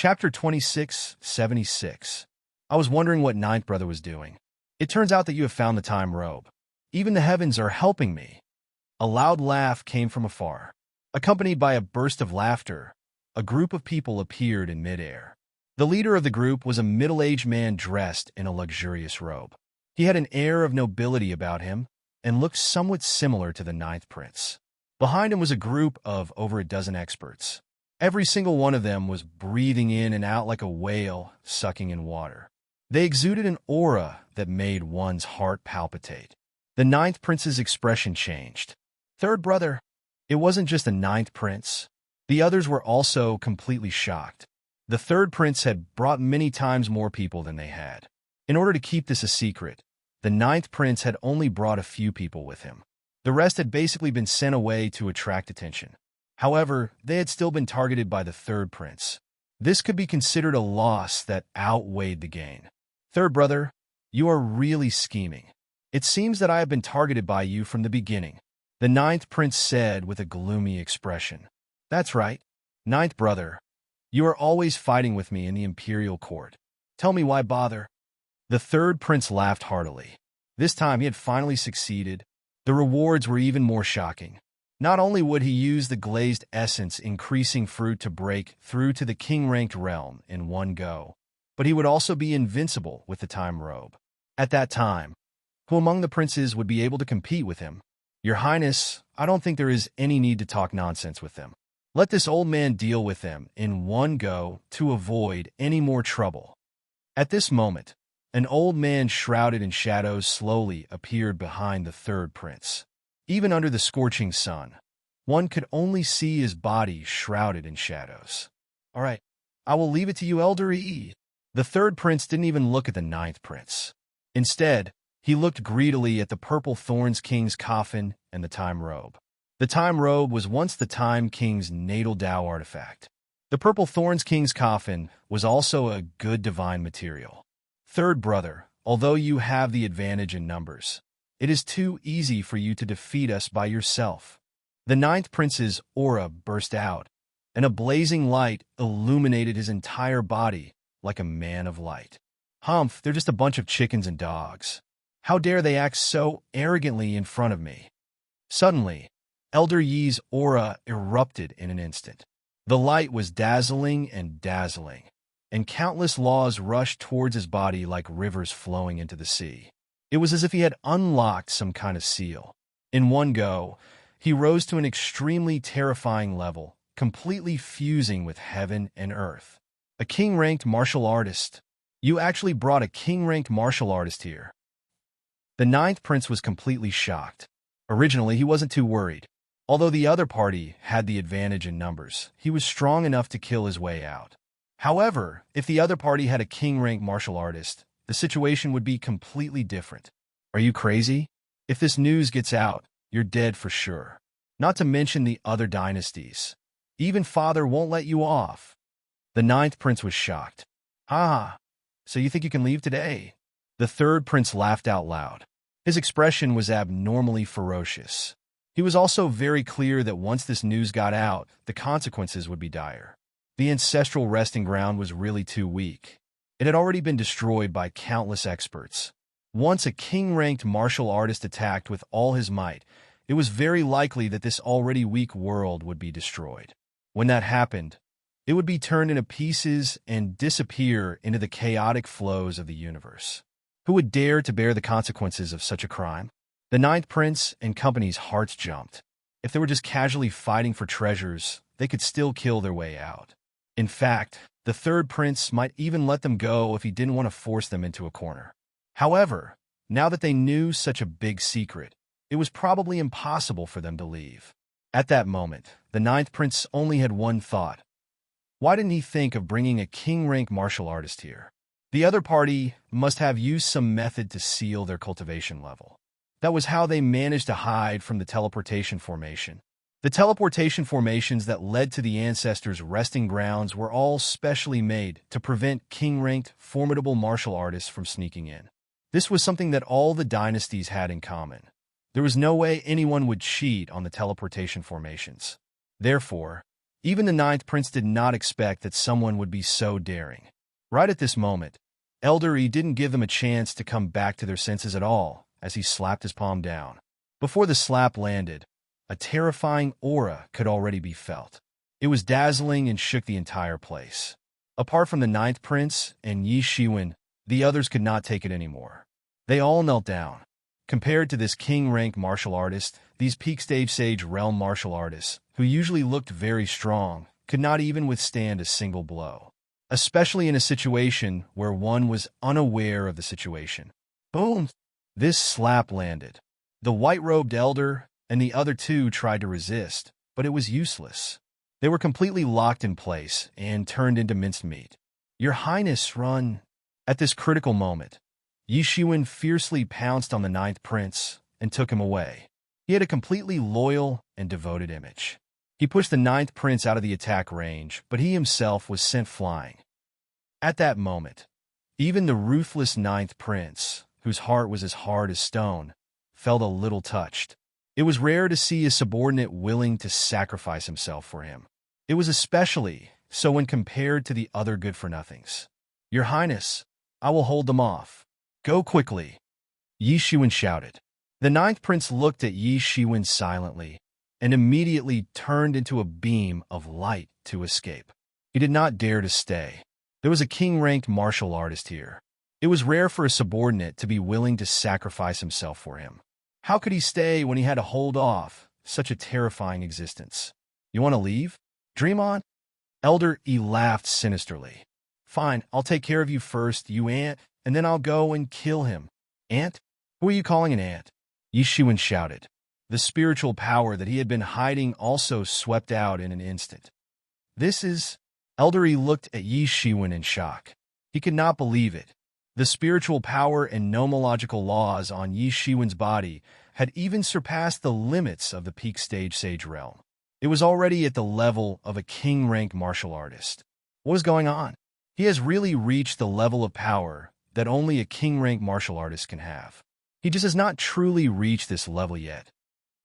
Chapter 2676. I was wondering what ninth brother was doing. It turns out that you have found the time robe. Even the heavens are helping me. A loud laugh came from afar. Accompanied by a burst of laughter, a group of people appeared in midair. The leader of the group was a middle-aged man dressed in a luxurious robe. He had an air of nobility about him and looked somewhat similar to the ninth prince. Behind him was a group of over a dozen experts. Every single one of them was breathing in and out like a whale sucking in water. They exuded an aura that made one's heart palpitate. The ninth prince's expression changed. Third brother, it wasn't just the ninth prince. The others were also completely shocked. The third prince had brought many times more people than they had. In order to keep this a secret, the ninth prince had only brought a few people with him. The rest had basically been sent away to attract attention. However, they had still been targeted by the third prince. This could be considered a loss that outweighed the gain. Third brother, you are really scheming. It seems that I have been targeted by you from the beginning, the ninth prince said with a gloomy expression. That's right, ninth brother. You are always fighting with me in the imperial court. Tell me why bother? The third prince laughed heartily. This time he had finally succeeded. The rewards were even more shocking. Not only would he use the glazed essence increasing fruit to break through to the king-ranked realm in one go, but he would also be invincible with the time robe. At that time, who among the princes would be able to compete with him? Your Highness, I don't think there is any need to talk nonsense with them. Let this old man deal with them in one go to avoid any more trouble. At this moment, an old man shrouded in shadows slowly appeared behind the third prince. Even under the scorching sun, one could only see his body shrouded in shadows. All right, I will leave it to you, Elder E. The third prince didn't even look at the ninth prince. Instead, he looked greedily at the Purple Thorns King's coffin and the time robe. The time robe was once the Time King's natal Tao artifact. The Purple Thorns King's coffin was also a good divine material. Third brother, although you have the advantage in numbers, it is too easy for you to defeat us by yourself. The ninth prince's aura burst out, and a blazing light illuminated his entire body like a man of light. Humph, they're just a bunch of chickens and dogs. How dare they act so arrogantly in front of me? Suddenly, Elder Yi's aura erupted in an instant. The light was dazzling, and countless laws rushed towards his body like rivers flowing into the sea. It was as if he had unlocked some kind of seal. In one go, he rose to an extremely terrifying level, completely fusing with heaven and earth. A king-ranked martial artist. You actually brought a king-ranked martial artist here. The ninth prince was completely shocked. Originally, he wasn't too worried. Although the other party had the advantage in numbers, he was strong enough to kill his way out. However, if the other party had a king-ranked martial artist, the situation would be completely different. Are you crazy? If this news gets out, you're dead for sure. Not to mention the other dynasties. Even father won't let you off. The ninth prince was shocked. Ah, so you think you can leave today? The third prince laughed out loud. His expression was abnormally ferocious. He was also very clear that once this news got out, the consequences would be dire. The ancestral resting ground was really too weak. It had already been destroyed by countless experts. Once a king-ranked martial artist attacked with all his might, it was very likely that this already weak world would be destroyed. When that happened, it would be turned into pieces and disappear into the chaotic flows of the universe. Who would dare to bear the consequences of such a crime? The ninth prince and company's hearts jumped. If they were just casually fighting for treasures, they could still kill their way out. In fact, the third prince might even let them go if he didn't want to force them into a corner. However, now that they knew such a big secret, it was probably impossible for them to leave. At that moment, the ninth prince only had one thought. Why didn't he think of bringing a king-rank martial artist here? The other party must have used some method to seal their cultivation level. That was how they managed to hide from the teleportation formation. The teleportation formations that led to the ancestors' resting grounds were all specially made to prevent king-ranked, formidable martial artists from sneaking in. This was something that all the dynasties had in common. There was no way anyone would cheat on the teleportation formations. Therefore, Even the ninth prince did not expect that someone would be so daring. Right at this moment, Elder E didn't give them a chance to come back to their senses at all as he slapped his palm down. Before the slap landed, a terrifying aura could already be felt. It was dazzling and shook the entire place. Apart from the ninth prince and Yi Shiwen, the others could not take it anymore. They all knelt down. Compared to this king-rank martial artist, these peak stage sage realm martial artists, who usually looked very strong, could not even withstand a single blow, especially in a situation where one was unaware of the situation. Boom! This slap landed. The white-robed elder and the other two tried to resist, but it was useless. They were completely locked in place and turned into minced meat. Your Highness, run! At this critical moment, Yi Shiwen fiercely pounced on the ninth prince and took him away. He had a completely loyal and devoted image. He pushed the ninth prince out of the attack range, but he himself was sent flying. At that moment, even the ruthless ninth prince, whose heart was as hard as stone, felt a little touched. It was rare to see a subordinate willing to sacrifice himself for him. It was especially so when compared to the other good-for-nothings. Your Highness, I will hold them off. Go quickly, Yi Shiwen shouted. The ninth prince looked at Yi Shiwen silently and immediately turned into a beam of light to escape. He did not dare to stay. There was a king-ranked martial artist here. It was rare for a subordinate to be willing to sacrifice himself for him. How could he stay when he had to hold off such a terrifying existence? You want to leave? Dream on? Elder E laughed sinisterly. Fine, I'll take care of you first, you ant, and then I'll go and kill him. Ant? Who are you calling an ant? Yi Shiwen shouted. The spiritual power that he had been hiding also swept out in an instant. This is... Elder E looked at Yi Shiwen in shock. He could not believe it. The spiritual power and nomological laws on Yi Shiwen's body had even surpassed the limits of the peak stage sage realm. It was already at the level of a king-rank martial artist. What was going on? He has really reached the level of power that only a king-rank martial artist can have. He just has not truly reached this level yet.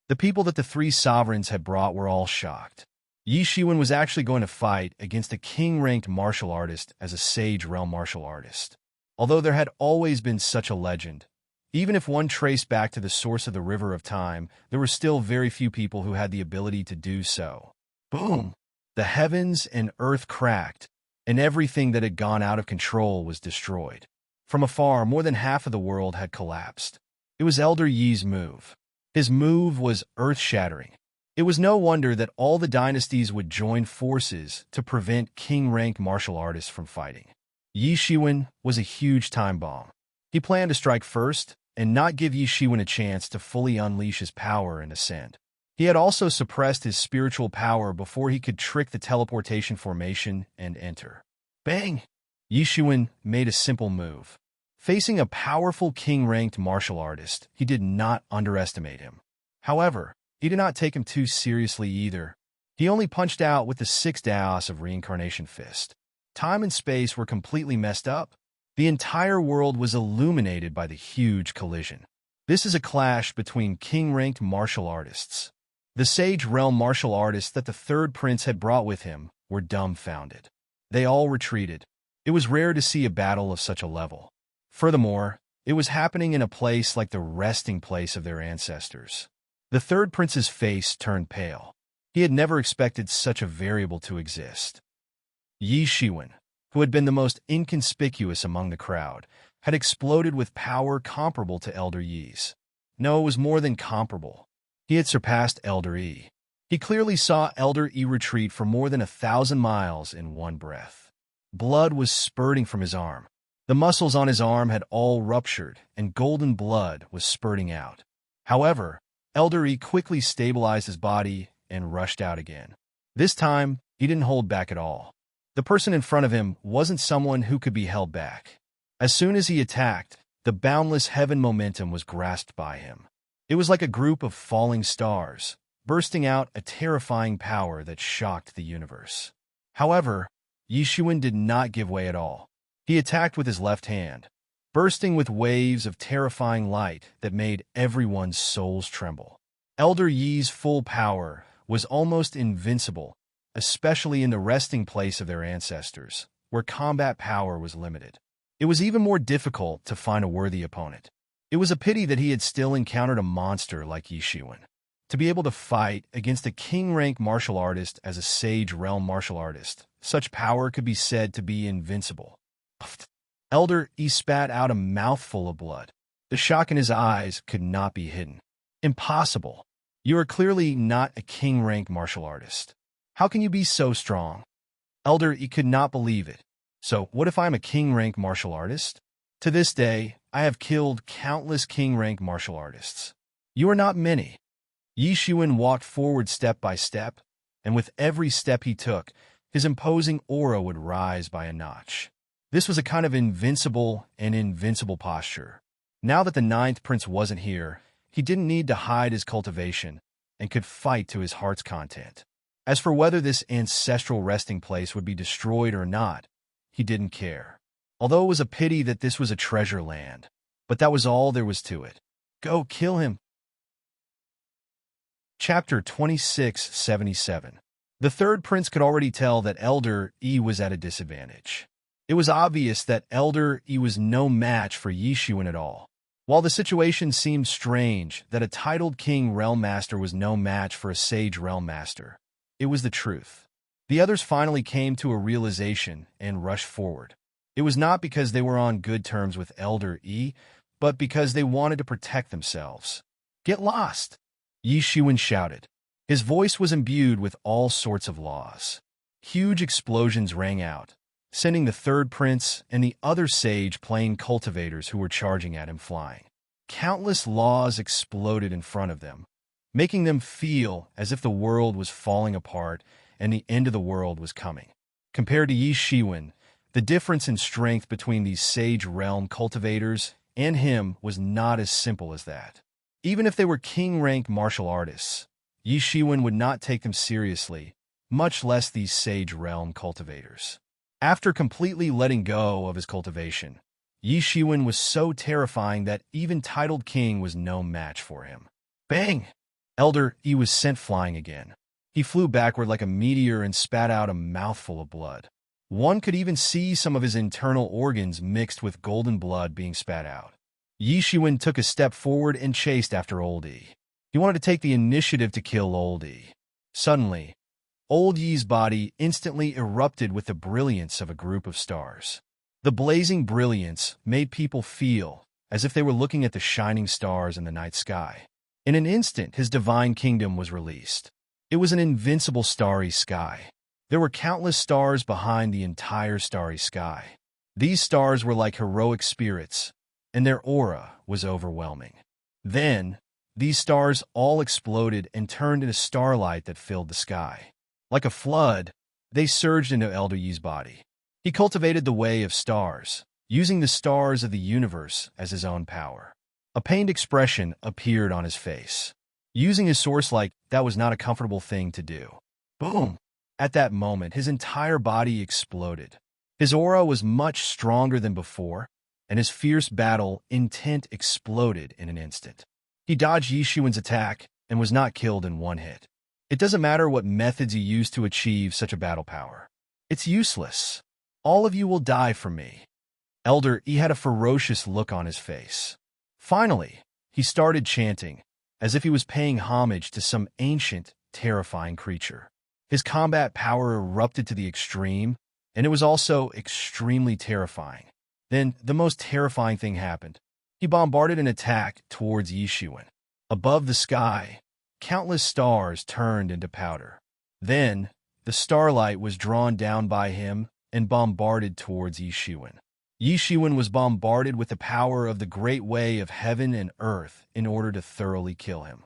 The people that the three sovereigns had brought were all shocked. Yi Shiwen was actually going to fight against a king-ranked martial artist as a sage realm martial artist. Although there had always been such a legend, even if one traced back to the source of the River of Time, there were still very few people who had the ability to do so. Boom! The heavens and earth cracked, and everything that had gone out of control was destroyed. From afar, more than half of the world had collapsed. It was Elder Yi's move. His move was earth-shattering. It was no wonder that all the dynasties would join forces to prevent king-rank martial artists from fighting. Yi Shiwen was a huge time bomb. He planned to strike first and not give Yi Shiwen a chance to fully unleash his power and ascend. He had also suppressed his spiritual power before he could trick the teleportation formation and enter. Bang! Yi Shiwen made a simple move. Facing a powerful king-ranked martial artist, he did not underestimate him. However, he did not take him too seriously either. He only punched out with the 6 Daos of Reincarnation Fist. Time and space were completely messed up. The entire world was illuminated by the huge collision. This is a clash between king-ranked martial artists. The Sage Realm martial artists that the third prince had brought with him were dumbfounded. They all retreated. It was rare to see a battle of such a level. Furthermore, it was happening in a place like the resting place of their ancestors. The third prince's face turned pale. He had never expected such a variable to exist. Yi Shiwen, who had been the most inconspicuous among the crowd, had exploded with power comparable to Elder Yi's. No, it was more than comparable. He had surpassed Elder Yi. He clearly saw Elder Yi retreat for more than 1,000 miles in one breath. Blood was spurting from his arm. The muscles on his arm had all ruptured, and golden blood was spurting out. However, Elder Yi quickly stabilized his body and rushed out again. This time, he didn't hold back at all. The person in front of him wasn't someone who could be held back. As soon as he attacked, the boundless heaven momentum was grasped by him. It was like a group of falling stars, bursting out a terrifying power that shocked the universe. However, Yi Shiwen did not give way at all. He attacked with his left hand, bursting with waves of terrifying light that made everyone's souls tremble. Elder Yi's full power was almost invincible, especially in the resting place of their ancestors, where combat power was limited. It was even more difficult to find a worthy opponent. It was a pity that he had still encountered a monster like Yi Shiwen. To be able to fight against a king-rank martial artist as a Sage Realm martial artist, such power could be said to be invincible. Elder Yi spat out a mouthful of blood. The shock in his eyes could not be hidden. Impossible. You are clearly not a king-rank martial artist. How can you be so strong? Elder Yi could not believe it. So, what if I'm a king-rank martial artist? To this day, I have killed countless king-rank martial artists. You are not many. Yi Shiwen walked forward step by step, and with every step he took, his imposing aura would rise by a notch. This was a kind of invincible posture. Now that the ninth prince wasn't here, he didn't need to hide his cultivation and could fight to his heart's content. As for whether this ancestral resting place would be destroyed or not, he didn't care. Although it was a pity that this was a treasure land, but that was all there was to it. Go kill him. Chapter 2677. The third prince could already tell that Elder Yi was at a disadvantage. It was obvious that Elder Yi was no match for Yi Shiwen at all. While the situation seemed strange that a titled King Realm Master was no match for a Sage Realm Master, it was the truth. The others finally came to a realization and rushed forward. It was not because they were on good terms with Elder Yi, but because they wanted to protect themselves. Get lost! Yi Shiwen shouted. His voice was imbued with all sorts of laws. Huge explosions rang out, sending the third prince and the other sage playing cultivators who were charging at him flying. Countless laws exploded in front of them, making them feel as if the world was falling apart and the end of the world was coming. Compared to Yi Shiwen, the difference in strength between these Sage Realm cultivators and him was not as simple as that. Even if they were king-rank martial artists, Yi Shiwen would not take them seriously, much less these Sage Realm cultivators. After completely letting go of his cultivation, Yi Shiwen was so terrifying that even titled king was no match for him. Bang! Elder Yi was sent flying again. He flew backward like a meteor and spat out a mouthful of blood. One could even see some of his internal organs mixed with golden blood being spat out. Yi Shiwen took a step forward and chased after Old Yi. He wanted to take the initiative to kill Old Yi. Suddenly, Old Yi's body instantly erupted with the brilliance of a group of stars. The blazing brilliance made people feel as if they were looking at the shining stars in the night sky. In an instant, his divine kingdom was released. It was an invincible starry sky. There were countless stars behind the entire starry sky. These stars were like heroic spirits, and their aura was overwhelming. Then, these stars all exploded and turned into starlight that filled the sky. Like a flood, they surged into Elder Yi's body. He cultivated the way of stars, using the stars of the universe as his own power. A pained expression appeared on his face. Using his source like that was not a comfortable thing to do. Boom! At that moment, his entire body exploded. His aura was much stronger than before, and his fierce battle intent exploded in an instant. He dodged Yi Shiwen's attack and was not killed in one hit. It doesn't matter what methods you use to achieve such a battle power. It's useless. All of you will die from me. Elder Yi had a ferocious look on his face. Finally, he started chanting, as if he was paying homage to some ancient, terrifying creature. His combat power erupted to the extreme, and it was also extremely terrifying. Then, the most terrifying thing happened. He bombarded an attack towards Yi Shiwen. Above the sky, countless stars turned into powder. Then, the starlight was drawn down by him and bombarded towards Yi Shiwen. Yi Shiwen was bombarded with the power of the great way of heaven and earth in order to thoroughly kill him.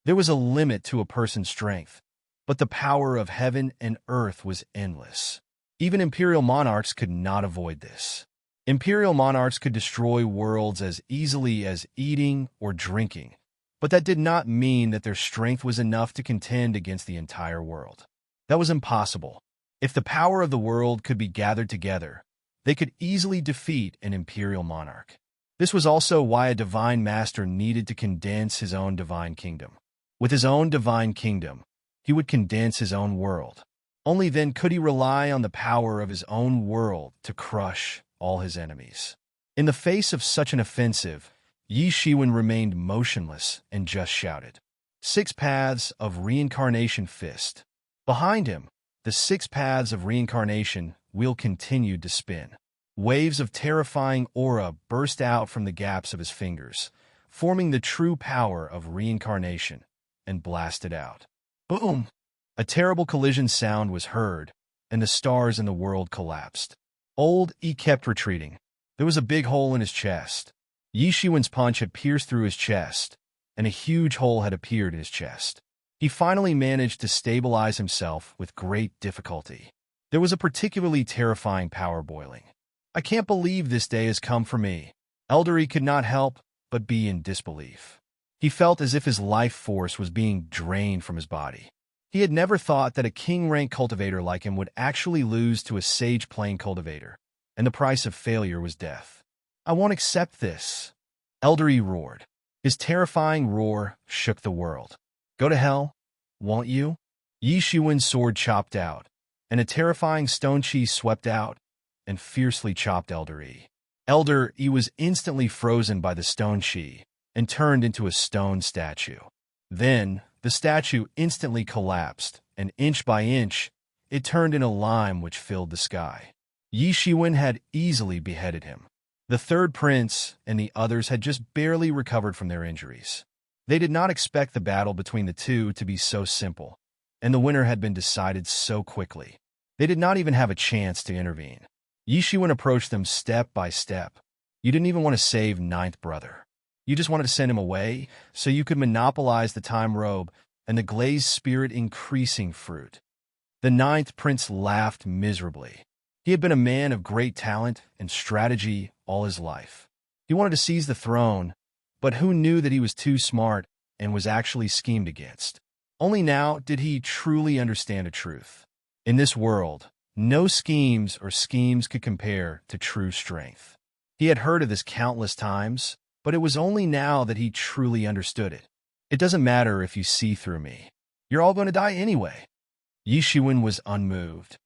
There was a limit to a person's strength, but the power of heaven and earth was endless. Even imperial monarchs could not avoid this. Imperial monarchs could destroy worlds as easily as eating or drinking, but that did not mean that their strength was enough to contend against the entire world. That was impossible. If the power of the world could be gathered together, they could easily defeat an imperial monarch. This was also why a divine master needed to condense his own divine kingdom. With his own divine kingdom, he would condense his own world. Only then could he rely on the power of his own world to crush all his enemies. In the face of such an offensive, Yi Shiwen remained motionless and just shouted, "6 paths of reincarnation fist." Behind him, the 6 paths of reincarnation wheel continued to spin. Waves of terrifying aura burst out from the gaps of his fingers, forming the true power of reincarnation, and blasted out. Boom! A terrible collision sound was heard, and the stars in the world collapsed. Old E kept retreating. There was a big hole in his chest. Yi Shiwen's punch had pierced through his chest, and a huge hole had appeared in his chest. He finally managed to stabilize himself with great difficulty. There was a particularly terrifying power boiling. "I can't believe this day has come for me." Elder E could not help but be in disbelief. He felt as if his life force was being drained from his body. He had never thought that a king-rank cultivator like him would actually lose to a sage plane cultivator, and the price of failure was death. "I won't accept this," Elder E roared. His terrifying roar shook the world. "Go to hell, won't you?" Yi Shiwen's sword chopped out, and a terrifying stone chi swept out and fiercely chopped Elder E. Elder E was instantly frozen by the stone chi and turned into a stone statue. Then, the statue instantly collapsed, and inch by inch, it turned into lime which filled the sky. Yi Shiwen had easily beheaded him. The third prince and the others had just barely recovered from their injuries. They did not expect the battle between the two to be so simple, and the winner had been decided so quickly. They did not even have a chance to intervene. Yi Shiwen approached them step by step. "You didn't even want to save ninth brother. You just wanted to send him away so you could monopolize the time robe and the glazed spirit increasing fruit." The ninth prince laughed miserably. He had been a man of great talent and strategy all his life. He wanted to seize the throne, but who knew that he was too smart and was actually schemed against? Only now did he truly understand a truth. In this world, no schemes could compare to true strength. He had heard of this countless times, but it was only now that he truly understood it. "It doesn't matter if you see through me. You're all going to die anyway." Yi Shiwen was unmoved.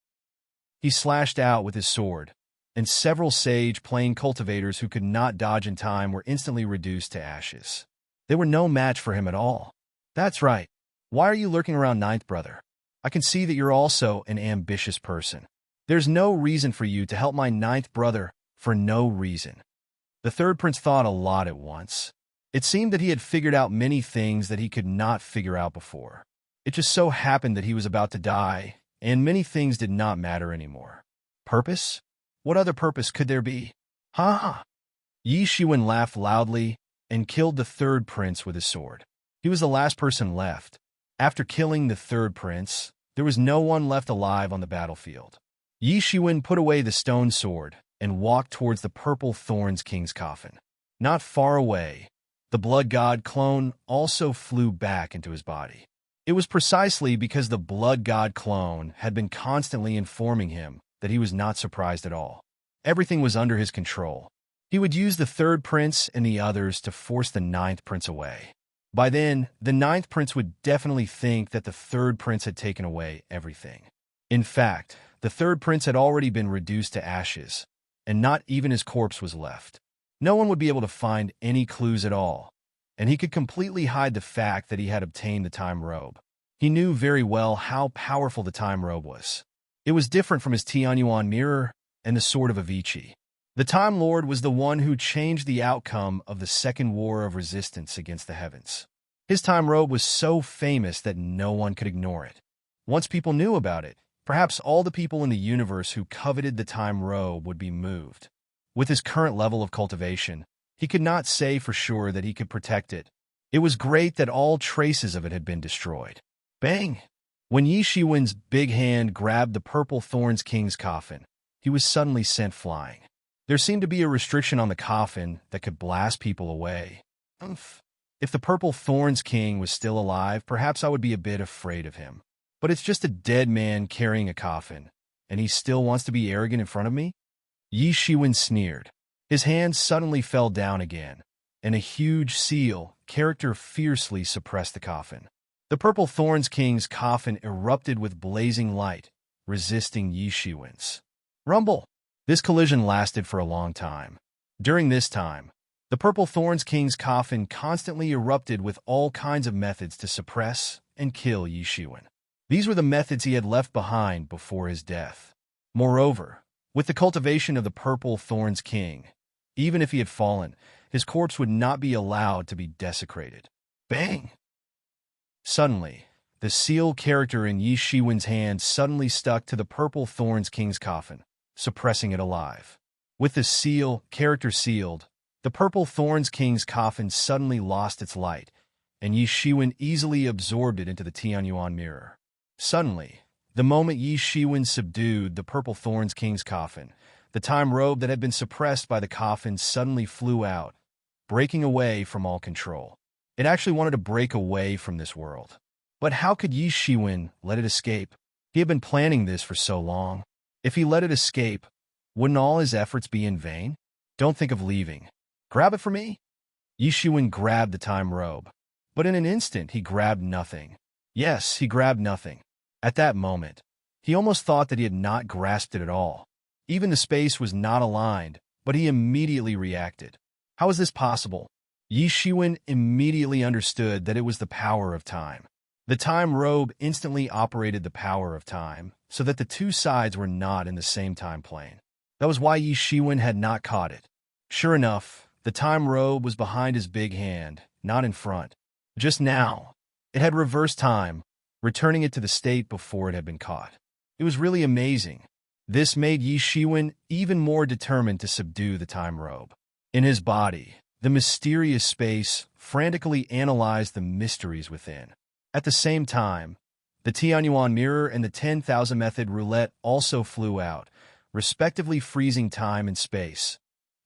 He slashed out with his sword, and several sage plane cultivators who could not dodge in time were instantly reduced to ashes. They were no match for him at all. "That's right. Why are you lurking around ninth brother? I can see that you're also an ambitious person. There's no reason for you to help my ninth brother for no reason." The third prince thought a lot at once. It seemed that he had figured out many things that he could not figure out before. It just so happened that he was about to die, and many things did not matter anymore. Purpose? What other purpose could there be? Ha ha! Yi Shiwen laughed loudly and killed the third prince with his sword. He was the last person left. After killing the third prince, there was no one left alive on the battlefield. Yi Shiwen put away the stone sword and walked towards the purple thorns king's coffin. Not far away, the blood god clone also flew back into his body. It was precisely because the blood god clone had been constantly informing him that he was not surprised at all. Everything was under his control. He would use the third prince and the others to force the ninth prince away. By then, the ninth prince would definitely think that the third prince had taken away everything. In fact, the third prince had already been reduced to ashes, and not even his corpse was left. No one would be able to find any clues at all, and he could completely hide the fact that he had obtained the time robe. He knew very well how powerful the time robe was. It was different from his Tianyuan mirror and the sword of Avicii. The Time Lord was the one who changed the outcome of the Second War of Resistance against the heavens. His time robe was so famous that no one could ignore it. Once people knew about it, perhaps all the people in the universe who coveted the time robe would be moved. With his current level of cultivation, he could not say for sure that he could protect it. It was great that all traces of it had been destroyed. Bang! When Yi Shiwen's big hand grabbed the purple thorns king's coffin, he was suddenly sent flying. There seemed to be a restriction on the coffin that could blast people away. If the purple thorns king was still alive, perhaps I would be a bit afraid of him. But it's just a dead man carrying a coffin, and he still wants to be arrogant in front of me? Yi Shiwen sneered. His hand suddenly fell down again, and a huge seal character fiercely suppressed the coffin. The purple thorns king's coffin erupted with blazing light resisting Yi Shiwen's rumble. This collision lasted for a long time. During this time, the Purple Thorns King's coffin constantly erupted with all kinds of methods to suppress and kill Yi Shiwen. These were the methods he had left behind before his death. Moreover, with the cultivation of the Purple Thorns King, even if he had fallen, his corpse would not be allowed to be desecrated. Bang! Suddenly, the seal character in Yi Shiwen's hand suddenly stuck to the Purple Thorns King's coffin, suppressing it alive. With the seal character sealed, the Purple Thorns King's coffin suddenly lost its light, and Yi Shiwen easily absorbed it into the Tianyuan mirror. Suddenly, the moment Yi Shiwen subdued the Purple Thorns King's coffin, the time robe that had been suppressed by the coffin suddenly flew out, breaking away from all control. It actually wanted to break away from this world. But how could Yi Shiwen let it escape? He had been planning this for so long. If he let it escape, wouldn't all his efforts be in vain? Don't think of leaving. Grab it for me? Yi Shiwen grabbed the time robe. But in an instant, he grabbed nothing. Yes, he grabbed nothing. At that moment, he almost thought that he had not grasped it at all. Even the space was not aligned, but he immediately reacted. How is this possible? Yi Shiwen immediately understood that it was the power of time. The time robe instantly operated the power of time, so that the two sides were not in the same time plane. That was why Yi Shiwen had not caught it. Sure enough, the time robe was behind his big hand, not in front. Just now, it had reversed time, returning it to the state before it had been caught. It was really amazing. This made Yi Shiwen even more determined to subdue the time robe. In his body, the mysterious space frantically analyzed the mysteries within. At the same time, the Tianyuan mirror and the 10,000 method roulette also flew out, respectively freezing time and space,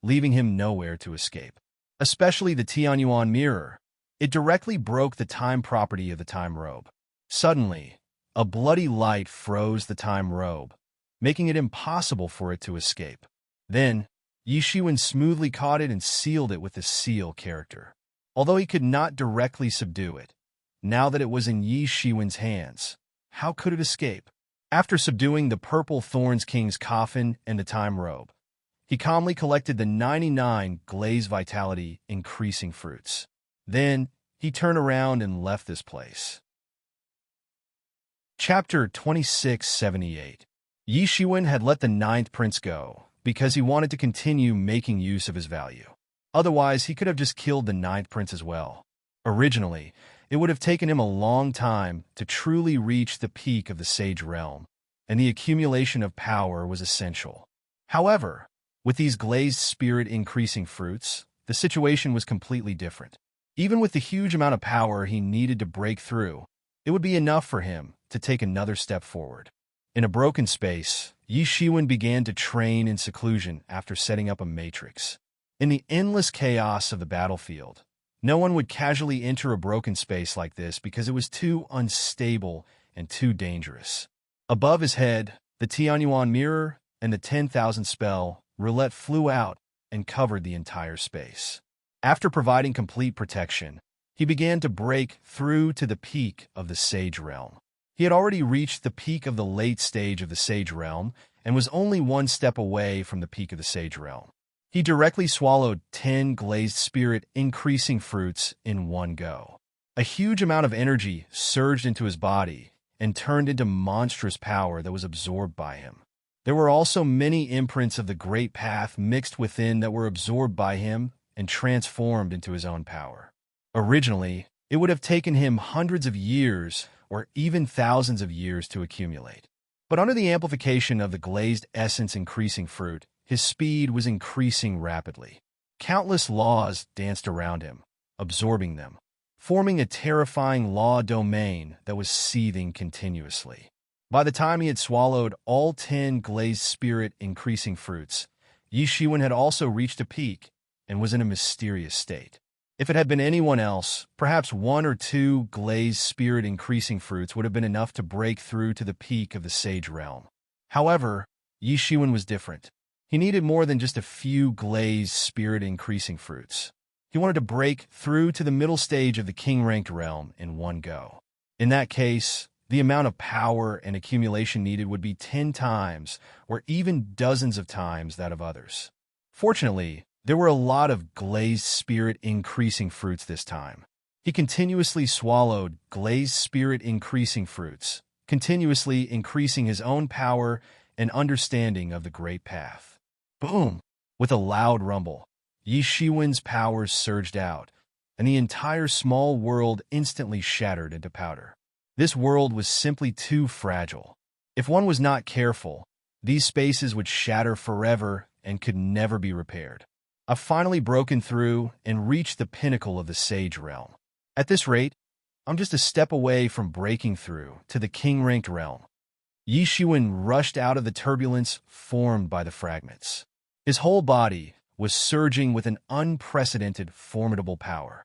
leaving him nowhere to escape. Especially the Tianyuan mirror. It directly broke the time property of the time robe. Suddenly, a bloody light froze the time robe, making it impossible for it to escape. Then, Yi Shiwen smoothly caught it and sealed it with the seal character. Although he could not directly subdue it, now that it was in Yi Shiwen's hands, how could it escape? After subduing the Purple Thorns King's coffin and the time robe, he calmly collected the 99 glazed vitality increasing fruits. Then, he turned around and left this place. Chapter 2678. Yi Shiwen had let the ninth prince go because he wanted to continue making use of his value. Otherwise, he could have just killed the ninth prince as well. Originally, it would have taken him a long time to truly reach the peak of the Sage Realm, and the accumulation of power was essential. However, with these glazed spirit increasing fruits, the situation was completely different. Even with the huge amount of power he needed to break through, it would be enough for him to take another step forward. In a broken space, Yi Shiwen began to train in seclusion after setting up a matrix. In the endless chaos of the battlefield, no one would casually enter a broken space like this because it was too unstable and too dangerous. Above his head, the Tianyuan mirror and the 10,000 spell roulette flew out and covered the entire space. After providing complete protection, he began to break through to the peak of the Sage Realm. He had already reached the peak of the late stage of the Sage Realm and was only one step away from the peak of the Sage Realm. He directly swallowed 10 glazed spirit increasing fruits in one go. A huge amount of energy surged into his body and turned into monstrous power that was absorbed by him. There were also many imprints of the Great Path mixed within that were absorbed by him and transformed into his own power. Originally, it would have taken him hundreds of years or even thousands of years to accumulate. But under the amplification of the glazed essence increasing fruit, his speed was increasing rapidly. Countless laws danced around him, absorbing them, forming a terrifying law domain that was seething continuously. By the time he had swallowed all 10 glazed spirit increasing fruits, Yi Shiwen had also reached a peak and was in a mysterious state. If it had been anyone else, perhaps 1 or 2 glazed spirit increasing fruits would have been enough to break through to the peak of the Sage Realm. However, Yi Shiwen was different. He needed more than just a few glazed spirit increasing fruits. He wanted to break through to the middle stage of the king-ranked realm in one go. In that case, the amount of power and accumulation needed would be 10 times or even dozens of times that of others. Fortunately, there were a lot of glazed spirit increasing fruits this time. He continuously swallowed glazed spirit increasing fruits, continuously increasing his own power and understanding of the great path. Boom! With a loud rumble, Yi Shiwen's powers surged out, and the entire small world instantly shattered into powder. This world was simply too fragile. If one was not careful, these spaces would shatter forever and could never be repaired. I've finally broken through and reached the pinnacle of the Sage realm. At this rate, I'm just a step away from breaking through to the king-ranked realm. Yi Shiwen rushed out of the turbulence formed by the fragments. His whole body was surging with an unprecedented, formidable power.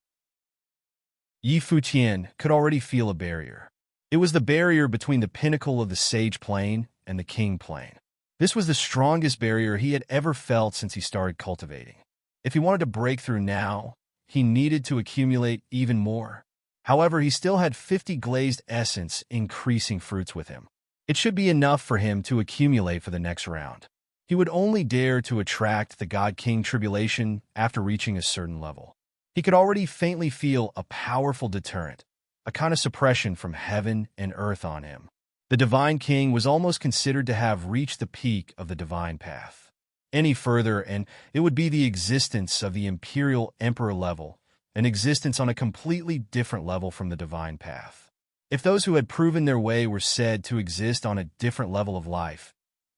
Yi Futian could already feel a barrier. It was the barrier between the pinnacle of the Sage Plane and the King Plane. This was the strongest barrier he had ever felt since he started cultivating. If he wanted to break through now, he needed to accumulate even more. However, he still had 50 glazed essence increasing fruits with him. It should be enough for him to accumulate for the next round. He would only dare to attract the God King tribulation after reaching a certain level. He could already faintly feel a powerful deterrent, a kind of suppression from heaven and earth on him. The Divine King was almost considered to have reached the peak of the divine path. Any further, and it would be the existence of the Imperial Emperor level, an existence on a completely different level from the divine path. If those who had proven their way were said to exist on a different level of life,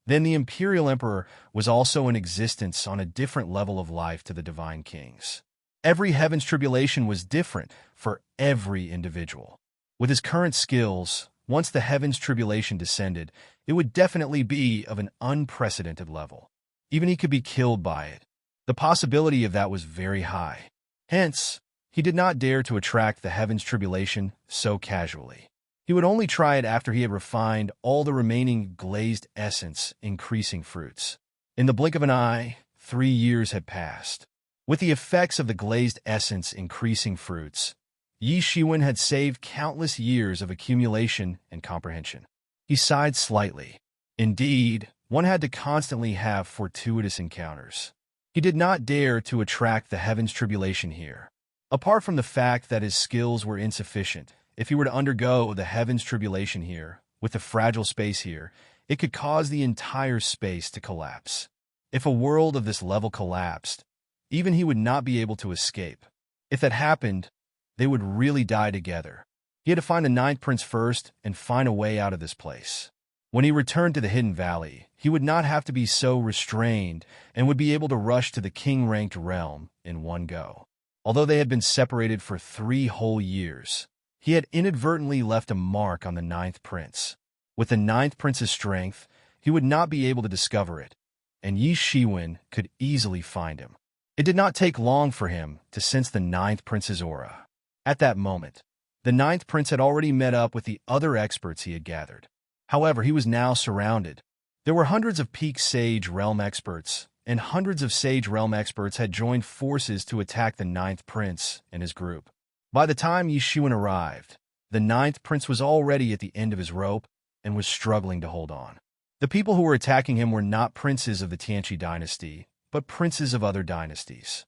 then the Imperial Emperor was also in existence on a different level of life to the Divine Kings. Every heaven's tribulation was different for every individual. With his current skills, once the heaven's tribulation descended, it would definitely be of an unprecedented level. Even he could be killed by it. The possibility of that was very high. Hence, he did not dare to attract the heaven's tribulation so casually. He would only try it after he had refined all the remaining glazed essence increasing fruits. In the blink of an eye, 3 years had passed. With the effects of the glazed essence increasing fruits, Yi Shiwen had saved countless years of accumulation and comprehension. He sighed slightly. Indeed, one had to constantly have fortuitous encounters. He did not dare to attract the heaven's tribulation here. Apart from the fact that his skills were insufficient, if he were to undergo the heaven's tribulation here, with the fragile space here, it could cause the entire space to collapse. If a world of this level collapsed, even he would not be able to escape. If that happened, they would really die together. He had to find the ninth prince first and find a way out of this place. When he returned to the Hidden Valley, he would not have to be so restrained and would be able to rush to the king-ranked realm in one go. Although they had been separated for 3 whole years, he had inadvertently left a mark on the ninth prince. With the ninth prince's strength, he would not be able to discover it, and Yi Shiwen could easily find him. It did not take long for him to sense the ninth prince's aura. At that moment, the ninth prince had already met up with the other experts he had gathered. However, he was now surrounded. There were hundreds of peak Sage Realm experts, and hundreds of Sage Realm experts had joined forces to attack the ninth prince and his group. By the time Yi Shiwen arrived, the ninth prince was already at the end of his rope and was struggling to hold on. The people who were attacking him were not princes of the Tianqi dynasty, but princes of other dynasties.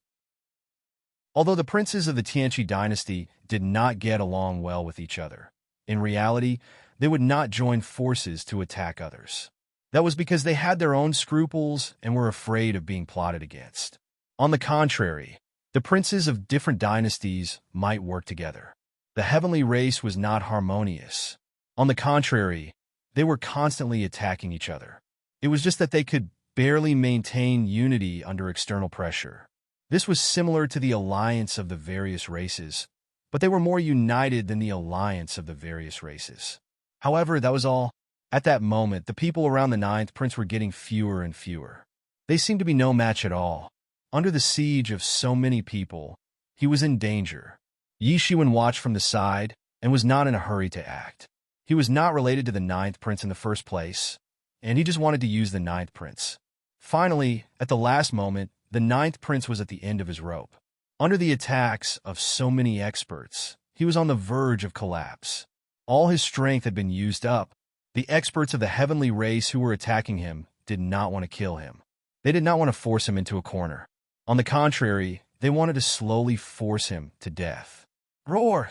Although the princes of the Tianqi dynasty did not get along well with each other, in reality, they would not join forces to attack others. That was because they had their own scruples and were afraid of being plotted against. On the contrary, the princes of different dynasties might work together. The heavenly race was not harmonious. On the contrary, they were constantly attacking each other. It was just that they could barely maintain unity under external pressure. This was similar to the alliance of the various races, but they were more united than the alliance of the various races. However, that was all. At that moment, the people around the ninth prince were getting fewer and fewer. They seemed to be no match at all. Under the siege of so many people, he was in danger. Yi Shiwen watched from the side and was not in a hurry to act. He was not related to the ninth prince in the first place, and he just wanted to use the ninth prince. Finally, at the last moment, the ninth prince was at the end of his rope. Under the attacks of so many experts, he was on the verge of collapse. All his strength had been used up. The experts of the heavenly race who were attacking him did not want to kill him. They did not want to force him into a corner. On the contrary, they wanted to slowly force him to death. Roar!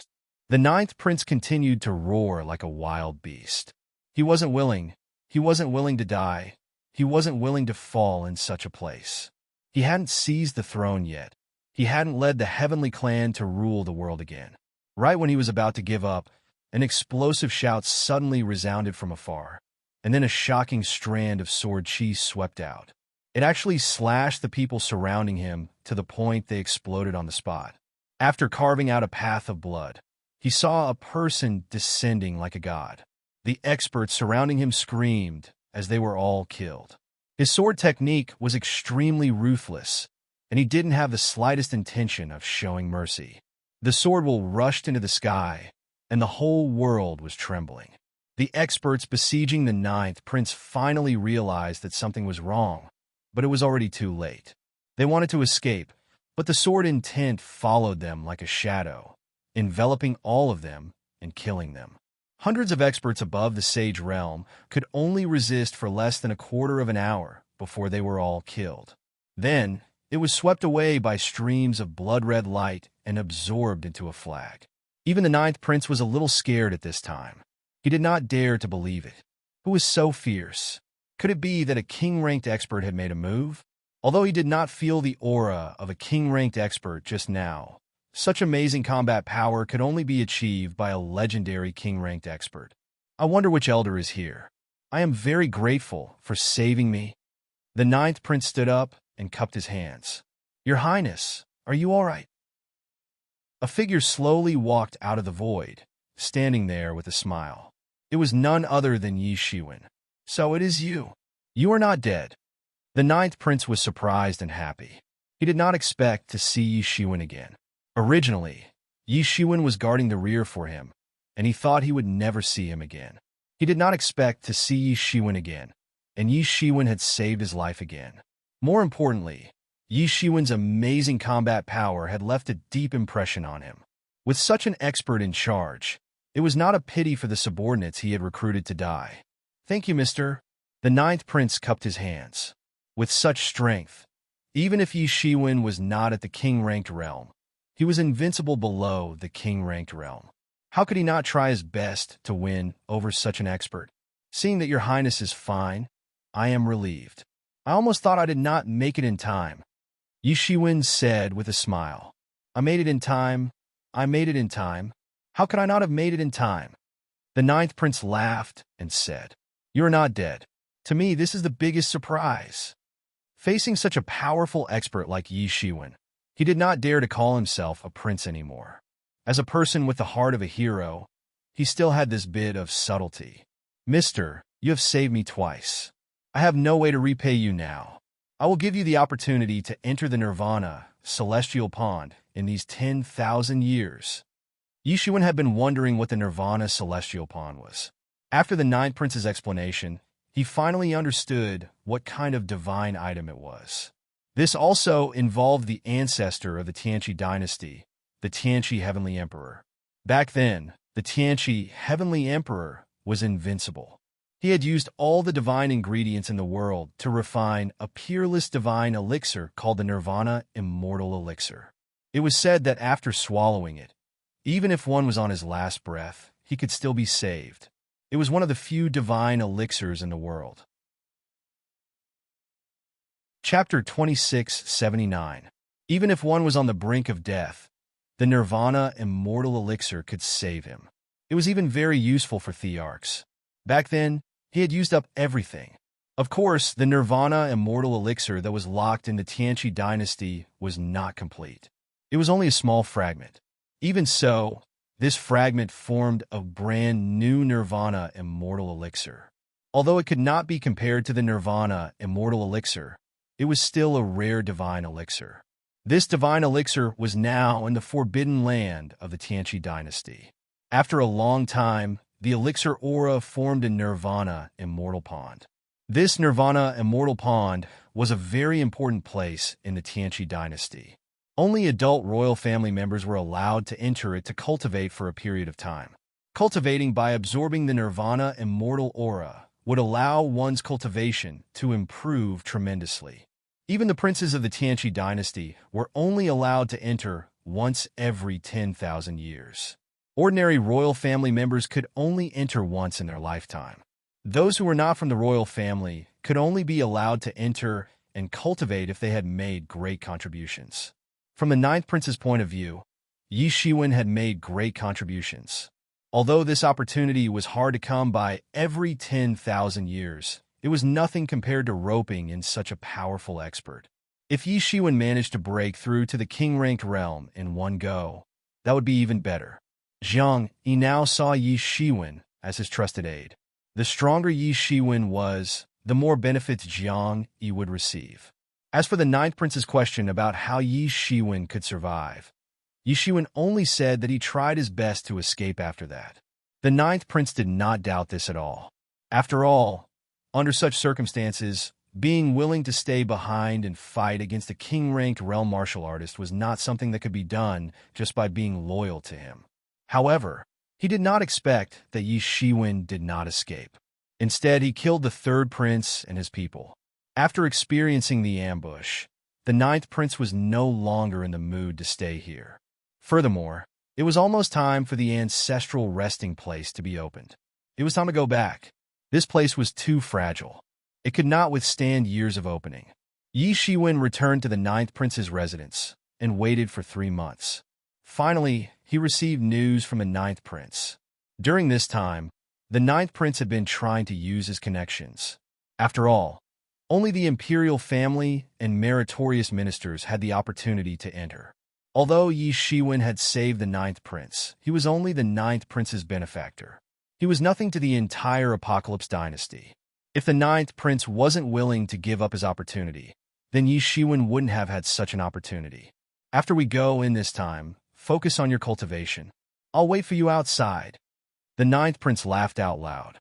The ninth prince continued to roar like a wild beast. He wasn't willing. He wasn't willing to die. He wasn't willing to fall in such a place. He hadn't seized the throne yet. He hadn't led the heavenly clan to rule the world again. Right when he was about to give up, an explosive shout suddenly resounded from afar, and then a shocking strand of sword chi swept out. It actually slashed the people surrounding him to the point they exploded on the spot. After carving out a path of blood, he saw a person descending like a god. The experts surrounding him screamed as they were all killed. His sword technique was extremely ruthless, and he didn't have the slightest intention of showing mercy. The sword will rushed into the sky, and the whole world was trembling. The experts besieging the ninth prince finally realized that something was wrong, but it was already too late. They wanted to escape, but the sword intent followed them like a shadow, enveloping all of them and killing them. Hundreds of experts above the sage realm could only resist for less than a quarter of an hour before they were all killed. Then, it was swept away by streams of blood-red light and absorbed into a flag. Even the ninth prince was a little scared at this time. He did not dare to believe it. Who was so fierce? Could it be that a king-ranked expert had made a move? Although he did not feel the aura of a king-ranked expert just now, such amazing combat power could only be achieved by a legendary king-ranked expert. I wonder which elder is here. I am very grateful for saving me. The ninth prince stood up and cupped his hands. Your Highness, are you all right? A figure slowly walked out of the void, standing there with a smile. It was none other than Yi Shiwen. So it is you. You are not dead. The ninth prince was surprised and happy. He did not expect to see Yi Shiwen again. Originally, Yi Shiwen was guarding the rear for him, and he thought he would never see him again. He did not expect to see Yi Shiwen again, and Yi Shiwen had saved his life again. More importantly, Yi Shiwen's amazing combat power had left a deep impression on him. With such an expert in charge, it was not a pity for the subordinates he had recruited to die. Thank you, mister. The ninth prince cupped his hands. With such strength, even if Yi Shiwen was not at the king-ranked realm, he was invincible below the king-ranked realm. How could he not try his best to win over such an expert? Seeing that your highness is fine, I am relieved. I almost thought I did not make it in time. Yi Shiwen said with a smile. I made it in time. I made it in time. How could I not have made it in time? The ninth prince laughed and said, You are not dead. To me, this is the biggest surprise. Facing such a powerful expert like Yi Shiwen, he did not dare to call himself a prince anymore. As a person with the heart of a hero, he still had this bit of subtlety. Mister, you have saved me twice. I have no way to repay you now. I will give you the opportunity to enter the Nirvana, celestial pond, in these 10,000 years. Yi Shiwen had been wondering what the Nirvana celestial pond was. After the ninth prince's explanation, he finally understood what kind of divine item it was. This also involved the ancestor of the Tianqi dynasty, the Tianqi Heavenly Emperor. Back then, the Tianqi Heavenly Emperor was invincible. He had used all the divine ingredients in the world to refine a peerless divine elixir called the Nirvana Immortal Elixir. It was said that after swallowing it, even if one was on his last breath, he could still be saved. It was one of the few divine elixirs in the world. Chapter 2679. Even if one was on the brink of death, the Nirvana Immortal Elixir could save him. It was even very useful for Thearchs. Back then, he had used up everything. Of course, the Nirvana Immortal Elixir that was locked in the Tianqi dynasty was not complete. It was only a small fragment. Even so, this fragment formed a brand new Nirvana Immortal Elixir. Although it could not be compared to the Nirvana Immortal Elixir, it was still a rare divine elixir. This divine elixir was now in the forbidden land of the Tianqi dynasty. After a long time, the elixir aura formed a Nirvana Immortal Pond. This Nirvana Immortal Pond was a very important place in the Tianqi dynasty. Only adult royal family members were allowed to enter it to cultivate for a period of time. Cultivating by absorbing the nirvana immortal aura would allow one's cultivation to improve tremendously. Even the princes of the Tianqi dynasty were only allowed to enter once every 10,000 years. Ordinary royal family members could only enter once in their lifetime. Those who were not from the royal family could only be allowed to enter and cultivate if they had made great contributions. From the ninth prince's point of view, Yi Shiwen had made great contributions. Although this opportunity was hard to come by every 10,000 years, it was nothing compared to roping in such a powerful expert. If Yi Shiwen managed to break through to the king-ranked realm in one go, that would be even better. Jiang Yi now saw Yi Shiwen as his trusted aide. The stronger Yi Shiwen was, the more benefits Jiang Yi would receive. As for the ninth prince's question about how Yi Shiwen could survive, Yi Shiwen only said that he tried his best to escape after that. The ninth prince did not doubt this at all. After all, under such circumstances, being willing to stay behind and fight against a king-ranked realm martial artist was not something that could be done just by being loyal to him. However, he did not expect that Yi Shiwen did not escape. Instead, he killed the third prince and his people. After experiencing the ambush, the ninth prince was no longer in the mood to stay here. Furthermore, it was almost time for the ancestral resting place to be opened. It was time to go back. This place was too fragile. It could not withstand years of opening. Yi Shiwen returned to the ninth prince's residence and waited for 3 months. Finally, he received news from the ninth prince. During this time, the ninth prince had been trying to use his connections. After all, only the imperial family and meritorious ministers had the opportunity to enter. Although Yi Shiwen had saved the ninth prince, he was only the ninth prince's benefactor. He was nothing to the entire Apocalypse dynasty. If the ninth prince wasn't willing to give up his opportunity, then Yi Shiwen wouldn't have had such an opportunity. After we go in this time, focus on your cultivation. I'll wait for you outside. The ninth prince laughed out loud.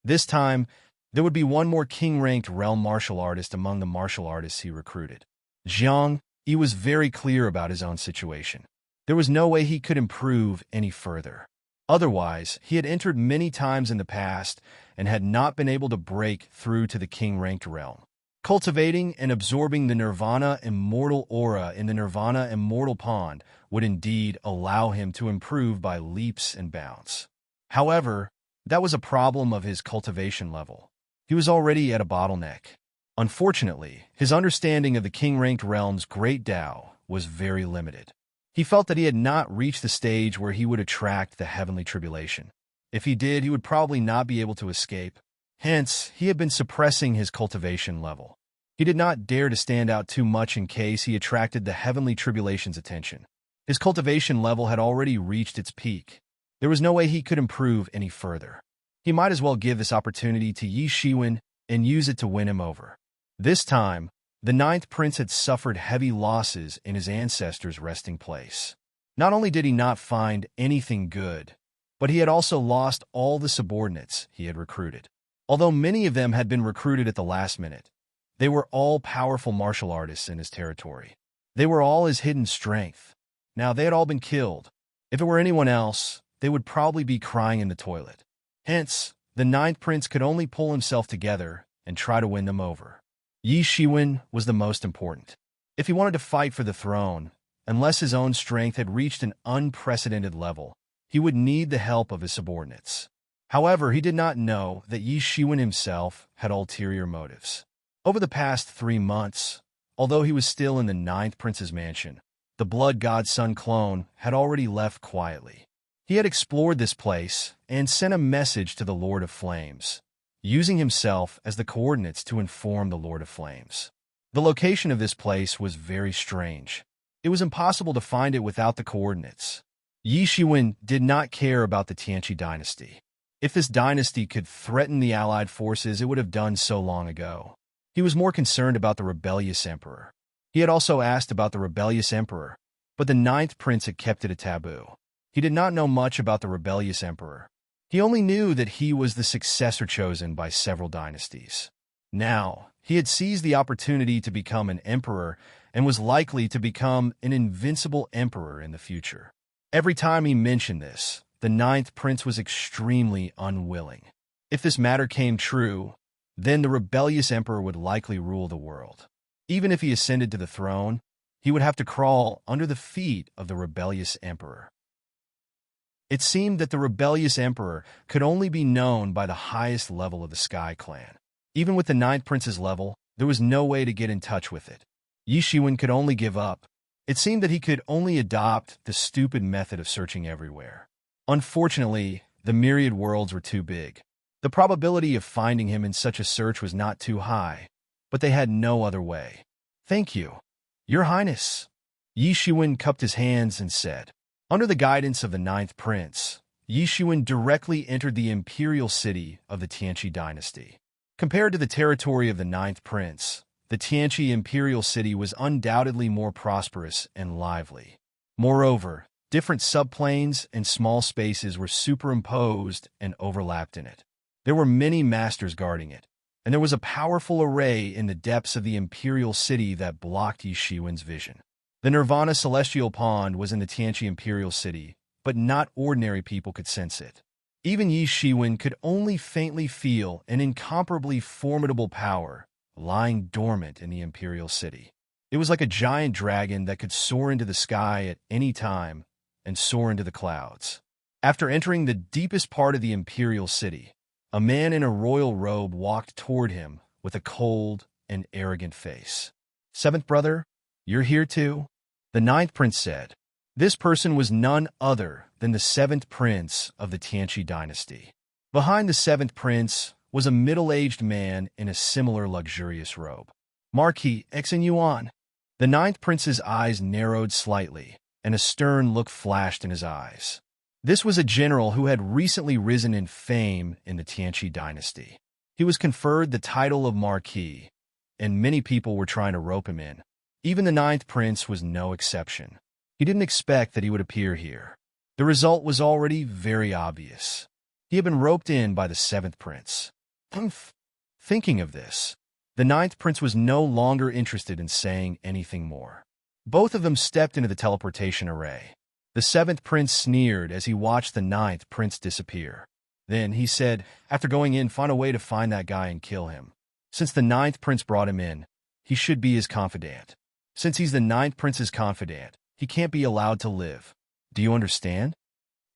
This time, there would be one more king-ranked realm martial artist among the martial artists he recruited. Jiang Yi was very clear about his own situation. There was no way he could improve any further. Otherwise, he had entered many times in the past and had not been able to break through to the king-ranked realm. Cultivating and absorbing the nirvana immortal aura in the nirvana immortal pond would indeed allow him to improve by leaps and bounds. However, that was a problem of his cultivation level. He was already at a bottleneck. Unfortunately, his understanding of the king-ranked realm's great Tao was very limited. He felt that he had not reached the stage where he would attract the heavenly tribulation. If he did, he would probably not be able to escape. Hence, he had been suppressing his cultivation level. He did not dare to stand out too much in case he attracted the heavenly tribulation's attention. His cultivation level had already reached its peak. There was no way he could improve any further. He might as well give this opportunity to Yi Shiwen and use it to win him over. This time, the ninth prince had suffered heavy losses in his ancestors' resting place. Not only did he not find anything good, but he had also lost all the subordinates he had recruited. Although many of them had been recruited at the last minute, they were all powerful martial artists in his territory. They were all his hidden strength. Now they had all been killed. If it were anyone else, they would probably be crying in the toilet. Hence, the ninth prince could only pull himself together and try to win them over. Yi Shiwen was the most important. If he wanted to fight for the throne, unless his own strength had reached an unprecedented level, he would need the help of his subordinates. However, he did not know that Yi Shiwen himself had ulterior motives. Over the past 3 months, although he was still in the ninth prince's mansion, the blood god's son clone had already left quietly. He had explored this place and sent a message to the Lord of Flames, using himself as the coordinates to inform the Lord of Flames. The location of this place was very strange. It was impossible to find it without the coordinates. Yi Shiwen did not care about the Tianqi dynasty. If this dynasty could threaten the allied forces, it would have done so long ago. He was more concerned about the rebellious emperor. He had also asked about the rebellious emperor, but the ninth prince had kept it a taboo. He did not know much about the rebellious emperor. He only knew that he was the successor chosen by several dynasties. Now, he had seized the opportunity to become an emperor and was likely to become an invincible emperor in the future. Every time he mentioned this, the ninth prince was extremely unwilling. If this matter came true, then the rebellious emperor would likely rule the world. Even if he ascended to the throne, he would have to crawl under the feet of the rebellious emperor. It seemed that the rebellious emperor could only be known by the highest level of the Sky Clan. Even with the ninth prince's level, there was no way to get in touch with it. Yi Shiwen could only give up. It seemed that he could only adopt the stupid method of searching everywhere. Unfortunately, the myriad worlds were too big. The probability of finding him in such a search was not too high, but they had no other way. "Thank you, Your Highness." Yi Shiwen cupped his hands and said. Under the guidance of the ninth prince, Yi Shiwen directly entered the imperial city of the Tianqi dynasty. Compared to the territory of the ninth prince, the Tianqi imperial city was undoubtedly more prosperous and lively. Moreover, different subplanes and small spaces were superimposed and overlapped in it. There were many masters guarding it, and there was a powerful array in the depths of the imperial city that blocked Yi Shiwen's vision. The Nirvana Celestial Pond was in the Tianqi imperial city, but not ordinary people could sense it. Even Yi Shiwen could only faintly feel an incomparably formidable power lying dormant in the imperial city. It was like a giant dragon that could soar into the sky at any time and soar into the clouds. After entering the deepest part of the imperial city, a man in a royal robe walked toward him with a cold and arrogant face. "Seventh brother, you're here too?" the ninth prince said. This person was none other than the seventh prince of the Tianqi dynasty. Behind the seventh prince was a middle-aged man in a similar luxurious robe. "Marquis Xen Yuan." The ninth prince's eyes narrowed slightly, and a stern look flashed in his eyes. This was a general who had recently risen in fame in the Tianqi dynasty. He was conferred the title of Marquis, and many people were trying to rope him in. Even the ninth prince was no exception. He didn't expect that he would appear here. The result was already very obvious. He had been roped in by the seventh prince. Thinking of this, the ninth prince was no longer interested in saying anything more. Both of them stepped into the teleportation array. The seventh prince sneered as he watched the ninth prince disappear. Then he said, after going in, "Find a way to find that guy and kill him. Since the ninth prince brought him in, he should be his confidant. Since he's the ninth prince's confidant, he can't be allowed to live. Do you understand?"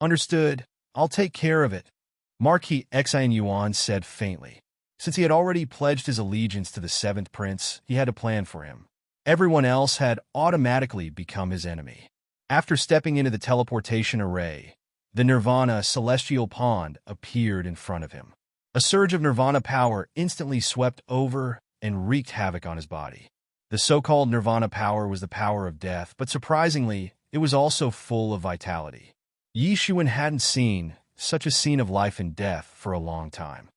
"Understood. I'll take care of it," Marquis Xen Yuan said faintly. Since he had already pledged his allegiance to the seventh prince, he had a plan for him. Everyone else had automatically become his enemy. After stepping into the teleportation array, the Nirvana Celestial Pond appeared in front of him. A surge of Nirvana power instantly swept over and wreaked havoc on his body. The so-called Nirvana power was the power of death, but surprisingly, it was also full of vitality. Yi Shiwen hadn't seen such a scene of life and death for a long time.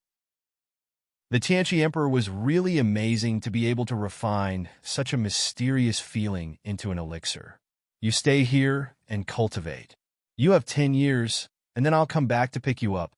The Tianqi Emperor was really amazing to be able to refine such a mysterious feeling into an elixir. "You stay here and cultivate. You have 10 years, and then I'll come back to pick you up,"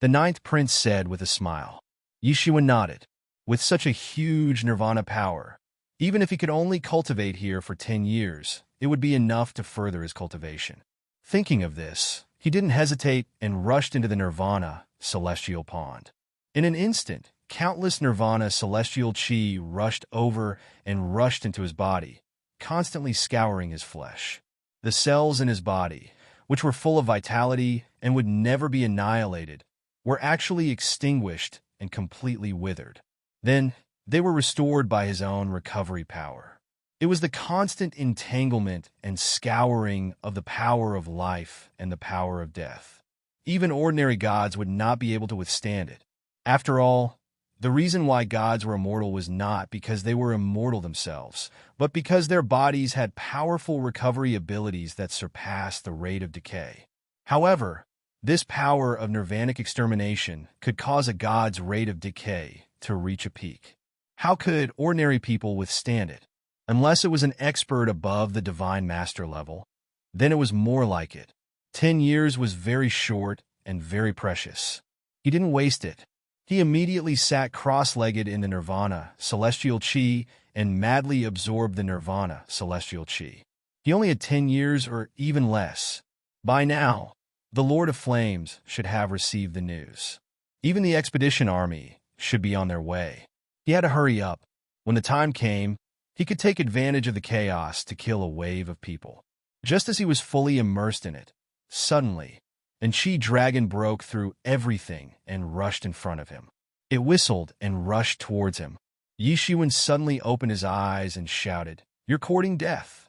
the ninth prince said with a smile. Yi Shiwen nodded. With such a huge Nirvana power, even if he could only cultivate here for 10 years, it would be enough to further his cultivation. Thinking of this, he didn't hesitate and rushed into the Nirvana Celestial Pond. In an instant, countless Nirvana Celestial Chi rushed over and rushed into his body, constantly scouring his flesh. The cells in his body, which were full of vitality and would never be annihilated, were actually extinguished and completely withered. Then, they were restored by his own recovery power. It was the constant entanglement and scouring of the power of life and the power of death. Even ordinary gods would not be able to withstand it. After all, the reason why gods were immortal was not because they were immortal themselves, but because their bodies had powerful recovery abilities that surpassed the rate of decay. However, this power of nirvanic extermination could cause a god's rate of decay to reach a peak. How could ordinary people withstand it? Unless it was an expert above the divine master level, then it was more like it. 10 years was very short and very precious. He didn't waste it. He immediately sat cross-legged in the Nirvana Celestial Chi and madly absorbed the Nirvana Celestial Chi. He only had 10 years or even less. By now, The Lord of Flames should have received the news. Even the expedition army should be on their way. He had to hurry up. When the time came, he could take advantage of the chaos to kill a wave of people. Just as he was fully immersed in it, suddenly, an Chi dragon broke through everything and rushed in front of him. It whistled and rushed towards him. Yi Shiwen suddenly opened his eyes and shouted, "You're courting death."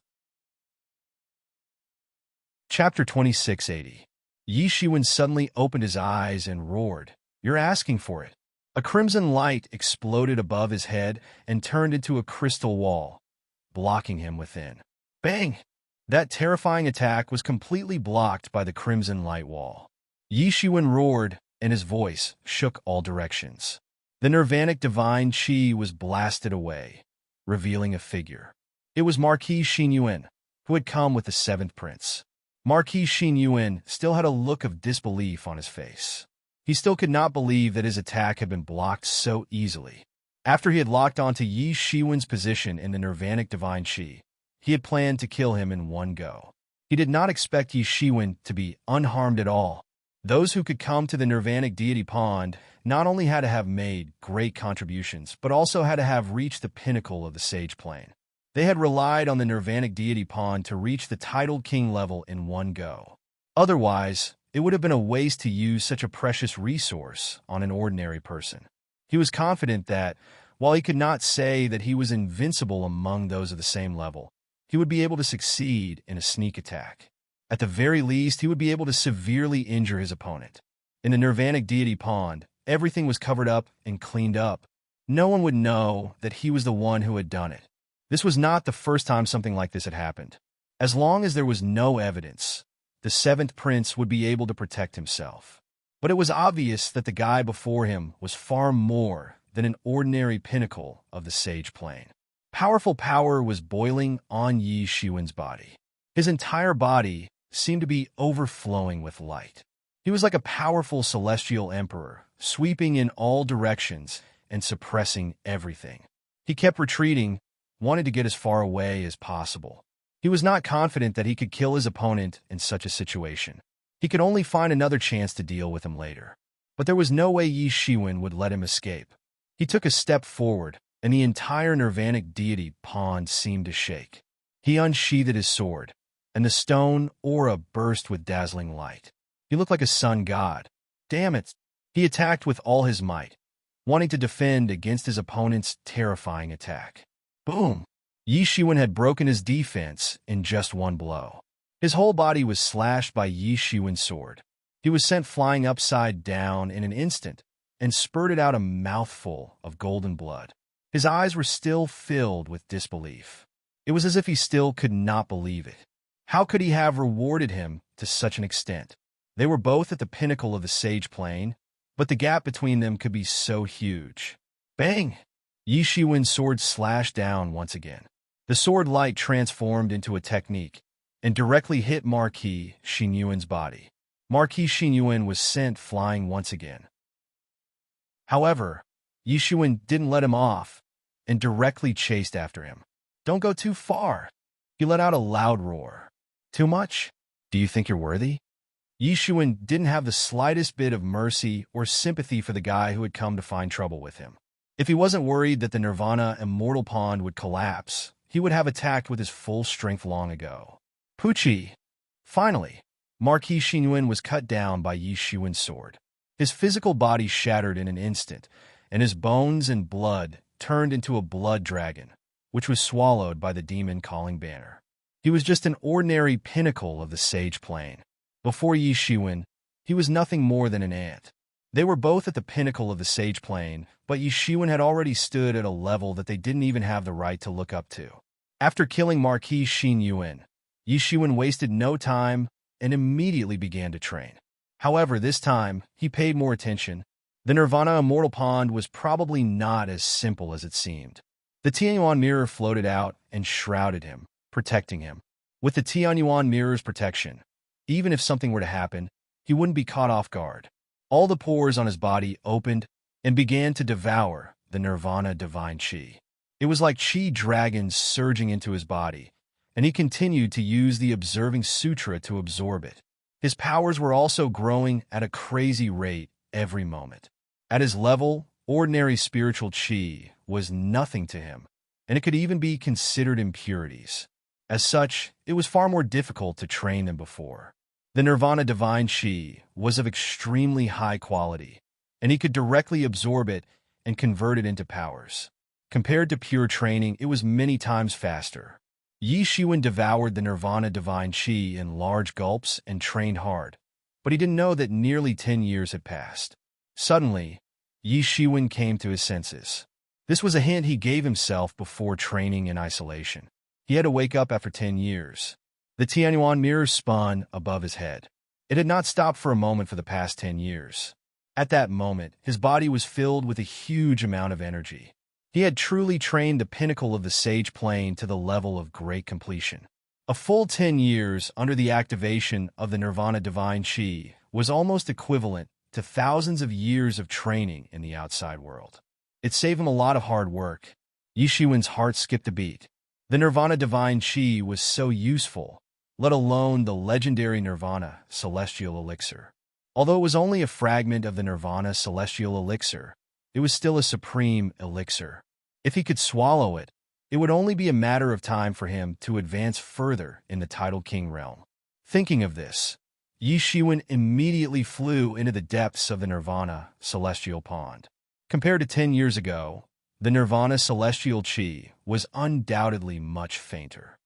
Chapter 2680. Yi Shiwen suddenly opened his eyes and roared, "You're asking for it." A crimson light exploded above his head and turned into a crystal wall, blocking him within. Bang! That terrifying attack was completely blocked by the crimson light wall. Yi Shiwen roared, and his voice shook all directions. The nirvanic divine Qi was blasted away, revealing a figure. It was Marquis Xin Yuan, who had come with the seventh prince. Marquis Xin Yuan still had a look of disbelief on his face. He still could not believe that his attack had been blocked so easily. After he had locked onto Yi Shiwen's position in the nirvanic divine Qi, he had planned to kill him in one go. He did not expect Yi Shiwen to be unharmed at all. Those who could come to the nirvanic deity pond not only had to have made great contributions, but also had to have reached the pinnacle of the sage plane. They had relied on the nirvanic deity pond to reach the titled king level in one go. Otherwise, it would have been a waste to use such a precious resource on an ordinary person. He was confident that, while he could not say that he was invincible among those of the same level, he would be able to succeed in a sneak attack. At the very least, he would be able to severely injure his opponent. In the nirvanic deity pond, everything was covered up and cleaned up. No one would know that he was the one who had done it. This was not the first time something like this had happened. As long as there was no evidence, the seventh prince would be able to protect himself. But it was obvious that the guy before him was far more than an ordinary pinnacle of the sage plane. Powerful power was boiling on Yi Shiwen's body. His entire body seemed to be overflowing with light. He was like a powerful celestial emperor, sweeping in all directions and suppressing everything. He kept retreating, wanted to get as far away as possible. He was not confident that he could kill his opponent in such a situation. He could only find another chance to deal with him later. But there was no way Yi Shiwen would let him escape. He took a step forward, and the entire nirvanic deity pond seemed to shake. He unsheathed his sword, and the stone aura burst with dazzling light. He looked like a sun god. Damn it! He attacked with all his might, wanting to defend against his opponent's terrifying attack. Boom! Yi Shiwen had broken his defense in just one blow. His whole body was slashed by Yi Shiwen's sword. He was sent flying upside down in an instant and spurted out a mouthful of golden blood. His eyes were still filled with disbelief. It was as if he still could not believe it. How could he have rewarded him to such an extent? They were both at the pinnacle of the sage plane, but the gap between them could be so huge. Bang! Yi Shiwen's sword slashed down once again. The sword light transformed into a technique and directly hit Marquis Xin Yuan's body. Marquis Xin Yuan was sent flying once again. However, Yi Shiwen didn't let him off and directly chased after him. Don't go too far. He let out a loud roar. Too much? Do you think you're worthy? Yi Shiwen didn't have the slightest bit of mercy or sympathy for the guy who had come to find trouble with him. If he wasn't worried that the Nirvana Immortal Pond would collapse, he would have attacked with his full strength long ago. Poochie! Finally, Marquis Xin Yuan was cut down by Yi Shiwen's sword. His physical body shattered in an instant, and his bones and blood turned into a blood dragon, which was swallowed by the demon-calling banner. He was just an ordinary pinnacle of the sage plane. Before Yi Shiwen, he was nothing more than an ant. They were both at the pinnacle of the sage plane, but Yi Shiwen had already stood at a level that they didn't even have the right to look up to. After killing Marquis Xin Yuan, Yi Shiwen wasted no time and immediately began to train. However, this time, he paid more attention. The Nirvana Immortal Pond was probably not as simple as it seemed. The Tianyuan mirror floated out and shrouded him, protecting him. With the Tianyuan mirror's protection, even if something were to happen, he wouldn't be caught off guard. All the pores on his body opened and began to devour the Nirvana Divine Qi. It was like Qi dragons surging into his body, and he continued to use the Observing Sutra to absorb it. His powers were also growing at a crazy rate every moment. At his level, ordinary spiritual chi was nothing to him, and it could even be considered impurities. As such, it was far more difficult to train than before. The Nirvana divine chi was of extremely high quality, and he could directly absorb it and convert it into powers. Compared to pure training, it was many times faster. Yi Shiwen devoured the Nirvana divine chi in large gulps and trained hard, but he didn't know that nearly 10 years had passed. Suddenly, Yi Shiwen came to his senses. This was a hint he gave himself before training in isolation. He had to wake up after 10 years. The Tianyuan mirror spun above his head. It had not stopped for a moment for the past 10 years. At that moment, his body was filled with a huge amount of energy. He had truly trained the pinnacle of the sage plane to the level of great completion. A full 10 years under the activation of the Nirvana divine chi was almost equivalent to thousands of years of training in the outside world. It saved him a lot of hard work. Yi Shiwen's heart skipped a beat. The Nirvana divine chi was so useful, let alone the legendary Nirvana celestial elixir. Although it was only a fragment of the Nirvana celestial elixir, it was still a supreme elixir. If he could swallow it, it would only be a matter of time for him to advance further in the Tidal King realm. Thinking of this, Yi Shiwen immediately flew into the depths of the Nirvana celestial pond. Compared to 10 years ago, the Nirvana celestial chi was undoubtedly much fainter.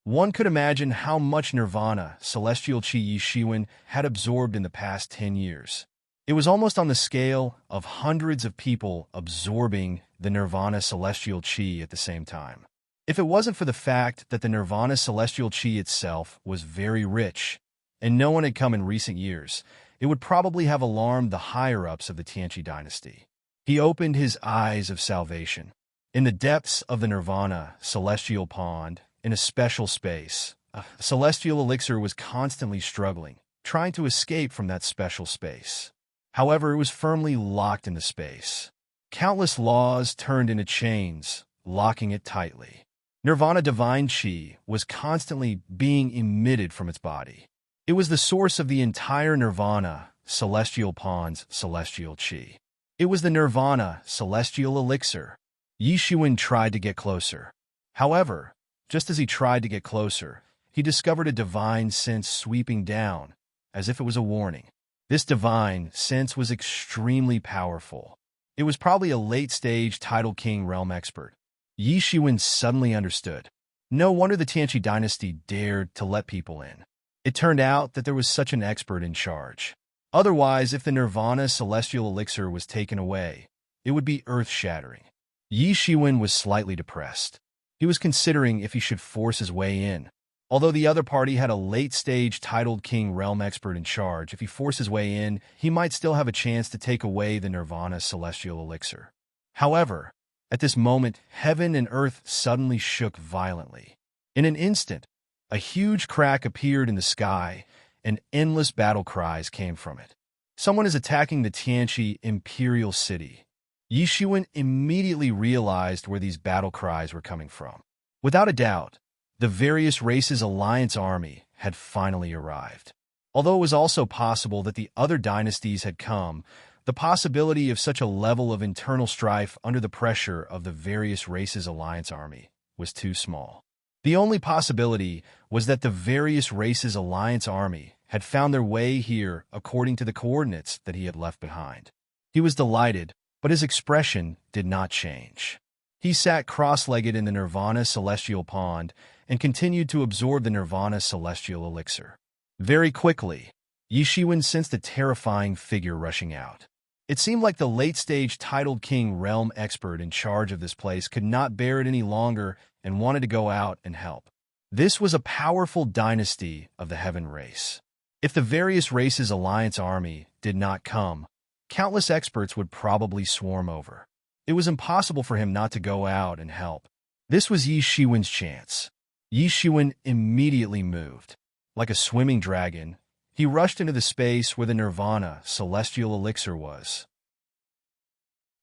One could imagine how much Nirvana celestial chi Yi Shiwen had absorbed in the past 10 years. It was almost on the scale of hundreds of people absorbing the Nirvana celestial chi at the same time. If it wasn't for the fact that the Nirvana celestial chi itself was very rich, and no one had come in recent years, it would probably have alarmed the higher-ups of the Tianqi dynasty. He opened his eyes of salvation. In the depths of the Nirvana celestial pond, in a special space, a celestial elixir was constantly struggling, trying to escape from that special space. However, it was firmly locked in the space. Countless laws turned into chains, locking it tightly. Nirvana divine chi was constantly being emitted from its body. It was the source of the entire Nirvana celestial pond's celestial chi. It was the Nirvana celestial elixir. Yi Shiwen tried to get closer. However, just as he tried to get closer, he discovered a divine sense sweeping down, as if it was a warning. This divine sense was extremely powerful. It was probably a late-stage Tidal King realm expert. Yi Shiwen suddenly understood. No wonder the Tianqi dynasty dared to let people in. It turned out that there was such an expert in charge. Otherwise, if the Nirvana celestial elixir was taken away, it would be earth-shattering. Yi Shiwen was slightly depressed. He was considering if he should force his way in. Although the other party had a late-stage titled King realm expert in charge, if he forced his way in, he might still have a chance to take away the Nirvana celestial elixir. However, at this moment, heaven and earth suddenly shook violently. In an instant, a huge crack appeared in the sky, and endless battle cries came from it. Someone is attacking the Tianqi imperial city. Yi Shiwen immediately realized where these battle cries were coming from. Without a doubt, the various races alliance army had finally arrived. Although it was also possible that the other dynasties had come, the possibility of such a level of internal strife under the pressure of the various races alliance army was too small. The only possibility was that the various races alliance army had found their way here according to the coordinates that he had left behind. He was delighted, but his expression did not change. He sat cross-legged in the Nirvana celestial pond and continued to absorb the Nirvana celestial elixir. Very quickly, Yi Shiwen sensed a terrifying figure rushing out. It seemed like the late-stage titled King realm expert in charge of this place could not bear it any longer and wanted to go out and help. This was a powerful dynasty of the Heaven race. If the various races alliance army did not come, countless experts would probably swarm over. It was impossible for him not to go out and help. This was Yi Shiwen's chance. Yi Shiwen immediately moved. Like a swimming dragon, he rushed into the space where the Nirvana celestial elixir was.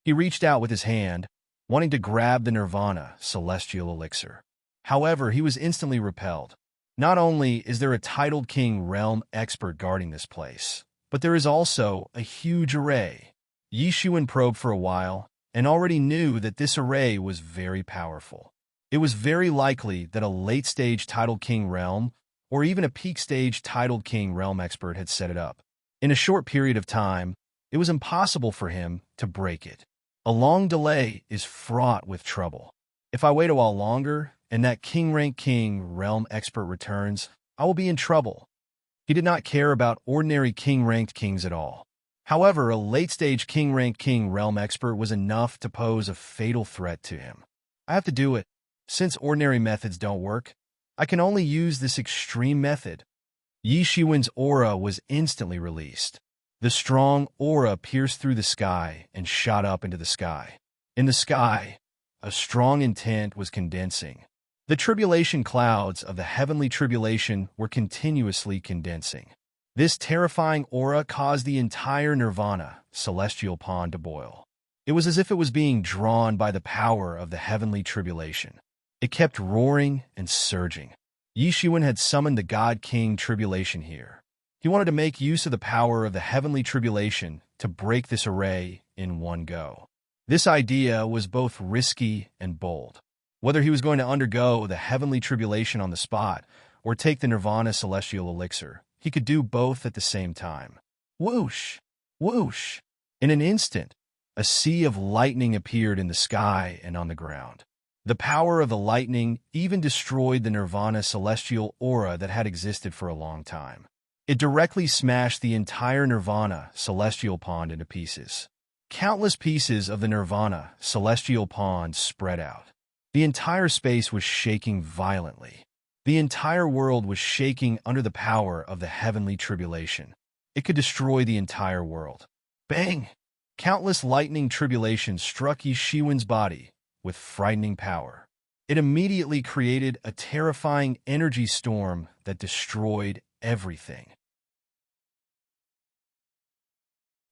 He reached out with his hand, wanting to grab the Nirvana celestial elixir. However, he was instantly repelled. Not only is there a titled king realm expert guarding this place, but there is also a huge array. Yi Shiwen probed for a while and already knew that this array was very powerful. It was very likely that a late-stage titled king realm or even a peak-stage titled king realm expert had set it up. In a short period of time, it was impossible for him to break it. A long delay is fraught with trouble. If I wait a while longer and that king-rank king realm expert returns, I will be in trouble. He did not care about ordinary king-ranked kings at all. However, a late-stage king-ranked king realm expert was enough to pose a fatal threat to him. I have to do it. Since ordinary methods don't work, I can only use this extreme method. Yi Shiwen's aura was instantly released. The strong aura pierced through the sky and shot up into the sky. In the sky, a strong intent was condensing. The tribulation clouds of the heavenly tribulation were continuously condensing. This terrifying aura caused the entire nirvana, celestial pond, to boil. It was as if it was being drawn by the power of the heavenly tribulation. It kept roaring and surging. Yi Shiwen had summoned the God King Tribulation here. He wanted to make use of the power of the heavenly tribulation to break this array in one go. This idea was both risky and bold. Whether he was going to undergo the heavenly tribulation on the spot or take the nirvana celestial elixir, he could do both at the same time. Whoosh! Whoosh! In an instant, a sea of lightning appeared in the sky and on the ground. The power of the lightning even destroyed the nirvana celestial aura that had existed for a long time. It directly smashed the entire nirvana celestial pond into pieces. Countless pieces of the nirvana celestial pond spread out. The entire space was shaking violently. The entire world was shaking under the power of the heavenly tribulation. It could destroy the entire world. Bang! Countless lightning tribulations struck Yi Shiwen's body with frightening power. It immediately created a terrifying energy storm that destroyed everything.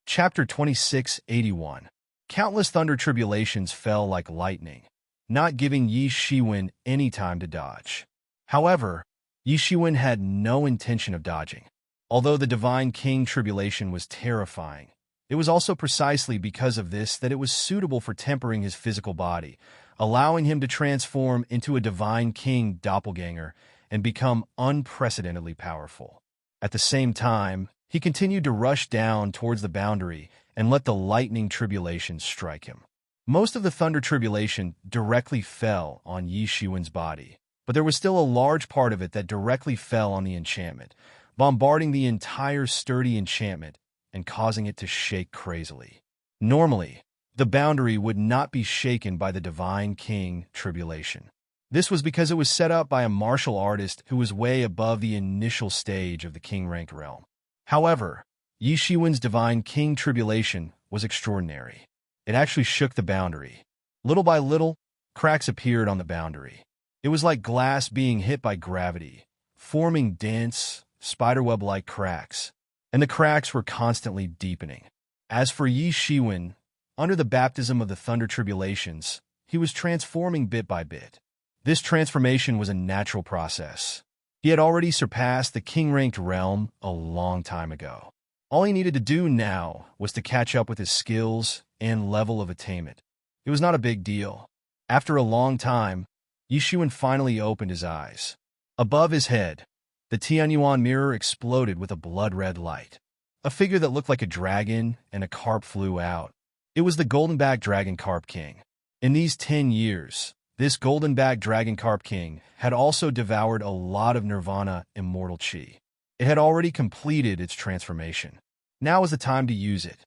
Chapter 2681. Countless thunder tribulations fell like lightning, not giving Yi Shiwen any time to dodge. However, Yi Shiwen had no intention of dodging. Although the Divine King Tribulation was terrifying, it was also precisely because of this that it was suitable for tempering his physical body, allowing him to transform into a Divine King doppelganger and become unprecedentedly powerful. At the same time, he continued to rush down towards the boundary and let the lightning tribulation strike him. Most of the thunder tribulation directly fell on Yi Shiwen's body, but there was still a large part of it that directly fell on the enchantment, bombarding the entire sturdy enchantment and causing it to shake crazily. Normally, the boundary would not be shaken by the Divine King Tribulation. This was because it was set up by a martial artist who was way above the initial stage of the king-ranked realm. However, Yi Shiwen's Divine King Tribulation was extraordinary. It actually shook the boundary. Little by little, cracks appeared on the boundary. It was like glass being hit by gravity, forming dense, spiderweb-like cracks, and the cracks were constantly deepening. As for Yi Shiwen, under the baptism of the thunder tribulations, he was transforming bit by bit. This transformation was a natural process. He had already surpassed the king-ranked realm a long time ago. All he needed to do now was to catch up with his skills and level of attainment. It was not a big deal. After a long time, Yi Shiwen finally opened his eyes. Above his head, the Tianyuan mirror exploded with a blood-red light. A figure that looked like a dragon and a carp flew out. It was the golden-backed dragon carp king. In these 10 years, this golden-backed dragon carp king had also devoured a lot of nirvana immortal chi. It had already completed its transformation. Now was the time to use it.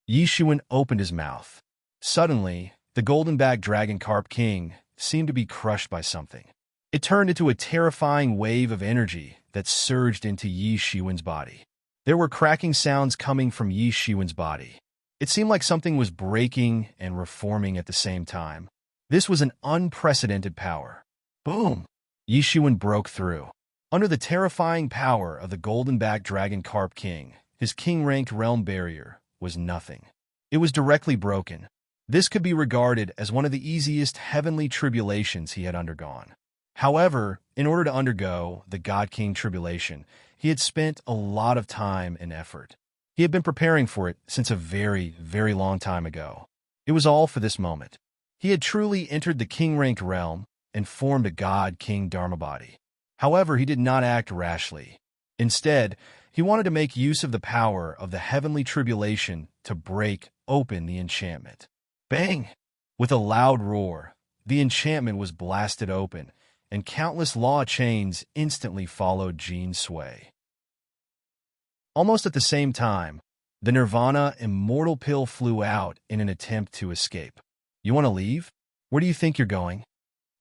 Yi Shiwen opened his mouth. Suddenly, the golden-backed dragon carp king seemed to be crushed by something. It turned into a terrifying wave of energy that surged into Yi Shiwen's body. There were cracking sounds coming from Yi Shiwen's body. It seemed like something was breaking and reforming at the same time. This was an unprecedented power. Boom! Yi Shiwen broke through. Under the terrifying power of the golden-backed dragon carp king, his king-ranked realm barrier was nothing. It was directly broken. This could be regarded as one of the easiest heavenly tribulations he had undergone. However, in order to undergo the God King tribulation, he had spent a lot of time and effort. He had been preparing for it since a very, very long time ago. It was all for this moment. He had truly entered the king-ranked realm and formed a God King Dharma body. However, he did not act rashly. Instead, he wanted to make use of the power of the heavenly tribulation to break open the enchantment. Bang! With a loud roar, the enchantment was blasted open, and countless law chains instantly followed Jean's sway. Almost at the same time, the Nirvana immortal pill flew out in an attempt to escape. "You want to leave? Where do you think you're going?"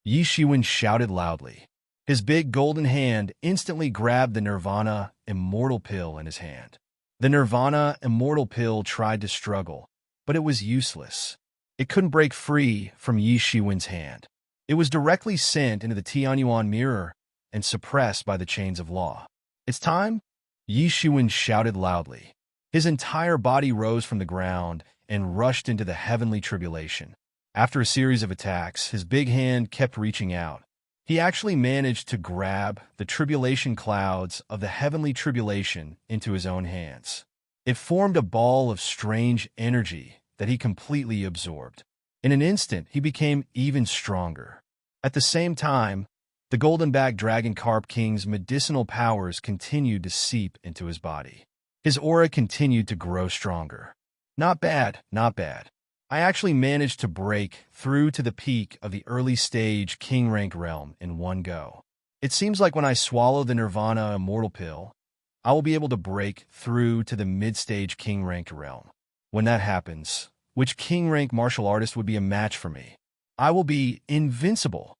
Yi Shiwen shouted loudly. His big golden hand instantly grabbed the Nirvana immortal pill in his hand. The Nirvana immortal pill tried to struggle, but it was useless. It couldn't break free from Yi Shiwen's hand. It was directly sent into the Tianyuan mirror and suppressed by the chains of law. "It's time?" Yi Shiwen shouted loudly. His entire body rose from the ground and rushed into the heavenly tribulation. After a series of attacks, his big hand kept reaching out. He actually managed to grab the tribulation clouds of the heavenly tribulation into his own hands. It formed a ball of strange energy that he completely absorbed. In an instant, he became even stronger. At the same time, the golden-backed dragon carp king's medicinal powers continued to seep into his body. His aura continued to grow stronger. Not bad, not bad. I actually managed to break through to the peak of the early-stage king-rank realm in one go. It seems like when I swallow the Nirvana immortal pill, I will be able to break through to the mid-stage king-ranked realm. When that happens, which king-rank martial artist would be a match for me? I will be invincible.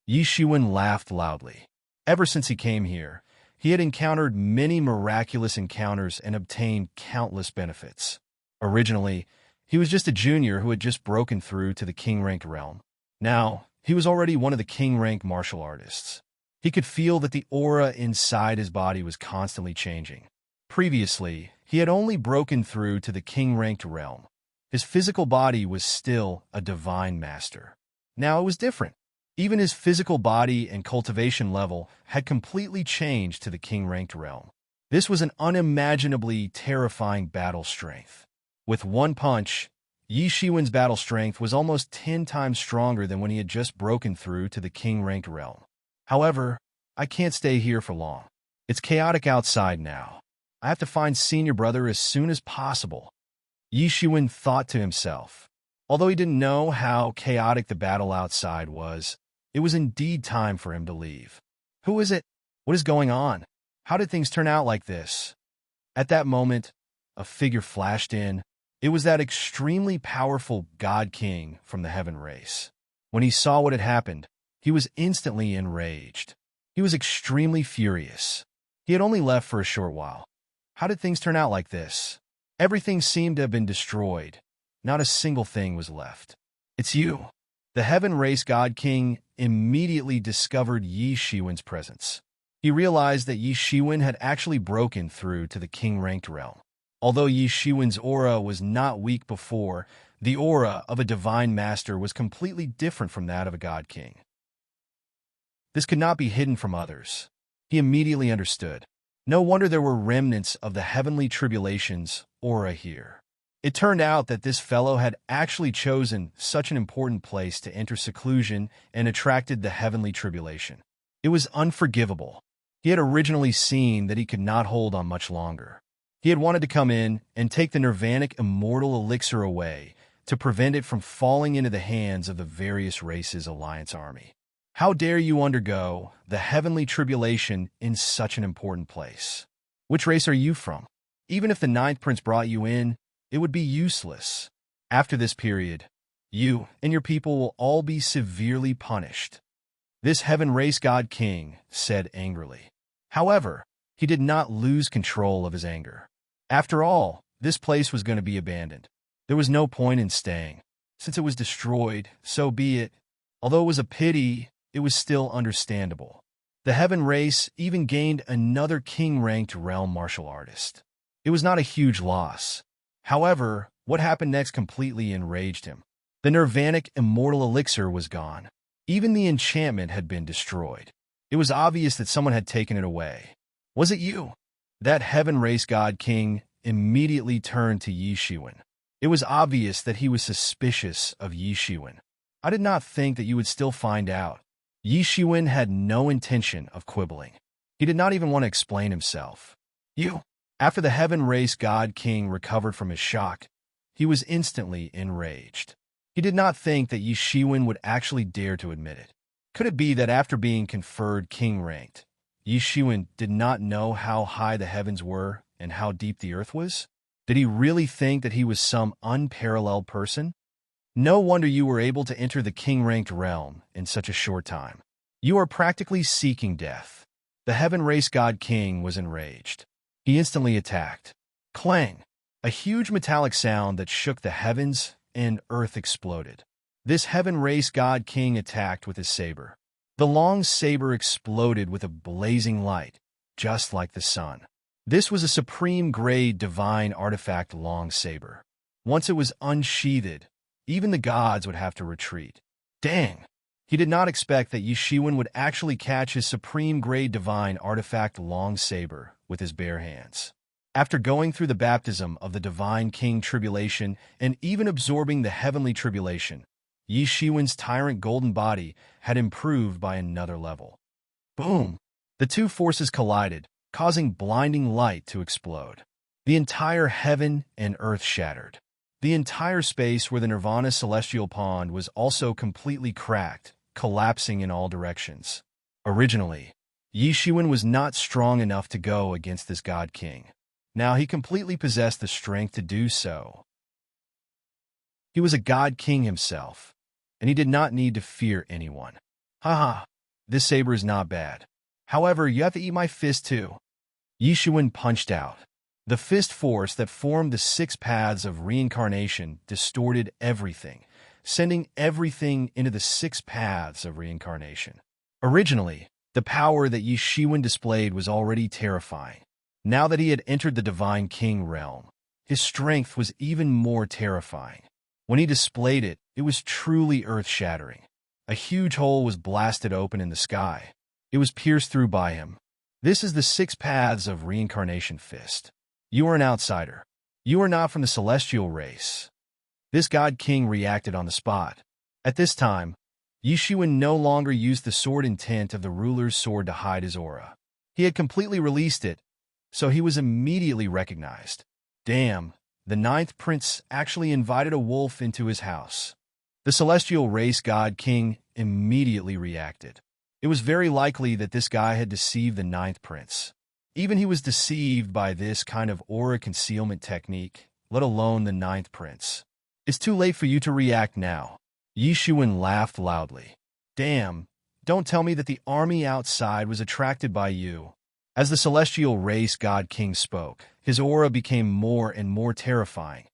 Yi Shiwen laughed loudly. Ever since he came here, he had encountered many miraculous encounters and obtained countless benefits. Originally, he was just a junior who had just broken through to the king-rank realm. Now, he was already one of the king-rank martial artists. He could feel that the aura inside his body was constantly changing. Previously, he had only broken through to the king-ranked realm. His physical body was still a divine master. Now it was different. Even his physical body and cultivation level had completely changed to the king-ranked realm. This was an unimaginably terrifying battle strength. With one punch, Yi Shiwen's battle strength was almost 10 times stronger than when he had just broken through to the king-ranked realm. However, I can't stay here for long. It's chaotic outside now. I have to find senior brother as soon as possible. Yi Shiwen thought to himself. Although he didn't know how chaotic the battle outside was, it was indeed time for him to leave. Who is it? What is going on? How did things turn out like this? At that moment, a figure flashed in. It was that extremely powerful God King from the Heaven race. When he saw what had happened, he was instantly enraged. He was extremely furious. He had only left for a short while. How did things turn out like this? Everything seemed to have been destroyed. Not a single thing was left. "It's you." The Heaven race God King immediately discovered Yi Shiwen's presence. He realized that Yi Shiwen had actually broken through to the king-ranked realm. Although Yi Shiwen's aura was not weak before, the aura of a divine master was completely different from that of a God King. This could not be hidden from others. He immediately understood. No wonder there were remnants of the heavenly tribulation's aura here. It turned out that this fellow had actually chosen such an important place to enter seclusion and attracted the heavenly tribulation. It was unforgivable. He had originally seen that he could not hold on much longer. He had wanted to come in and take the nirvanic immortal elixir away to prevent it from falling into the hands of the various races' alliance army. How dare you undergo the heavenly tribulation in such an important place? Which race are you from? Even if the ninth prince brought you in, it would be useless. After this period, you and your people will all be severely punished. This Heaven race God King said angrily. However, he did not lose control of his anger. After all, this place was going to be abandoned. There was no point in staying. Since it was destroyed, so be it. Although it was a pity, it was still understandable. The Heaven race even gained another king-ranked realm martial artist. It was not a huge loss. However, what happened next completely enraged him. The nirvanic immortal elixir was gone. Even the enchantment had been destroyed. It was obvious that someone had taken it away. Was it you? That heaven race god king immediately turned to Yi Shiwen. It was obvious that he was suspicious of Yi Shiwen. I did not think that you would still find out. Yi Shiwen had no intention of quibbling. He did not even want to explain himself. You? After the heaven race god king recovered from his shock, he was instantly enraged. He did not think that Yi Shiwen would actually dare to admit it. Could it be that after being conferred king ranked, Yi Shiwen did not know how high the heavens were and how deep the earth was? Did he really think that he was some unparalleled person? No wonder you were able to enter the king-ranked realm in such a short time. You are practically seeking death. The heaven race god king was enraged. He instantly attacked. Clang! A huge metallic sound that shook the heavens and earth exploded. This heaven race god king attacked with his saber. The long saber exploded with a blazing light, just like the sun. This was a supreme-grade divine artifact long saber. Once it was unsheathed, even the gods would have to retreat. Dang! He did not expect that Yi Shiwen would actually catch his supreme-grade divine artifact long saber with his bare hands. After going through the baptism of the divine king tribulation and even absorbing the heavenly tribulation, Yi Shiwen's tyrant golden body had improved by another level. Boom! The two forces collided, causing blinding light to explode. The entire heaven and earth shattered. The entire space where the Nirvana celestial pond was also completely cracked, collapsing in all directions. Originally, Yi Shiwen was not strong enough to go against this god king. Now he completely possessed the strength to do so. He was a god king himself, and he did not need to fear anyone. Haha, this saber is not bad. However, you have to eat my fist too. Yi Shiwen punched out. The fist force that formed the 6 paths of reincarnation distorted everything, sending everything into the 6 paths of reincarnation. Originally, the power that Yi Shiwen displayed was already terrifying. Now that he had entered the Divine King realm, his strength was even more terrifying. When he displayed it, it was truly earth-shattering. A huge hole was blasted open in the sky. It was pierced through by him. This is the 6 paths of reincarnation fist. You are an outsider. You are not from the celestial race. This god king reacted on the spot. At this time, Yi Shiwen no longer used the sword intent of the ruler's sword to hide his aura. He had completely released it, so he was immediately recognized. Damn, the 9th prince actually invited a wolf into his house. The celestial race god king immediately reacted. It was very likely that this guy had deceived the 9th prince. Even he was deceived by this kind of aura concealment technique, let alone the 9th prince. It's too late for you to react now. Yi Shiwen laughed loudly. Damn, don't tell me that the army outside was attracted by you. As the celestial race god king spoke, his aura became more and more terrifying,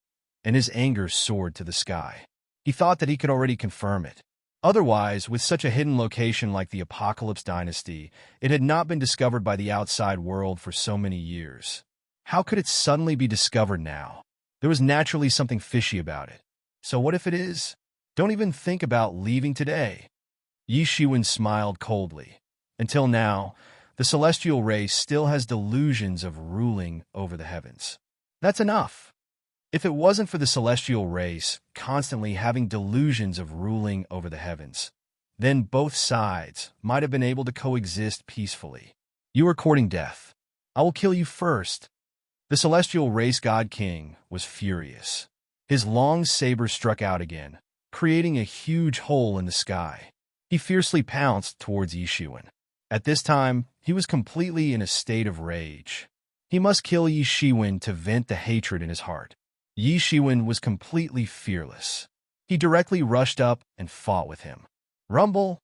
and his anger soared to the sky. He thought that he could already confirm it. Otherwise, with such a hidden location like the Apocalypse Dynasty, it had not been discovered by the outside world for so many years. How could it suddenly be discovered now? There was naturally something fishy about it. So what if it is? Don't even think about leaving today. Yi Shiwen smiled coldly. Until now, the celestial race still has delusions of ruling over the heavens. That's enough. If it wasn't for the celestial race constantly having delusions of ruling over the heavens, then both sides might have been able to coexist peacefully. You are courting death. I will kill you first. The celestial race god king was furious. His long saber struck out again, creating a huge hole in the sky. He fiercely pounced towards Yi Shiwen. At this time, he was completely in a state of rage. He must kill Yi Shiwen to vent the hatred in his heart. Yi Shiwen was completely fearless. He directly rushed up and fought with him. Rumble!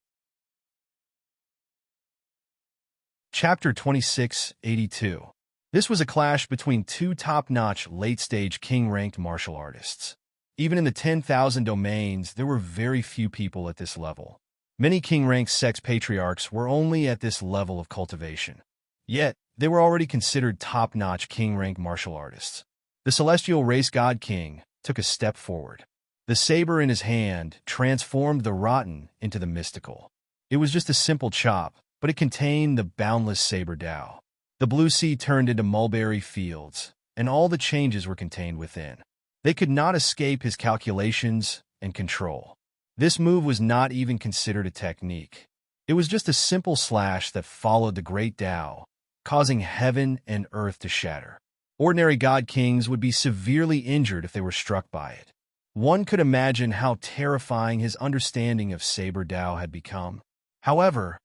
Chapter 2682. This was a clash between 2 top-notch late-stage king-ranked martial artists. Even in the 10,000 domains, there were very few people at this level. Many king-ranked sex patriarchs were only at this level of cultivation. Yet, they were already considered top-notch king-ranked martial artists. The celestial race god king took a step forward. The saber in his hand transformed the rotten into the mystical. It was just a simple chop, but it contained the boundless saber Tao. The blue sea turned into mulberry fields, and all the changes were contained within. They could not escape his calculations and control. This move was not even considered a technique. It was just a simple slash that followed the great Tao, causing heaven and earth to shatter. Ordinary god kings would be severely injured if they were struck by it. One could imagine how terrifying his understanding of saber Tao had become. However,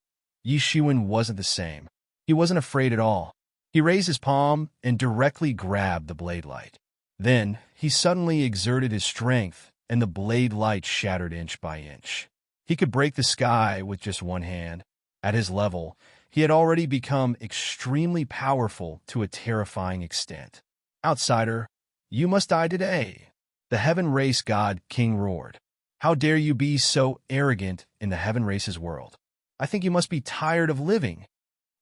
Yi Shiwen wasn't the same. He wasn't afraid at all. He raised his palm and directly grabbed the blade light. Then, he suddenly exerted his strength, and the blade light shattered inch by inch. He could break the sky with just one hand. At his level, he had already become extremely powerful to a terrifying extent. "Outsider, you must die today," the heaven race god king roared. "How dare you be so arrogant in the heaven race's world? I think you must be tired of living."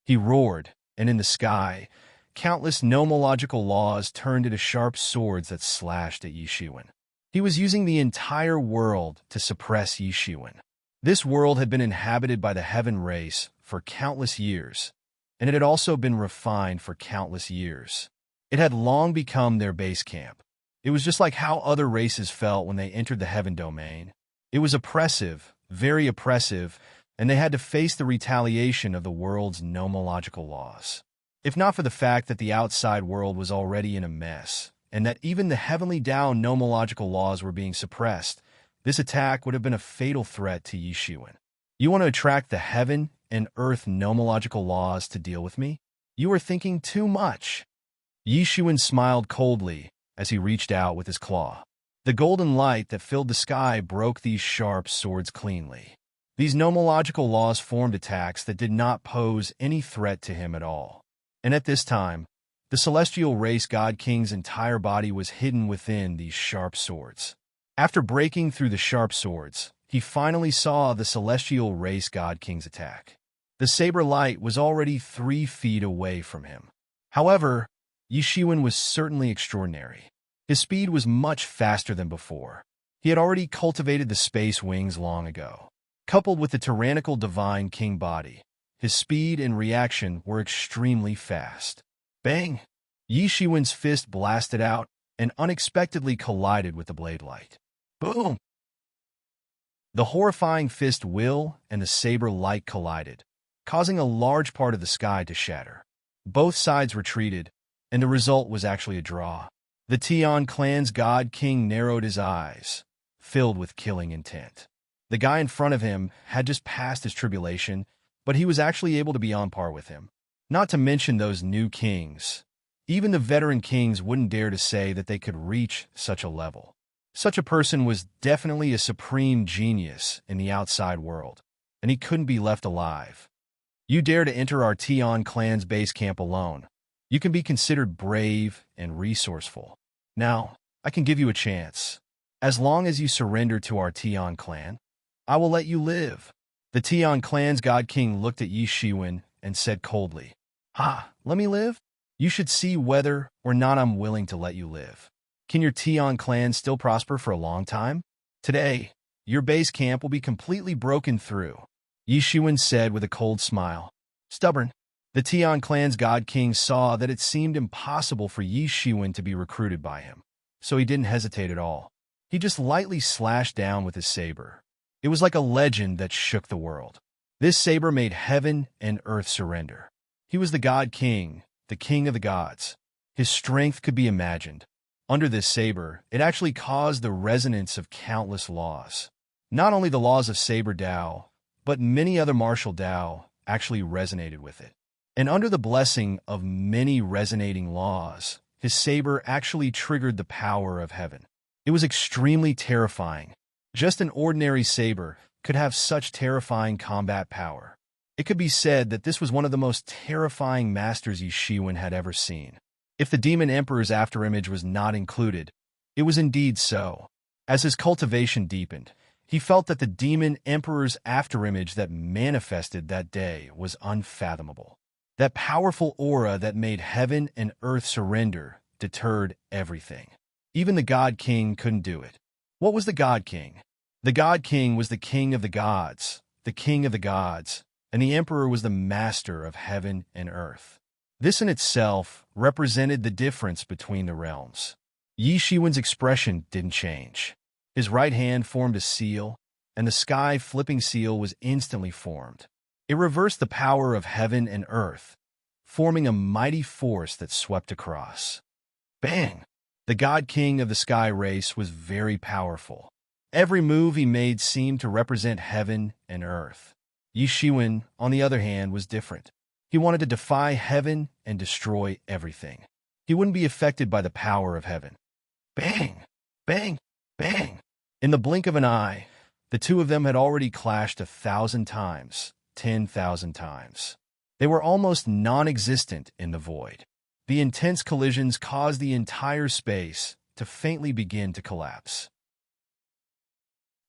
He roared, and in the sky, countless nomological laws turned into sharp swords that slashed at Yi Shiwen. He was using the entire world to suppress Yi Shiwen. This world had been inhabited by the heaven race for countless years, and it had also been refined for countless years. It had long become their base camp. It was just like how other races felt when they entered the heaven domain. It was oppressive, very oppressive, and they had to face the retaliation of the world's nomological laws. If not for the fact that the outside world was already in a mess, and that even the heavenly Tao nomological laws were being suppressed, this attack would have been a fatal threat to Yi Shiwen. "You want to attract the heaven and earth nomological laws to deal with me? You are thinking too much." Yi Shiwen smiled coldly as he reached out with his claw. The golden light that filled the sky broke these sharp swords cleanly. These nomological laws formed attacks that did not pose any threat to him at all. And at this time, the celestial race god king's entire body was hidden within these sharp swords. After breaking through the sharp swords, he finally saw the celestial race god king's attack. The saber light was already 3 feet away from him. However, Yi Shiwen was certainly extraordinary. His speed was much faster than before. He had already cultivated the space wings long ago. Coupled with the tyrannical divine king body, his speed and reaction were extremely fast. Bang! Yi Shiwen's fist blasted out and unexpectedly collided with the blade light. Boom! The horrifying fist will and the saber light collided, causing a large part of the sky to shatter. Both sides retreated, and the result was actually a draw. The Tian clan's god king narrowed his eyes, filled with killing intent. The guy in front of him had just passed his tribulation, but he was actually able to be on par with him. Not to mention those new kings. Even the veteran kings wouldn't dare to say that they could reach such a level. Such a person was definitely a supreme genius in the outside world, and he couldn't be left alive. "You dare to enter our Tian clan's base camp alone. You can be considered brave and resourceful. Now, I can give you a chance. As long as you surrender to our Tian clan, I will let you live." The Tian clan's god king looked at Yi Shiwen and said coldly, Let me live? You should see whether or not I'm willing to let you live. Can your Tian clan still prosper for a long time? Today, your base camp will be completely broken through," Yi Shiwen said with a cold smile. Stubborn. The Tian clan's god king saw that it seemed impossible for Yi Shiwen to be recruited by him, so he didn't hesitate at all. He just lightly slashed down with his saber. It was like a legend that shook the world. This saber made heaven and earth surrender. He was the god king, the king of the gods. His strength could be imagined. Under this saber, it actually caused the resonance of countless laws. Not only the laws of saber Tao, but many other martial Tao actually resonated with it. And under the blessing of many resonating laws, his saber actually triggered the power of heaven. It was extremely terrifying. Just an ordinary saber could have such terrifying combat power. It could be said that this was one of the most terrifying masters Yi Shiwen had ever seen. If the Demon Emperor's afterimage was not included, it was indeed so. As his cultivation deepened, he felt that the Demon Emperor's afterimage that manifested that day was unfathomable. That powerful aura that made heaven and earth surrender deterred everything. Even the God King couldn't do it. What was the God King? The God King was the king of the gods, and the emperor was the master of heaven and earth. This in itself represented the difference between the realms. Yi Shiwen's expression didn't change. His right hand formed a seal, and the sky-flipping seal was instantly formed. It reversed the power of heaven and earth, forming a mighty force that swept across. Bang! The God King of the Sky race was very powerful. Every move he made seemed to represent heaven and earth. Yi Shiwen, on the other hand, was different. He wanted to defy heaven and destroy everything. He wouldn't be affected by the power of heaven. Bang! Bang! Bang! In the blink of an eye, the two of them had already clashed 1,000 times, 10,000 times. They were almost non-existent in the void. The intense collisions caused the entire space to faintly begin to collapse.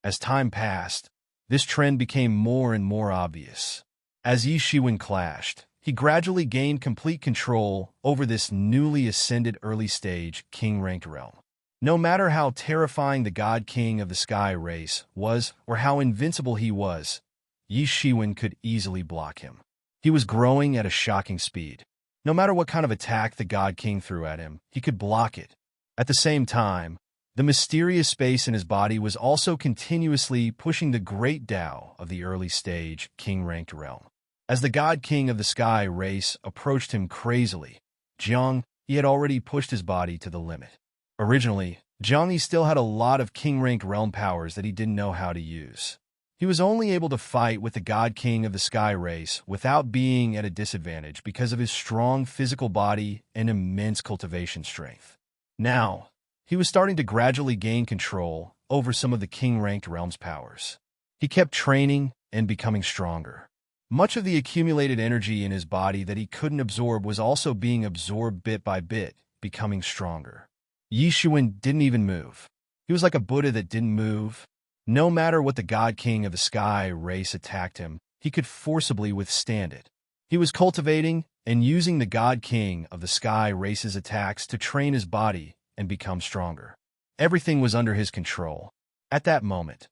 As time passed, this trend became more and more obvious. As Yi Shiwen clashed, he gradually gained complete control over this newly ascended early-stage king-ranked realm. No matter how terrifying the God King of the Sky race was or how invincible he was, Yi Shiwen could easily block him. He was growing at a shocking speed. No matter what kind of attack the God King threw at him, he could block it. At the same time, the mysterious space in his body was also continuously pushing the great Tao of the early-stage king-ranked realm. As the God King of the Sky race approached him crazily, he had already pushed his body to the limit. Originally, Zhang still had a lot of king-ranked realm powers that he didn't know how to use. He was only able to fight with the God King of the Sky race without being at a disadvantage because of his strong physical body and immense cultivation strength. Now, he was starting to gradually gain control over some of the king-ranked realm's powers. He kept training and becoming stronger. Much of the accumulated energy in his body that he couldn't absorb was also being absorbed bit by bit, becoming stronger. Yi Shiwen didn't even move. He was like a Buddha that didn't move. No matter what the God King of the Sky race attacked him, he could forcibly withstand it. He was cultivating and using the God King of the Sky race's attacks to train his body and become stronger. Everything was under his control. At that moment,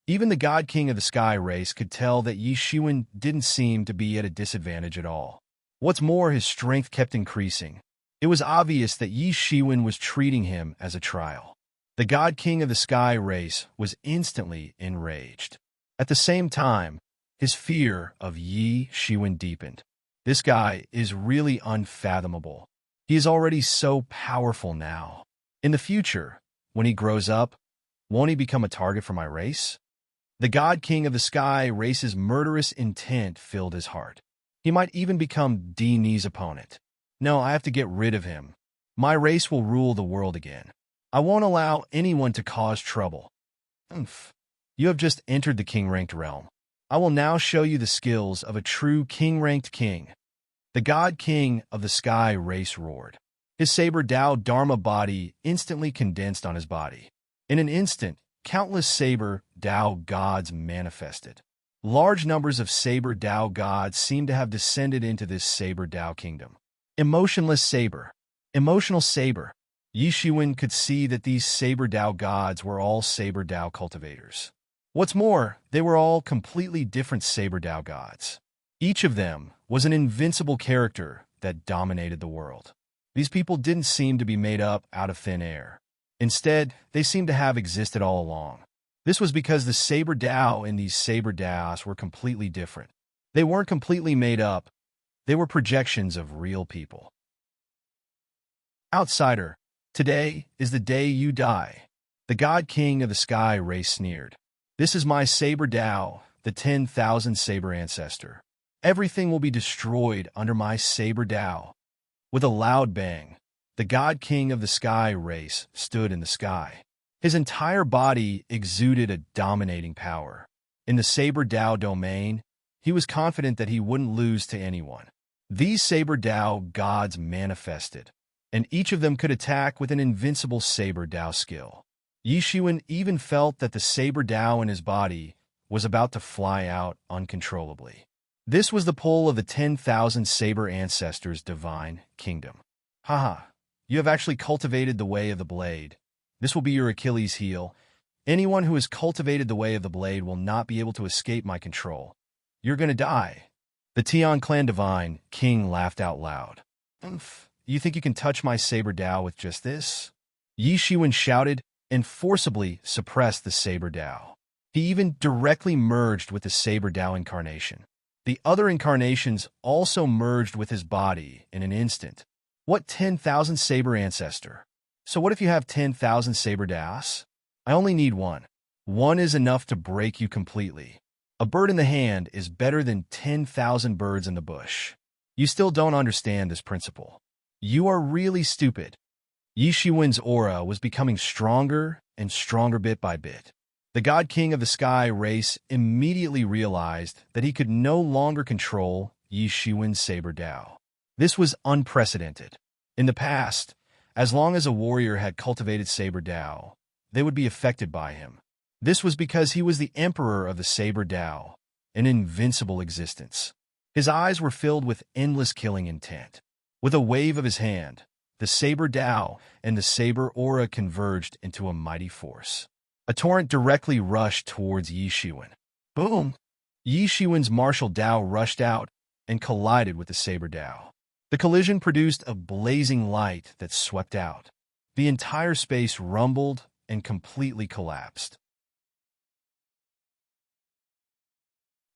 even the God King of the Sky race could tell that Yi Shiwen didn't seem to be at a disadvantage at all. What's more, his strength kept increasing. It was obvious that Yi Shiwen was treating him as a trial. The God King of the Sky race was instantly enraged. At the same time, his fear of Yi Shiwen deepened. This guy is really unfathomable. He is already so powerful now. In the future, when he grows up, won't he become a target for my race? The God King of the Sky race's murderous intent filled his heart. He might even become Ni's opponent. No, I have to get rid of him. My race will rule the world again. I won't allow anyone to cause trouble. You have just entered the king-ranked realm. I will now show you the skills of a true king-ranked king. The God King of the Sky race roared. His saber Tao Dharma body instantly condensed on his body. In an instant, countless saber Tao gods manifested. Large numbers of saber Tao gods seemed to have descended into this saber Tao kingdom. Emotional saber. Yi Shiwen could see that these saber Tao gods were all saber Tao cultivators. What's more, they were all completely different saber Tao gods. Each of them was an invincible character that dominated the world. These people didn't seem to be made up out of thin air. Instead, they seemed to have existed all along. This was because the saber Tao in these saber Taos were completely different. They weren't completely made up. They were projections of real people. Outsider, today is the day you die. The God King of the Sky race sneered. This is my saber Tao, the 10,000 saber ancestor. Everything will be destroyed under my saber Tao. With a loud bang, the God King of the Sky race stood in the sky. His entire body exuded a dominating power. In the saber Tao domain, he was confident that he wouldn't lose to anyone. These saber Tao gods manifested, and each of them could attack with an invincible saber Tao skill. Yi Shiwen even felt that the saber Tao in his body was about to fly out uncontrollably. This was the pull of the 10,000 saber ancestors' divine kingdom. Haha, you have actually cultivated the way of the blade. This will be your Achilles heel. Anyone who has cultivated the way of the blade will not be able to escape my control. You're gonna die." The Tian clan divine king laughed out loud. "Umph, you think you can touch my saber Dao with just this?" Yi Shiwen shouted and forcibly suppressed the saber Dao. He even directly merged with the saber Dao incarnation. The other incarnations also merged with his body in an instant. What 10,000 saber ancestor? So what if you have 10,000 saber Daos? I only need one. One is enough to break you completely. A bird in the hand is better than 10,000 birds in the bush. You still don't understand this principle. You are really stupid. Yi Shiwen's aura was becoming stronger and stronger bit by bit. The God King of the Sky race immediately realized that he could no longer control Yi Shiwen's saber Dao. This was unprecedented. In the past, as long as a warrior had cultivated saber Dao, they would be affected by him. This was because he was the emperor of the saber Dao, an invincible existence. His eyes were filled with endless killing intent. With a wave of his hand, the saber Dao and the saber aura converged into a mighty force. A torrent directly rushed towards Yi Shiwen. Boom! Yi Shiwen's martial Dao rushed out and collided with the saber Dao. The collision produced a blazing light that swept out. The entire space rumbled and completely collapsed.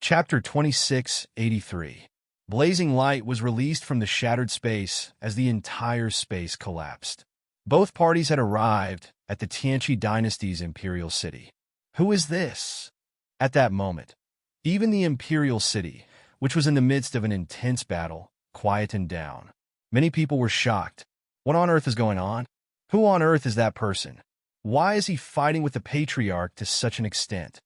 Chapter 2683. Blazing light was released from the shattered space as the entire space collapsed. Both parties had arrived at the Tianqi dynasty's imperial city. Who is this? At that moment, even the imperial city, which was in the midst of an intense battle, quietened down. Many people were shocked. What on earth is going on? Who on earth is that person? Why is he fighting with the patriarch to such an extent?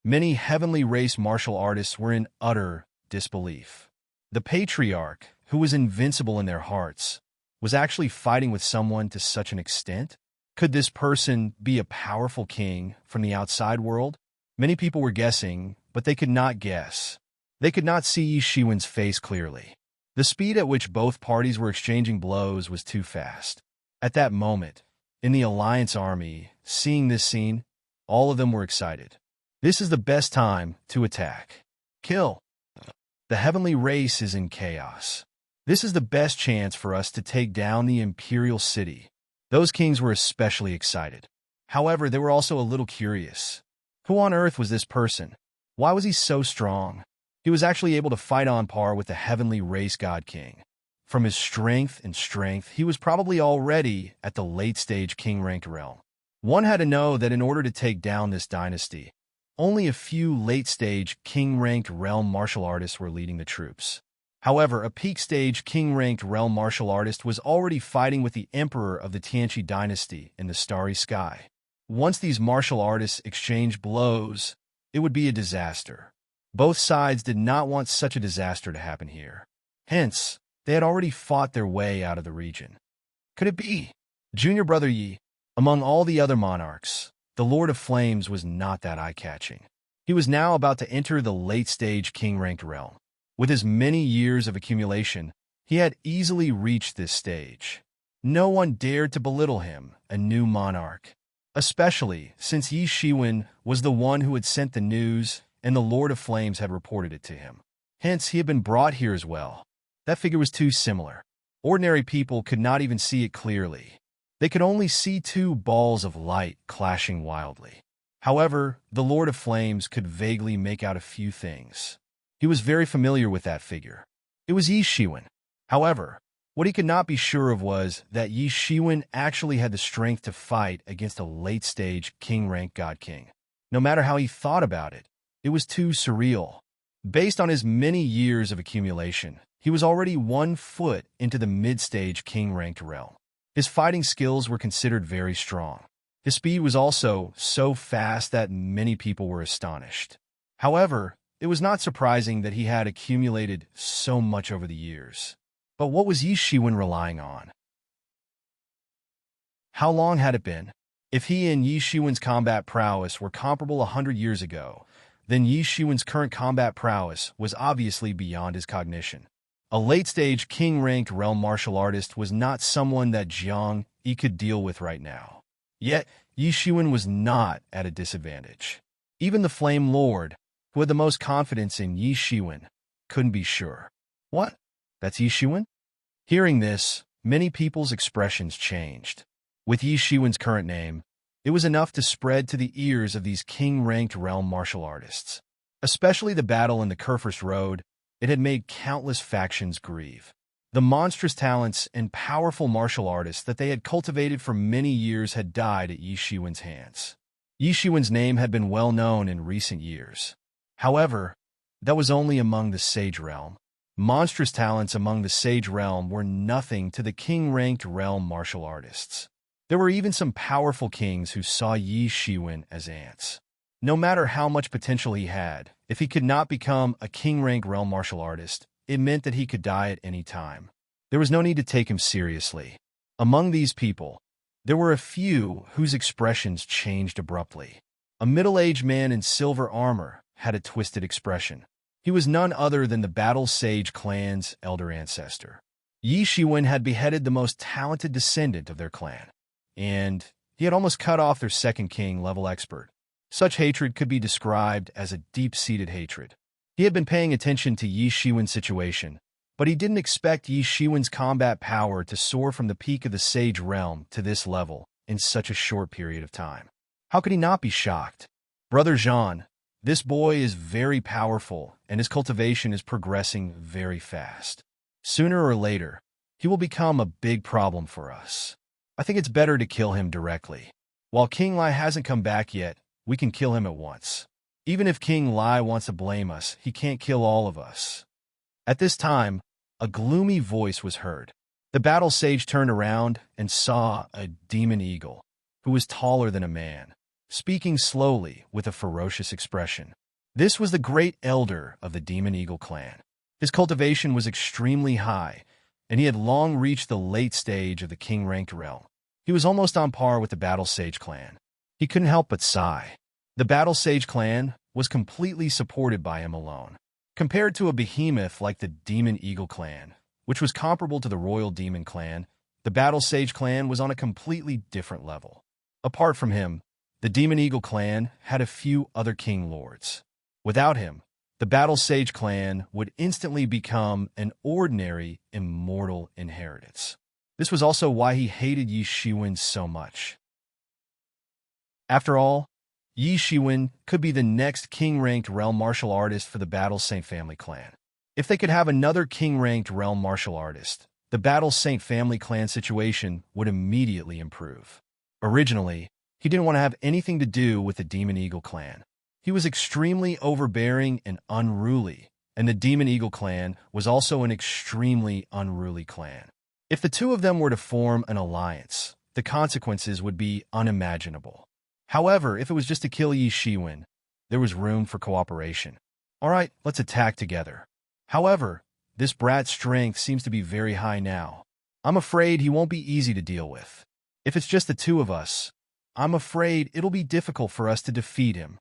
Many heavenly race martial artists were in utter disbelief. The patriarch, who was invincible in their hearts, was actually fighting with someone to such an extent? Could this person be a powerful king from the outside world? Many people were guessing, but they could not guess. They could not see Yi Shiwen's face clearly. The speed at which both parties were exchanging blows was too fast. At that moment, in the Alliance army, seeing this scene, all of them were excited. This is the best time to attack. Kill. The heavenly race is in chaos. This is the best chance for us to take down the imperial city. Those kings were especially excited. However, they were also a little curious. Who on earth was this person? Why was he so strong? He was actually able to fight on par with the heavenly race god king. From his strength, he was probably already at the late-stage king-ranked realm. One had to know that in order to take down this dynasty, only a few late-stage king-ranked realm martial artists were leading the troops. However, a peak-stage king-ranked realm martial artist was already fighting with the emperor of the Tianqi dynasty in the starry sky. Once these martial artists exchanged blows, it would be a disaster. Both sides did not want such a disaster to happen here. Hence, they had already fought their way out of the region. Could it be? Junior brother Yi, among all the other monarchs, the Lord of Flames was not that eye-catching. He was now about to enter the late-stage king-ranked realm. With his many years of accumulation, he had easily reached this stage. No one dared to belittle him, a new monarch, especially since Yi Shiwen was the one who had sent the news and the Lord of Flames had reported it to him. Hence, he had been brought here as well. That figure was too similar. Ordinary people could not even see it clearly. They could only see two balls of light clashing wildly. However, the Lord of Flames could vaguely make out a few things. He was very familiar with that figure. It was Yi Shiwen. However, what he could not be sure of was that Yi Shiwen actually had the strength to fight against a late-stage king-ranked god king. No matter how he thought about it, it was too surreal. Based on his many years of accumulation, he was already 1 foot into the mid-stage king-ranked realm. His fighting skills were considered very strong. His speed was also so fast that many people were astonished. However, it was not surprising that he had accumulated so much over the years. But what was Yi Shiwen relying on? How long had it been? If he and Yi Shiwen's combat prowess were comparable 100 years ago, then Yi Shiwen's current combat prowess was obviously beyond his cognition. A late-stage king-ranked realm martial artist was not someone that Jiang Yi could deal with right now. Yet, Yi Shiwen was not at a disadvantage. Even the Flame Lord, who had the most confidence in Yi Shiwen, couldn't be sure. What? That's Yi Shiwen? Hearing this, many people's expressions changed. With Yi Shiwen's current name, it was enough to spread to the ears of these king-ranked realm martial artists. Especially the battle in the Kerfurst Road, it had made countless factions grieve. The monstrous talents and powerful martial artists that they had cultivated for many years had died at Yi Shiwen's hands. Yi Shiwen's name had been well known in recent years. However, that was only among the Sage Realm. Monstrous talents among the Sage Realm were nothing to the king-ranked realm martial artists. There were even some powerful kings who saw Yi Shiwen as ants. No matter how much potential he had, if he could not become a king-rank realm martial artist, it meant that he could die at any time. There was no need to take him seriously. Among these people, there were a few whose expressions changed abruptly. A middle-aged man in silver armor had a twisted expression. He was none other than the Battle Sage clan's elder ancestor. Yi Shiwen had beheaded the most talented descendant of their clan, and he had almost cut off their second king-level expert. Such hatred could be described as a deep-seated hatred. He had been paying attention to Yi Shiwen's situation, but he didn't expect Yi Shiwen's combat power to soar from the peak of the Sage Realm to this level in such a short period of time. How could he not be shocked? Brother Jean, this boy is very powerful, and his cultivation is progressing very fast. Sooner or later, he will become a big problem for us. I think it's better to kill him directly. While King Lai hasn't come back yet, we can kill him at once. Even if King Lai wants to blame us, he can't kill all of us. At this time, a gloomy voice was heard. The battle sage turned around and saw a demon eagle, who was taller than a man, speaking slowly with a ferocious expression. This was the great elder of the Demon Eagle clan. His cultivation was extremely high, and he had long reached the late stage of the king-ranked realm. He was almost on par with the Battle Sage clan. He couldn't help but sigh. The Battle Sage clan was completely supported by him alone. Compared to a behemoth like the Demon Eagle clan, which was comparable to the Royal Demon clan, the Battle Sage clan was on a completely different level. Apart from him, the Demon Eagle clan had a few other king lords. Without him, the Battle Sage clan would instantly become an ordinary, immortal inheritance. This was also why he hated Yi Shiwen so much. After all, Yi Shiwen could be the next king-ranked realm martial artist for the Battle Saint Family clan. If they could have another king-ranked realm martial artist, the Battle Saint Family clan situation would immediately improve. Originally, he didn't want to have anything to do with the Demon Eagle clan. He was extremely overbearing and unruly, and the Demon Eagle clan was also an extremely unruly clan. If the two of them were to form an alliance, the consequences would be unimaginable. However, if it was just to kill Yi Shiwen, there was room for cooperation. All right, let's attack together. However, this brat's strength seems to be very high now. I'm afraid he won't be easy to deal with. If it's just the two of us, I'm afraid it'll be difficult for us to defeat him.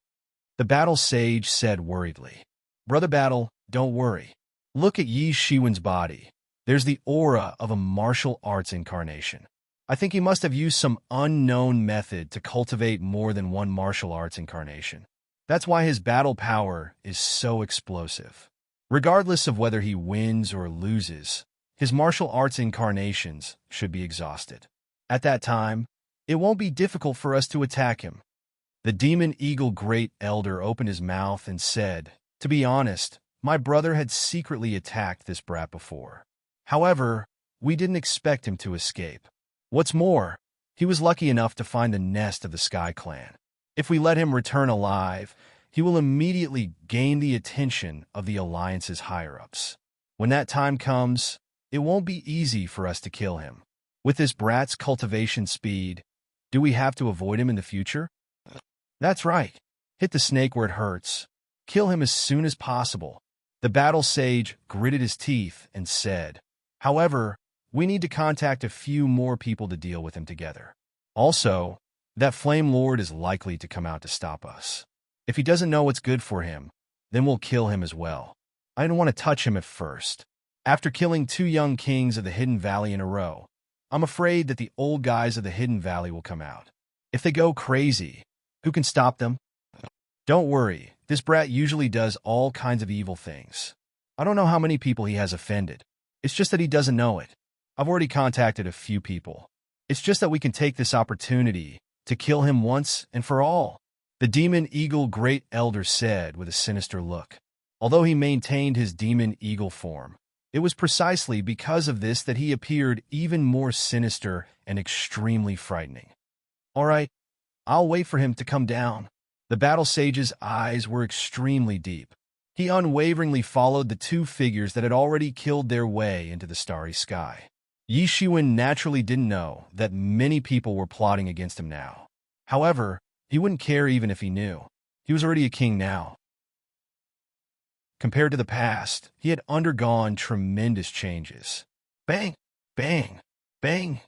The Battle Sage said worriedly. Brother Battle, don't worry. Look at Yi Shiwen's body. There's the aura of a martial arts incarnation. I think he must have used some unknown method to cultivate more than one martial arts incarnation. That's why his battle power is so explosive. Regardless of whether he wins or loses, his martial arts incarnations should be exhausted. At that time, it won't be difficult for us to attack him. The Demon Eagle Great Elder opened his mouth and said, to be honest, my brother had secretly attacked this brat before. However, we didn't expect him to escape. What's more, he was lucky enough to find the nest of the Sky Clan. If we let him return alive, he will immediately gain the attention of the Alliance's higher-ups. When that time comes, it won't be easy for us to kill him. With this brat's cultivation speed, do we have to avoid him in the future? That's right. Hit the snake where it hurts. Kill him as soon as possible. The Battle Sage gritted his teeth and said, however, we need to contact a few more people to deal with him together. Also, that Flame Lord is likely to come out to stop us. If he doesn't know what's good for him, then we'll kill him as well. I don't want to touch him at first. After killing 2 young kings of the Hidden Valley in a row, I'm afraid that the old guys of the Hidden Valley will come out. If they go crazy, who can stop them? Don't worry, this brat usually does all kinds of evil things. I don't know how many people he has offended. It's just that he doesn't know it. I've already contacted a few people. It's just that we can take this opportunity to kill him once and for all. The demon eagle great elder said with a sinister look. Although he maintained his demon eagle form, it was precisely because of this that he appeared even more sinister and extremely frightening. All right, I'll wait for him to come down. The battle sage's eyes were extremely deep. He unwaveringly followed the two figures that had already killed their way into the starry sky. Yi Shiwen naturally didn't know that many people were plotting against him now. However, he wouldn't care even if he knew. He was already a king now. Compared to the past, he had undergone tremendous changes. Bang! Bang! Bang!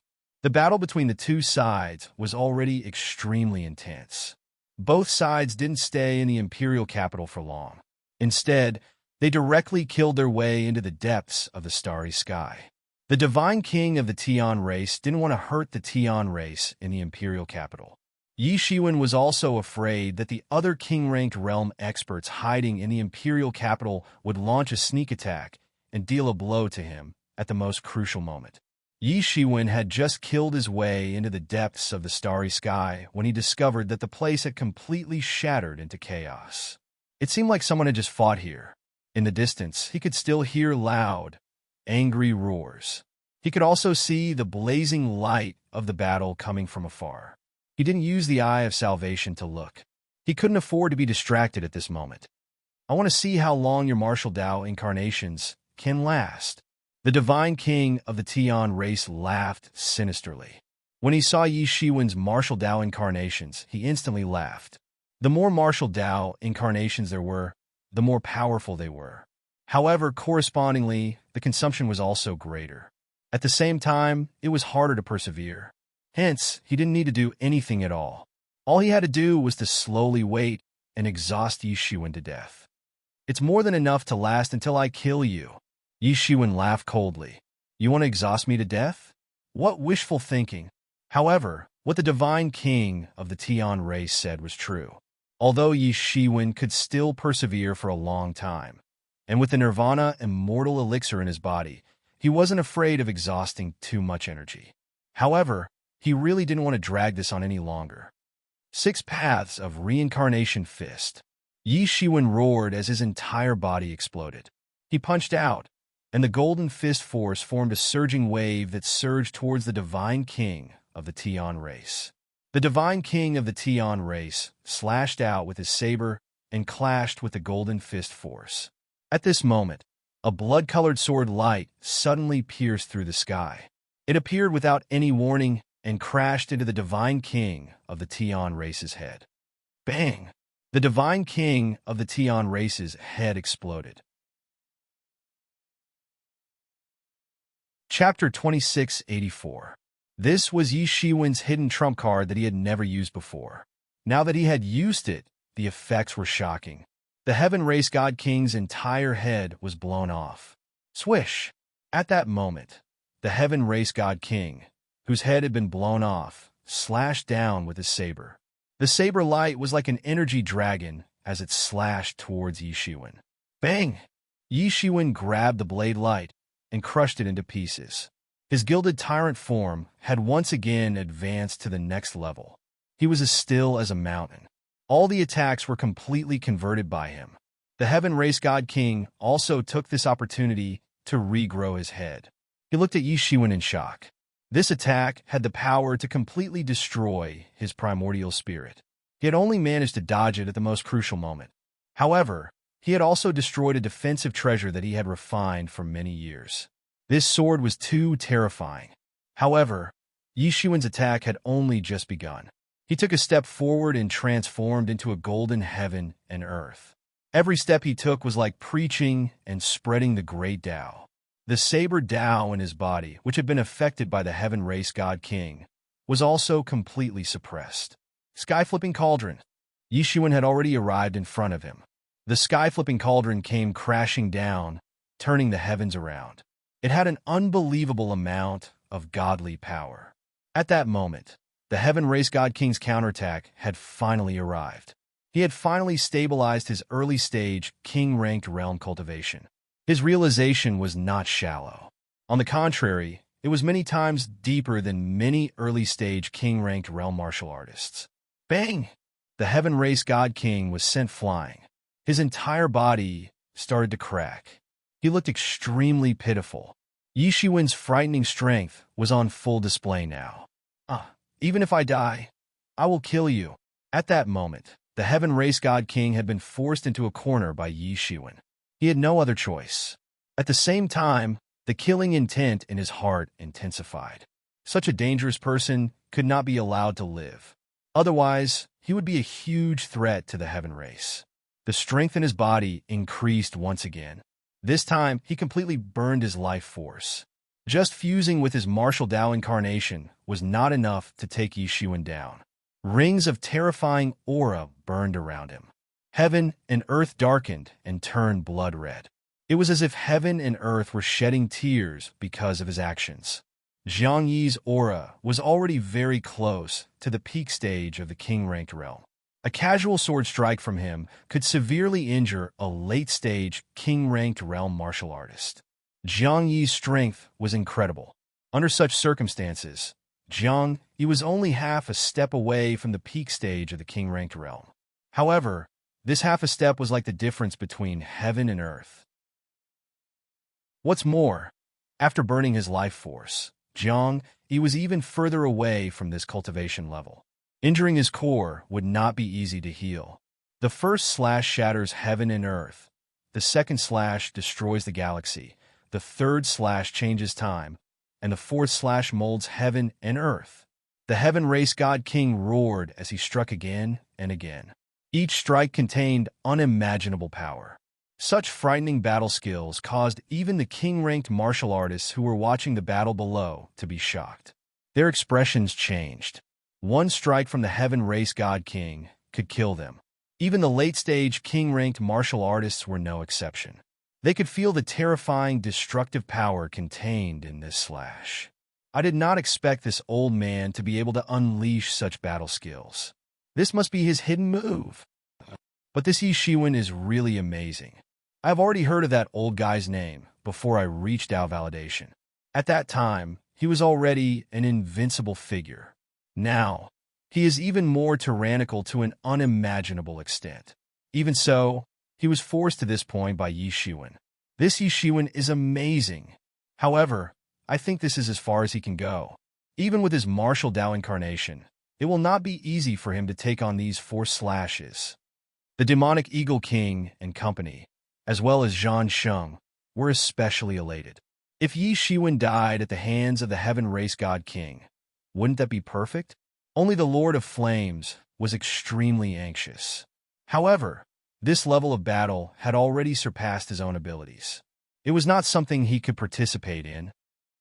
The battle between the two sides was already extremely intense. Both sides didn't stay in the imperial capital for long. Instead, they directly killed their way into the depths of the starry sky. The divine king of the Tian race didn't want to hurt the Tian race in the imperial capital. Yi Shiwen was also afraid that the other king-ranked realm experts hiding in the imperial capital would launch a sneak attack and deal a blow to him at the most crucial moment. Yi Shiwen had just killed his way into the depths of the starry sky when he discovered that the place had completely shattered into chaos. It seemed like someone had just fought here. In the distance, he could still hear loud, angry roars. He could also see the blazing light of the battle coming from afar. He didn't use the eye of salvation to look. He couldn't afford to be distracted at this moment. I want to see how long your martial Dao incarnations can last. The divine king of the Tian race laughed sinisterly. When he saw Yi Shiwen's martial Dao incarnations, he instantly laughed. The more martial Dao incarnations there were, the more powerful they were. However, correspondingly, the consumption was also greater. At the same time, it was harder to persevere. Hence, he didn't need to do anything at all. All he had to do was to slowly wait and exhaust Yi Shiwen to death. It's more than enough to last until I kill you. Yi Shiwen laughed coldly. You want to exhaust me to death? What wishful thinking. However, what the divine king of the Tian race said was true. Although Yi Shiwen could still persevere for a long time, and with the nirvana immortal elixir in his body, he wasn't afraid of exhausting too much energy. However, he really didn't want to drag this on any longer. 6 paths of reincarnation fist. Yi Shiwen roared as his entire body exploded. He punched out, and the golden fist force formed a surging wave that surged towards the divine king of the Tian race. The divine king of the Tian race slashed out with his saber and clashed with the golden fist force. At this moment, a blood-colored sword light suddenly pierced through the sky. It appeared without any warning and crashed into the divine king of the Tian race's head. Bang! The divine king of the Tian race's head exploded. Chapter 2684. This was Yi Shiwen's hidden trump card that he had never used before. Now that he had used it, the effects were shocking. The Heaven Race God King's entire head was blown off. Swish! At that moment, the Heaven Race God King, whose head had been blown off, slashed down with his saber. The saber light was like an energy dragon as it slashed towards Yi Shiwen. Bang! Yi Shiwen grabbed the blade light and crushed it into pieces. His gilded tyrant form had once again advanced to the next level. He was as still as a mountain. All the attacks were completely converted by him. The Heaven Race God King also took this opportunity to regrow his head. He looked at Yi Shiwen in shock. This attack had the power to completely destroy his primordial spirit. He had only managed to dodge it at the most crucial moment. However, he had also destroyed a defensive treasure that he had refined for many years. This sword was too terrifying. However, Yi Shiwen's attack had only just begun. He took a step forward and transformed into a golden heaven and earth. Every step he took was like preaching and spreading the great Tao. The saber Tao in his body, which had been affected by the Heaven Race God King, was also completely suppressed. Sky-flipping cauldron. Yi Shiwen had already arrived in front of him. The sky-flipping cauldron came crashing down, turning the heavens around. It had an unbelievable amount of godly power. At that moment, The Heaven Race God King's counterattack had finally arrived. He had finally stabilized his early-stage, king-ranked realm cultivation. His realization was not shallow. On the contrary, it was many times deeper than many early-stage king-ranked realm martial artists. Bang! The Heaven Race God King was sent flying. His entire body started to crack. He looked extremely pitiful. Yi Shiwen's frightening strength was on full display now. Even if I die, I will kill you. At that moment, the Heaven Race God King had been forced into a corner by Yi Shiwen. He had no other choice. At the same time, the killing intent in his heart intensified. Such a dangerous person could not be allowed to live. Otherwise, he would be a huge threat to the Heaven Race. The strength in his body increased once again. This time, he completely burned his life force. Just fusing with his martial Dao incarnation was not enough to take Yi Shiwen down. Rings of terrifying aura burned around him. Heaven and earth darkened and turned blood red. It was as if heaven and earth were shedding tears because of his actions. Jiang Yi's aura was already very close to the peak stage of the king-ranked realm. A casual sword strike from him could severely injure a late-stage king-ranked realm martial artist. Jiang Yi's strength was incredible. Under such circumstances, Jiang Yi was only half a step away from the peak stage of the king-ranked realm. However, this half a step was like the difference between heaven and earth. What's more, after burning his life force, Jiang Yi was even further away from this cultivation level. Injuring his core would not be easy to heal. The first slash shatters heaven and earth. The second slash destroys the galaxy. The third slash changes time. And the fourth slash molds heaven and earth. The Heaven Race God King roared as he struck again and again. Each strike contained unimaginable power. Such frightening battle skills caused even the king-ranked martial artists who were watching the battle below to be shocked. Their expressions changed. One strike from the Heaven Race God King could kill them. Even the late-stage king-ranked martial artists were no exception. They could feel the terrifying, destructive power contained in this slash. I did not expect this old man to be able to unleash such battle skills. This must be his hidden move. But this Yi Shiwen is really amazing. I've already heard of that old guy's name before I reached Dao validation. At that time, he was already an invincible figure. Now, he is even more tyrannical to an unimaginable extent. Even so, he was forced to this point by Yi Shiwen. This Yi Shiwen is amazing. However, I think this is as far as he can go. Even with his martial Dao incarnation, it will not be easy for him to take on these 4 slashes. The demonic Eagle King and company, as well as Zhan Sheng, were especially elated. If Yi Shiwen died at the hands of the Heaven Race God King, wouldn't that be perfect? Only the Lord of Flames was extremely anxious. However, this level of battle had already surpassed his own abilities. It was not something he could participate in.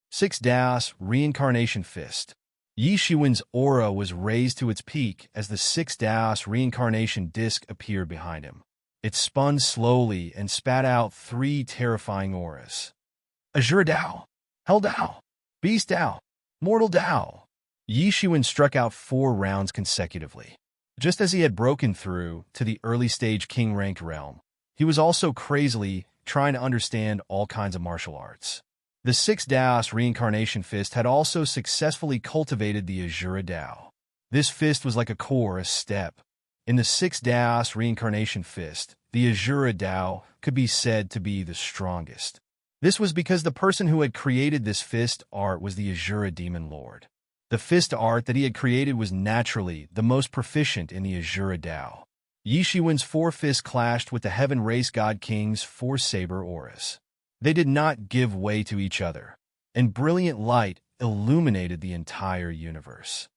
6 Daos Reincarnation Fist. Yi Shiwen's aura was raised to its peak as the 6 Daos Reincarnation Disc appeared behind him. It spun slowly and spat out 3 terrifying auras. Azure Dao, Hell Dao, Beast Dao, Mortal Dao. Yi Shiwen struck out 4 rounds consecutively. Just as he had broken through to the early-stage king-ranked realm, he was also crazily trying to understand all kinds of martial arts. The 6 Daos Reincarnation Fist had also successfully cultivated the Azure Dao. This fist was like a chorus step. In the 6 Daos Reincarnation Fist, the Azure Dao could be said to be the strongest. This was because the person who had created this fist art was the Azure Demon Lord. The fist art that he had created was naturally the most proficient in the Azure Dao. Yi Shiwen's 4 fists clashed with the Heaven Race God King's 4 saber auras. They did not give way to each other, and brilliant light illuminated the entire universe.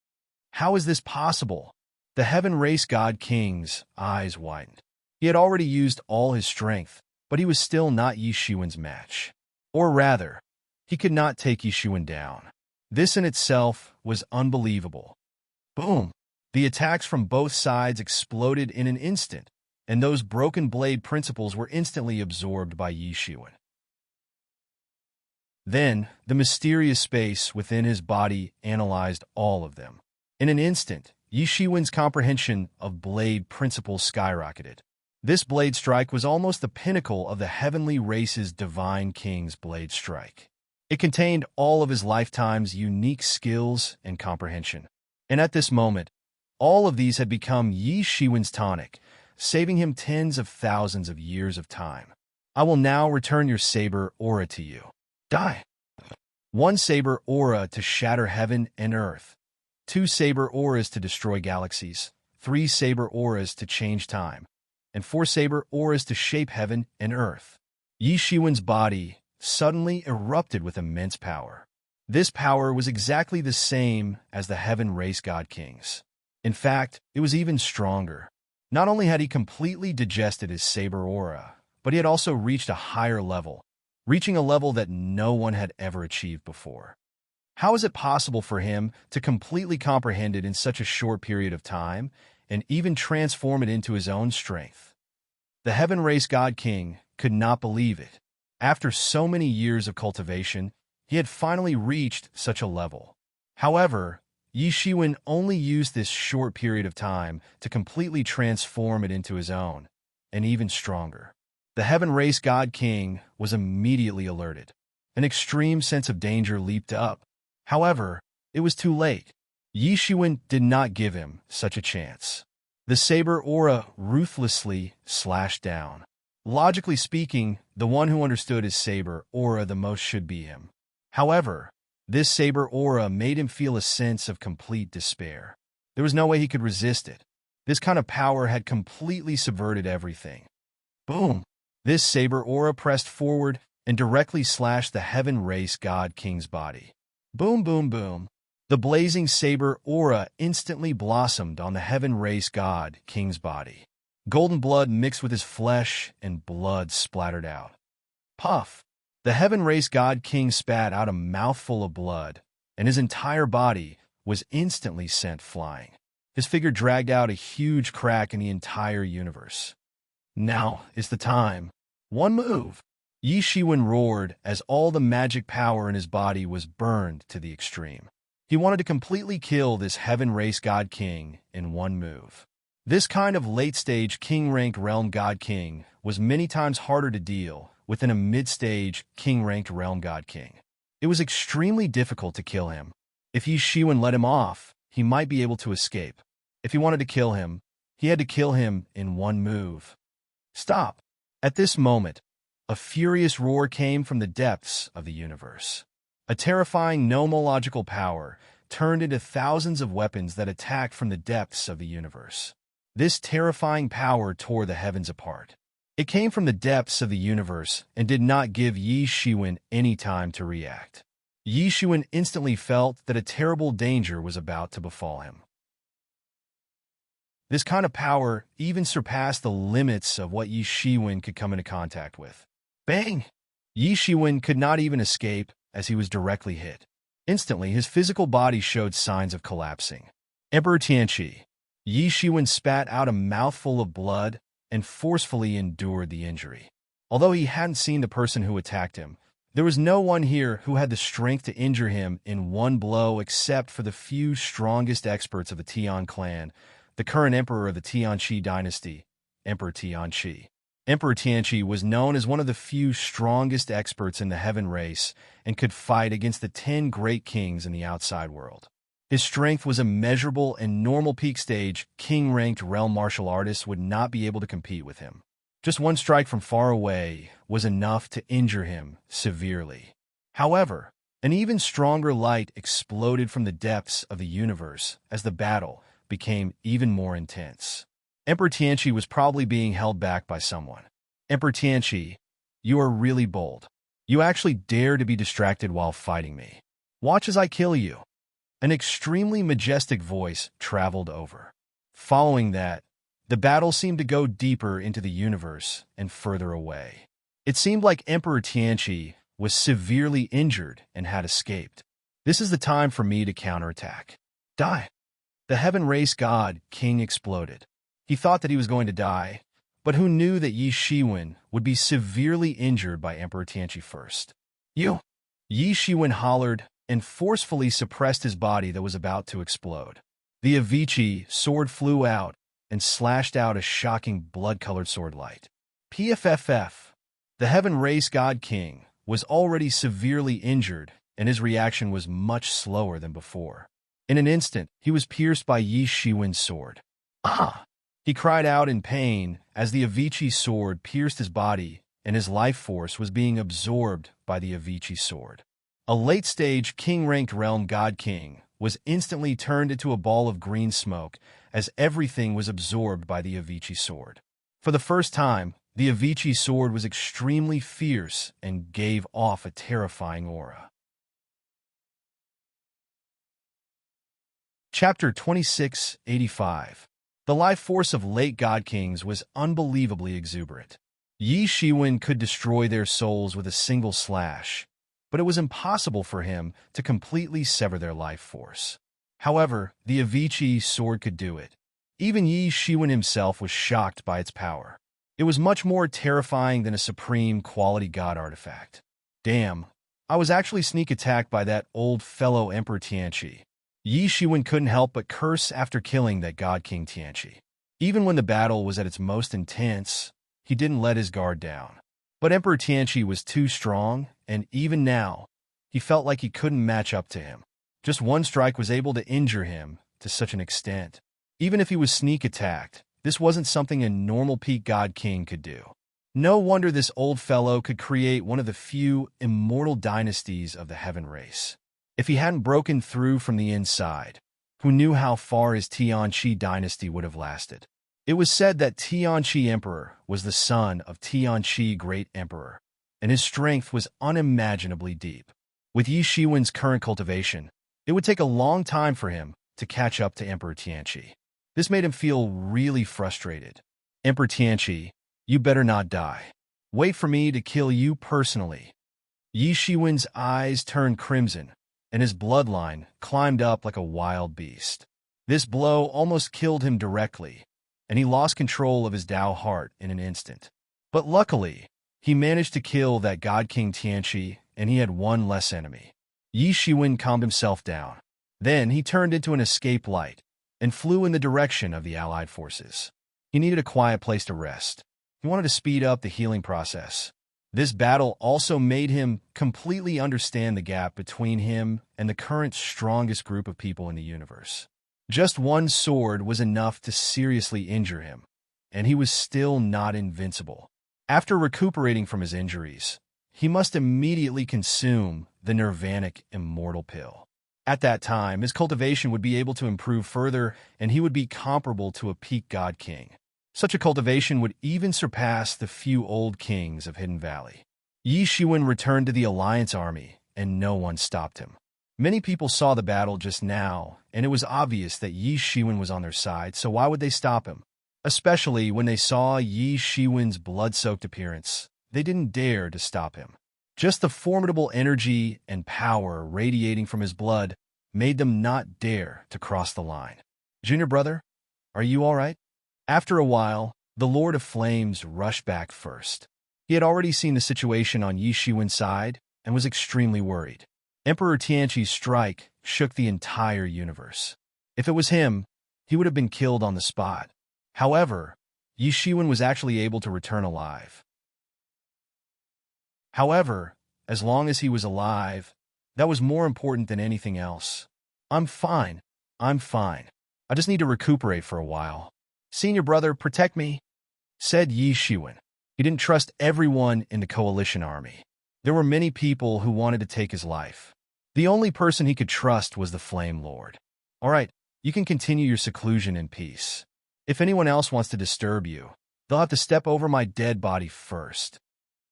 How is this possible? The Heaven Race God King's eyes widened. He had already used all his strength, but he was still not Yi Shiwen's match. Or rather, he could not take Yi Shiwen down. This in itself was unbelievable. Boom! The attacks from both sides exploded in an instant, and those broken blade principles were instantly absorbed by Yi Shiwen. Then, the mysterious space within his body analyzed all of them. In an instant, Yi Shiwen's comprehension of blade principles skyrocketed. This blade strike was almost the pinnacle of the heavenly race's divine king's blade strike. It contained all of his lifetime's unique skills and comprehension. And at this moment, all of these had become Yi Shiwen's tonic, saving him tens of thousands of years of time. I will now return your saber aura to you. Die. 1 saber aura to shatter heaven and earth. 2 saber auras to destroy galaxies. 3 saber auras to change time. And 4 saber auras to shape heaven and earth. Yi Shiwen's body suddenly erupted with immense power. This power was exactly the same as the Heaven Race God King's. In fact, it was even stronger. Not only had he completely digested his saber aura, but he had also reached a higher level, reaching a level that no one had ever achieved before. How is it possible for him to completely comprehend it in such a short period of time and even transform it into his own strength? The Heaven Race God King could not believe it. After so many years of cultivation, he had finally reached such a level. However, Yi Shiwen only used this short period of time to completely transform it into his own, and even stronger. The Heaven Race God King was immediately alerted. An extreme sense of danger leaped up. However, it was too late. Yi Shiwen did not give him such a chance. The saber aura ruthlessly slashed down. Logically speaking, the one who understood his saber aura the most should be him. However, this saber aura made him feel a sense of complete despair. There was no way he could resist it. This kind of power had completely subverted everything. Boom! This saber aura pressed forward and directly slashed the Heaven Race God King's body. Boom, boom, boom. The blazing saber aura instantly blossomed on the Heaven Race God King's body. Golden blood mixed with his flesh and blood splattered out. Puff! The Heaven Race God King spat out a mouthful of blood, and his entire body was instantly sent flying. His figure dragged out a huge crack in the entire universe. Now is the time. One move. Yi Shiwen roared as all the magic power in his body was burned to the extreme. He wanted to completely kill this Heaven Race God King in one move. This kind of late-stage king-ranked realm God King was many times harder to deal with than a mid-stage king-ranked realm God King. It was extremely difficult to kill him. If Yi Shiwen let him off, he might be able to escape. If he wanted to kill him, he had to kill him in one move. Stop! At this moment, a furious roar came from the depths of the universe. A terrifying nomological power turned into thousands of weapons that attacked from the depths of the universe. This terrifying power tore the heavens apart. It came from the depths of the universe and did not give Yi Shiwen any time to react. Yi Shiwen instantly felt that a terrible danger was about to befall him. This kind of power even surpassed the limits of what Yi Shiwen could come into contact with. Bang! Yi Shiwen could not even escape as he was directly hit. Instantly, his physical body showed signs of collapsing. Emperor Tianqi. Yi Shiwen spat out a mouthful of blood and forcefully endured the injury. Although he hadn't seen the person who attacked him, there was no one here who had the strength to injure him in one blow except for the few strongest experts of the Tian clan, the current emperor of the Tianqi dynasty, Emperor Tianqi. Emperor Tianqi was known as one of the few strongest experts in the Heaven Race and could fight against the 10 great kings in the outside world. His strength was immeasurable, and normal peak stage, king-ranked realm martial artists would not be able to compete with him. Just one strike from far away was enough to injure him severely. However, an even stronger light exploded from the depths of the universe as the battle became even more intense. Emperor Tianqi was probably being held back by someone. Emperor Tianqi, you are really bold. You actually dare to be distracted while fighting me. Watch as I kill you. An extremely majestic voice traveled over. Following that, the battle seemed to go deeper into the universe and further away. It seemed like Emperor Tianqi was severely injured and had escaped. This is the time for me to counterattack. Die! The Heaven Race God King exploded. He thought that he was going to die, but who knew that Yi Shiwen would be severely injured by Emperor Tianqi first? You! Yi Shiwen hollered and forcefully suppressed his body that was about to explode. The Avicii sword flew out and slashed out a shocking blood-colored sword light. PFFF. The Heaven Race God King was already severely injured, and his reaction was much slower than before. In an instant, he was pierced by Yi Shiwen's sword. Ah! He cried out in pain as the Avicii sword pierced his body, and his life force was being absorbed by the Avicii sword. A late-stage king-ranked realm God King was instantly turned into a ball of green smoke as everything was absorbed by the Avicii sword. For the first time, the Avicii sword was extremely fierce and gave off a terrifying aura. Chapter 2685. The life force of late God Kings was unbelievably exuberant. Yi Shiwen could destroy their souls with a single slash, but it was impossible for him to completely sever their life force. However, the Avicii sword could do it. Even Yi Shiwen himself was shocked by its power. It was much more terrifying than a supreme quality god artifact. Damn, I was actually sneak attacked by that old fellow Emperor Tianqi. Yi Shiwen couldn't help but curse after killing that God King Tianqi. Even when the battle was at its most intense, he didn't let his guard down. But Emperor Tianqi was too strong, and even now, he felt like he couldn't match up to him. Just one strike was able to injure him to such an extent. Even if he was sneak attacked, this wasn't something a normal peak God King could do. No wonder this old fellow could create one of the few immortal dynasties of the Heaven Race. If he hadn't broken through from the inside, who knew how far his Tianqi dynasty would have lasted? It was said that Tianqi Emperor was the son of Tianqi Great Emperor, and his strength was unimaginably deep. With Yi Shiwen's current cultivation, it would take a long time for him to catch up to Emperor Tianqi. This made him feel really frustrated. Emperor Tianqi, you better not die. Wait for me to kill you personally. Yi Shiwen's eyes turned crimson, and his bloodline climbed up like a wild beast. This blow almost killed him directly, and he lost control of his Dao heart in an instant. But luckily, he managed to kill that God King Tianqi, and he had one less enemy. Yi Shiwen calmed himself down. Then he turned into an escape light and flew in the direction of the allied forces. He needed a quiet place to rest. He wanted to speed up the healing process. This battle also made him completely understand the gap between him and the current strongest group of people in the universe. Just one sword was enough to seriously injure him, and he was still not invincible. After recuperating from his injuries, he must immediately consume the Nirvanic Immortal Pill. At that time, his cultivation would be able to improve further, and he would be comparable to a peak God King. Such a cultivation would even surpass the few old kings of Hidden Valley. Yi Shiwen returned to the Alliance army, and no one stopped him. Many people saw the battle just now, and it was obvious that Yi Shiwen was on their side, so why would they stop him? Especially when they saw Yi Shiwen's blood-soaked appearance, they didn't dare to stop him. Just the formidable energy and power radiating from his blood made them not dare to cross the line. Junior brother, are you all right? After a while, the Lord of Flames rushed back first. He had already seen the situation on Yi Shiwen's side and was extremely worried. Emperor Tianqi's strike shook the entire universe. If it was him, he would have been killed on the spot. However, Yi Shiwen was actually able to return alive. However, as long as he was alive, that was more important than anything else. I'm fine. I just need to recuperate for a while. Senior brother, protect me, said Yi Shiwen. He didn't trust everyone in the coalition army. There were many people who wanted to take his life. The only person he could trust was the Flame Lord. All right, you can continue your seclusion in peace. If anyone else wants to disturb you, they'll have to step over my dead body first,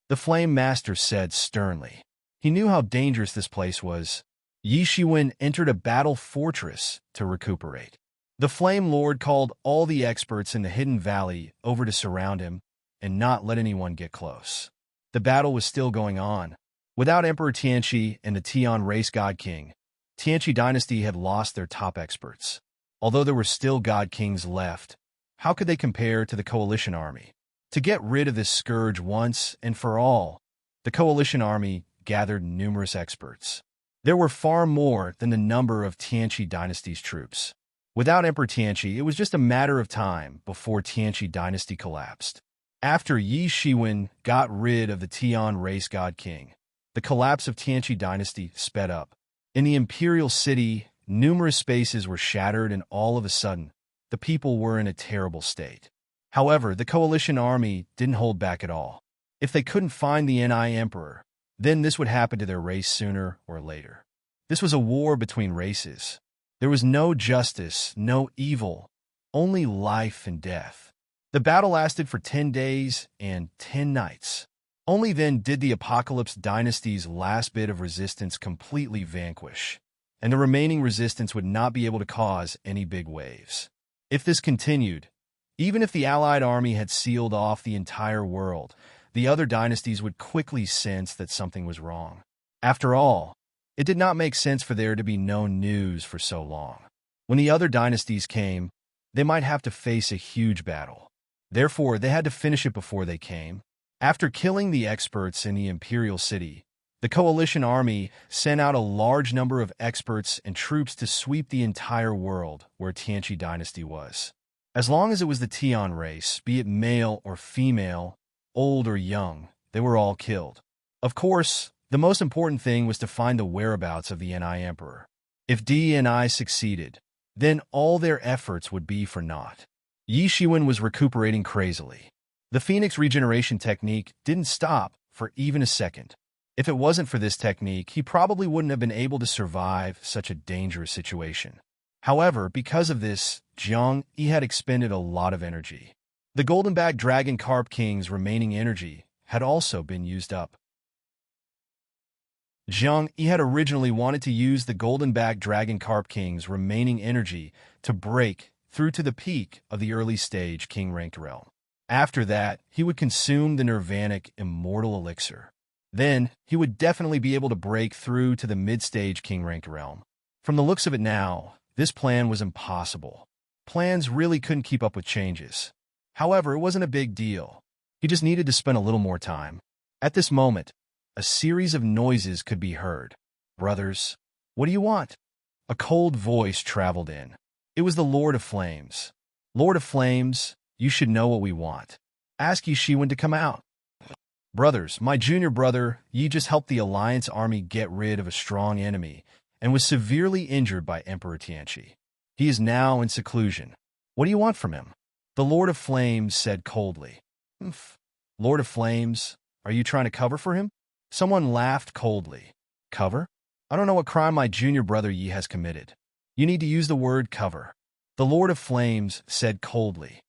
the Flame Master said sternly. He knew how dangerous this place was. Yi Shiwen entered a battle fortress to recuperate. The Flame Lord called all the experts in the Hidden Valley over to surround him and not let anyone get close. The battle was still going on. Without Emperor Tianqi and the Tian Race God King, Tianqi dynasty had lost their top experts. Although there were still God Kings left, how could they compare to the coalition army? To get rid of this scourge once and for all, the coalition army gathered numerous experts. There were far more than the number of Tianqi dynasty's troops. Without Emperor Tianqi, it was just a matter of time before Tianqi dynasty collapsed. After Yi Shiwen got rid of the Tian race god king, the collapse of Tianqi dynasty sped up. In the imperial city, numerous spaces were shattered, and all of a sudden, the people were in a terrible state. However, the coalition army didn't hold back at all. If they couldn't find the Ni emperor, then this would happen to their race sooner or later. This was a war between races. There was no justice, no evil, only life and death. The battle lasted for 10 days and 10 nights. Only then did the Apocalypse dynasty's last bit of resistance completely vanquish, and the remaining resistance would not be able to cause any big waves. If this continued, even if the Allied army had sealed off the entire world, the other dynasties would quickly sense that something was wrong. After all, it did not make sense for there to be no news for so long. When the other dynasties came, they might have to face a huge battle. Therefore, they had to finish it before they came. After killing the experts in the imperial city, the coalition army sent out a large number of experts and troops to sweep the entire world where Tianqi dynasty was. As long as it was the Tian race, be it male or female, old or young, they were all killed. Of course, the most important thing was to find the whereabouts of the Ni emperor. If Ni succeeded, then all their efforts would be for naught. Yi Shiwen was recuperating crazily. The Phoenix regeneration technique didn't stop for even a second. If it wasn't for this technique, he probably wouldn't have been able to survive such a dangerous situation. However, because of this, he had expended a lot of energy. The Golden-backed Dragon Carp King's remaining energy had also been used up. He had originally wanted to use the Golden-backed Dragon Carp King's remaining energy to break through to the peak of the early stage king-ranked realm. After that, he would consume the nirvanic immortal elixir. Then, he would definitely be able to break through to the mid-stage king-ranked realm. From the looks of it now, this plan was impossible. Plans really couldn't keep up with changes. However, it wasn't a big deal. He just needed to spend a little more time. At this moment, a series of noises could be heard. "Brothers, what do you want?" A cold voice traveled in. It was the Lord of Flames. "Lord of Flames, you should know what we want. Ask Yi Shiwen to come out." "Brothers, my junior brother, Yi just helped the Alliance army get rid of a strong enemy and was severely injured by Emperor Tianqi. He is now in seclusion. What do you want from him?" The Lord of Flames said coldly. "Lord of Flames, are you trying to cover for him?" Someone laughed coldly. "Cover? I don't know what crime my junior brother Yi has committed. You need to use the word cover." The Lord of Flames said coldly.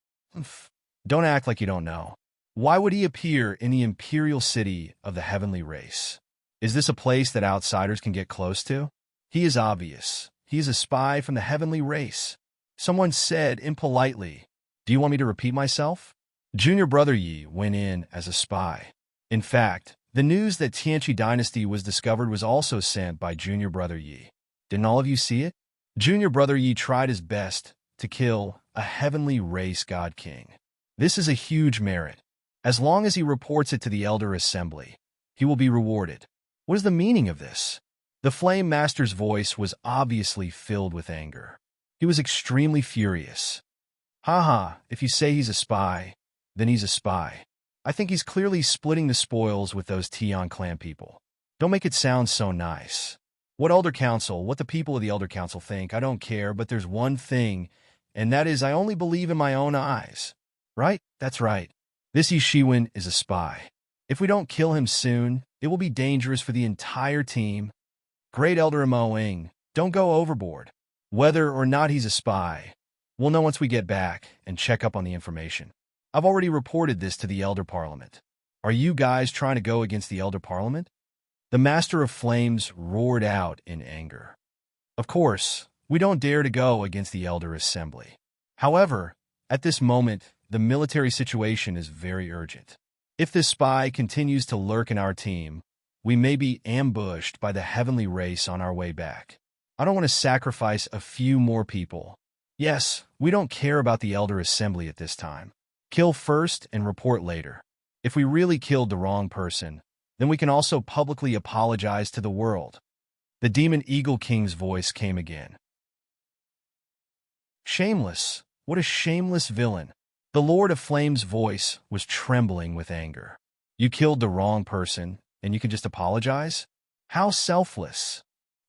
"Don't act like you don't know. Why would he appear in the imperial city of the heavenly race? Is this a place that outsiders can get close to? He is obvious. He is a spy from the heavenly race." Someone said impolitely, "Do you want me to repeat myself?" Junior brother Yi went in as a spy. In fact, the news that Tianqi dynasty was discovered was also sent by junior brother Yi. Didn't all of you see it? Junior brother Yi tried his best to kill a heavenly race god king. This is a huge merit. As long as he reports it to the Elder Assembly, he will be rewarded. What is the meaning of this? The Flame Master's voice was obviously filled with anger. He was extremely furious. "Haha, if you say he's a spy, then he's a spy. I think he's clearly splitting the spoils with those Tian clan people. Don't make it sound so nice. What the people of the Elder Council think, I don't care, but there's one thing, and that is I only believe in my own eyes." Right? That's right. This Yi Shiwen is a spy. If we don't kill him soon, it will be dangerous for the entire team. Great Elder Moing, don't go overboard. Whether or not he's a spy, we'll know once we get back and check up on the information. I've already reported this to the Elder Parliament. Are you guys trying to go against the Elder Parliament? The Master of Flames roared out in anger. Of course, we don't dare to go against the Elder Assembly. However, at this moment, the military situation is very urgent. If this spy continues to lurk in our team, we may be ambushed by the heavenly race on our way back. I don't want to sacrifice a few more people. Yes, we don't care about the Elder Assembly at this time. Kill first and report later. If we really killed the wrong person, then we can also publicly apologize to the world. The Demon Eagle King's voice came again. Shameless! What a shameless villain! The Lord of Flame's voice was trembling with anger. You killed the wrong person, and you can just apologize? How selfless!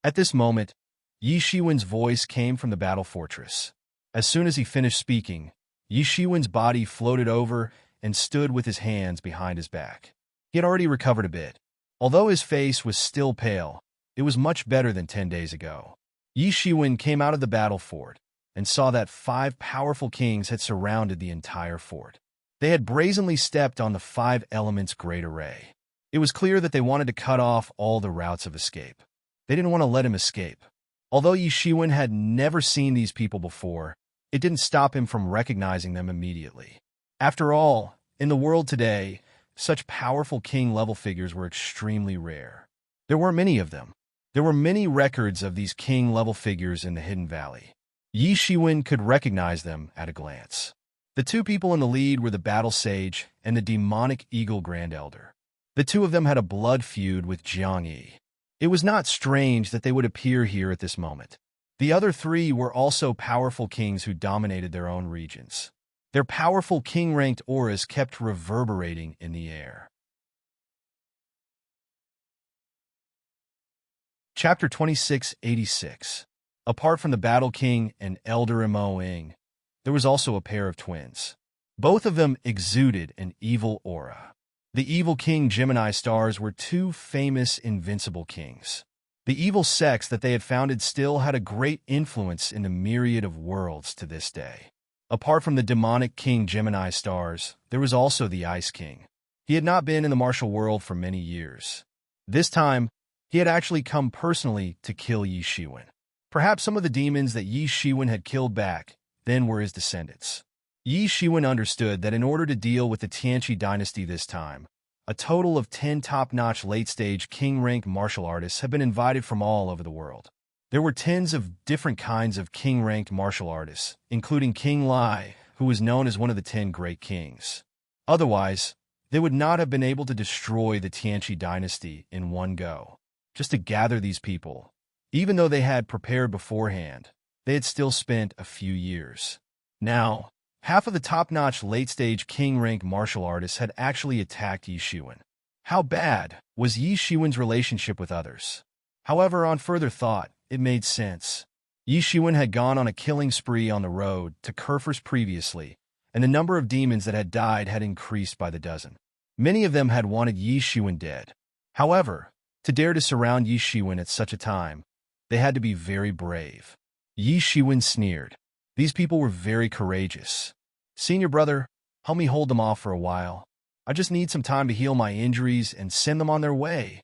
At this moment, Yi Shiwen's voice came from the battle fortress. As soon as he finished speaking, Yi Shiwen's body floated over and stood with his hands behind his back. He had already recovered a bit. Although his face was still pale, it was much better than 10 days ago. Yi Shiwen came out of the battle fort and saw that 5 powerful kings had surrounded the entire fort. They had brazenly stepped on the 5 elements' great array. It was clear that they wanted to cut off all the routes of escape. They didn't want to let him escape. Although Yi Shiwen had never seen these people before, it didn't stop him from recognizing them immediately. After all, in the world today, such powerful king-level figures were extremely rare. There weren't many of them. There were many records of these king-level figures in the Hidden Valley. Yi Shiwen could recognize them at a glance. The 2 people in the lead were the Battle Sage and the Demonic Eagle Grand Elder. The 2 of them had a blood feud with Jiang Yi. It was not strange that they would appear here at this moment. The other 3 were also powerful kings who dominated their own regions. Their powerful king-ranked auras kept reverberating in the air. Chapter 2686. Apart from the Battle King and Elder Mo Ing, there was also a pair of twins. Both of them exuded an evil aura. The evil King Gemini stars were 2 famous invincible kings. The evil sects that they had founded still had a great influence in the myriad of worlds to this day. Apart from the demonic King Gemini stars, there was also the Ice King. He had not been in the martial world for many years. This time, he had actually come personally to kill Yi Shiwen. Perhaps some of the demons that Yi Shiwen had killed back then were his descendants. Yi Shiwen understood that in order to deal with the Tianqi dynasty this time, a total of 10 top-notch late-stage king-ranked martial artists had been invited from all over the world. There were tens of different kinds of king-ranked martial artists, including King Lai, who was known as one of the 10 great kings. Otherwise, they would not have been able to destroy the Tianqi dynasty in one go. Just to gather these people, even though they had prepared beforehand, they had still spent a few years. Now, half of the top-notch late-stage king-ranked martial artists had actually attacked Yi Shiwen. How bad was Yi Shiwen's relationship with others? However, on further thought, it made sense. Yi Shiwen had gone on a killing spree on the road to Kerfurs previously, and the number of demons that had died had increased by the dozen. Many of them had wanted Yi Shiwen dead. However, to dare to surround Yi Shiwen at such a time, they had to be very brave. Yi Shiwen sneered. These people were very courageous. Senior brother, help me hold them off for a while. I just need some time to heal my injuries and send them on their way.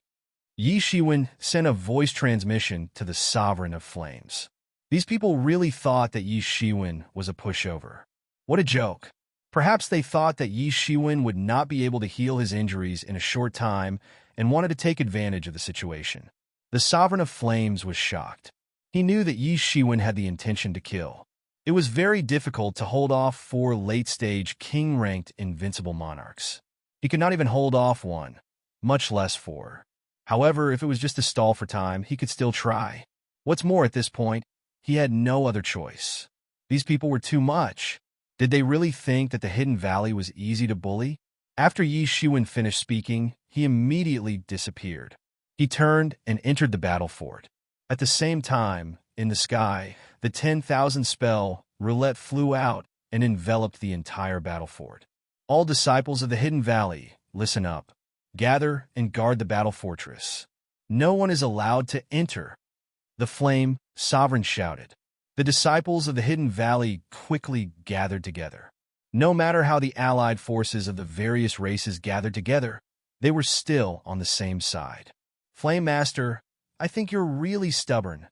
Yi Shiwen sent a voice transmission to the Sovereign of Flames. These people really thought that Yi Shiwen was a pushover. What a joke. Perhaps they thought that Yi Shiwen would not be able to heal his injuries in a short time and wanted to take advantage of the situation. The Sovereign of Flames was shocked. He knew that Yi Shiwen had the intention to kill. It was very difficult to hold off 4 late-stage king-ranked invincible monarchs. He could not even hold off one, much less 4. However, if it was just to stall for time, he could still try. What's more, at this point, he had no other choice. These people were too much. Did they really think that the Hidden Valley was easy to bully? After Yi Shiwen finished speaking, he immediately disappeared. He turned and entered the battle fort. At the same time, in the sky, the 10,000 spell roulette flew out and enveloped the entire battle fort. All disciples of the Hidden Valley, listen up. Gather and guard the battle fortress. No one is allowed to enter. The Flame Sovereign shouted. The disciples of the Hidden Valley quickly gathered together. No matter how the allied forces of the various races gathered together, they were still on the same side. Flame Master, I think you're really stubborn.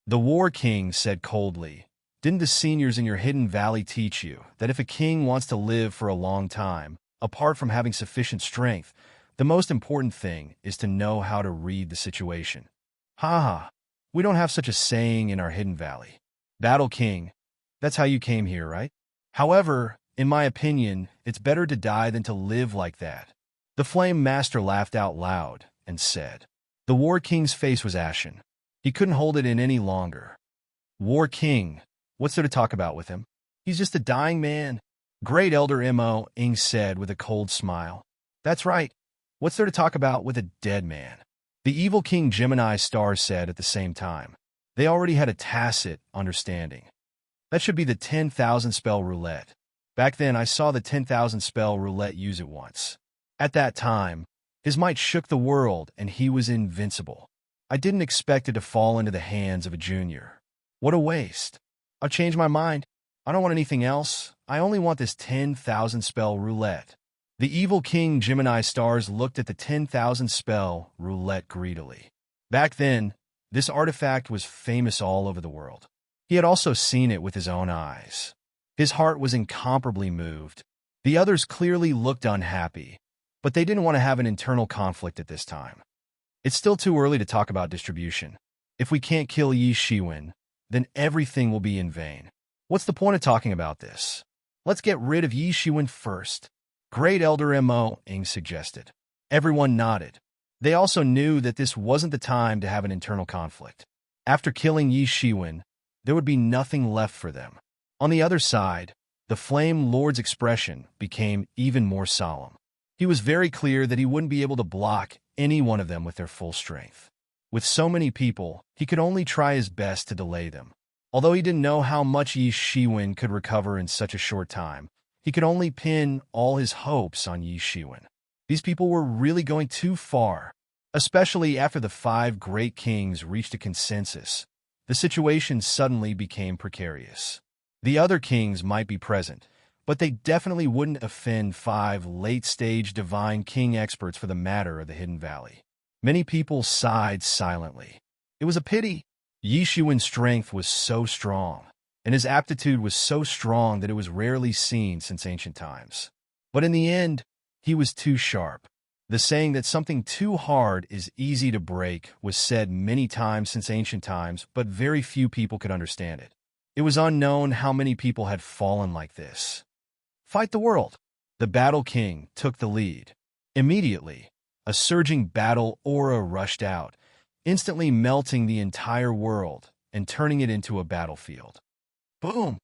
The War King said coldly, didn't the seniors in your Hidden Valley teach you that if a king wants to live for a long time, apart from having sufficient strength, the most important thing is to know how to read the situation? Haha, we don't have such a saying in our Hidden Valley. Battle King, that's how you came here, right? However, in my opinion, it's better to die than to live like that. The Flame Master laughed out loud and said. The War King's face was ashen. He couldn't hold it in any longer. War King, what's there to talk about with him? He's just a dying man. Great Elder Mo Ing said with a cold smile. That's right. What's there to talk about with a dead man? The evil King Gemini Star said at the same time. They already had a tacit understanding. That should be the 10,000 spell roulette. Back then, I saw the 10,000 spell roulette use it once. At that time, his might shook the world and he was invincible. I didn't expect it to fall into the hands of a junior. What a waste. I'll change my mind. I don't want anything else. I only want this 10,000 spell roulette. The evil King Gemini Stars looked at the 10,000 spell roulette greedily. Back then, this artifact was famous all over the world. He had also seen it with his own eyes. His heart was incomparably moved. The others clearly looked unhappy, but they didn't want to have an internal conflict at this time. It's still too early to talk about distribution. If we can't kill Yi Shiwen, then everything will be in vain. What's the point of talking about this? Let's get rid of Yi Shiwen first. Great Elder Mo Ing suggested. Everyone nodded. They also knew that this wasn't the time to have an internal conflict. After killing Yi Shiwen, there would be nothing left for them. On the other side, the Flame Lord's expression became even more solemn. He was very clear that he wouldn't be able to block any one of them with their full strength. With so many people, he could only try his best to delay them. Although he didn't know how much Yi Shiwen could recover in such a short time, he could only pin all his hopes on Yi Shiwen. These people were really going too far, especially after the 5 great kings reached a consensus. The situation suddenly became precarious. The other kings might be present, but they definitely wouldn't offend 5 late-stage divine king experts for the matter of the Hidden Valley. Many people sighed silently. It was a pity. Yi Shiwen's strength was so strong, and his aptitude was so strong that it was rarely seen since ancient times. But in the end, he was too sharp. The saying that something too hard is easy to break was said many times since ancient times, but very few people could understand it. It was unknown how many people had fallen like this. Fight the world! The Battle King took the lead. Immediately, a surging battle aura rushed out, instantly melting the entire world and turning it into a battlefield. Boom!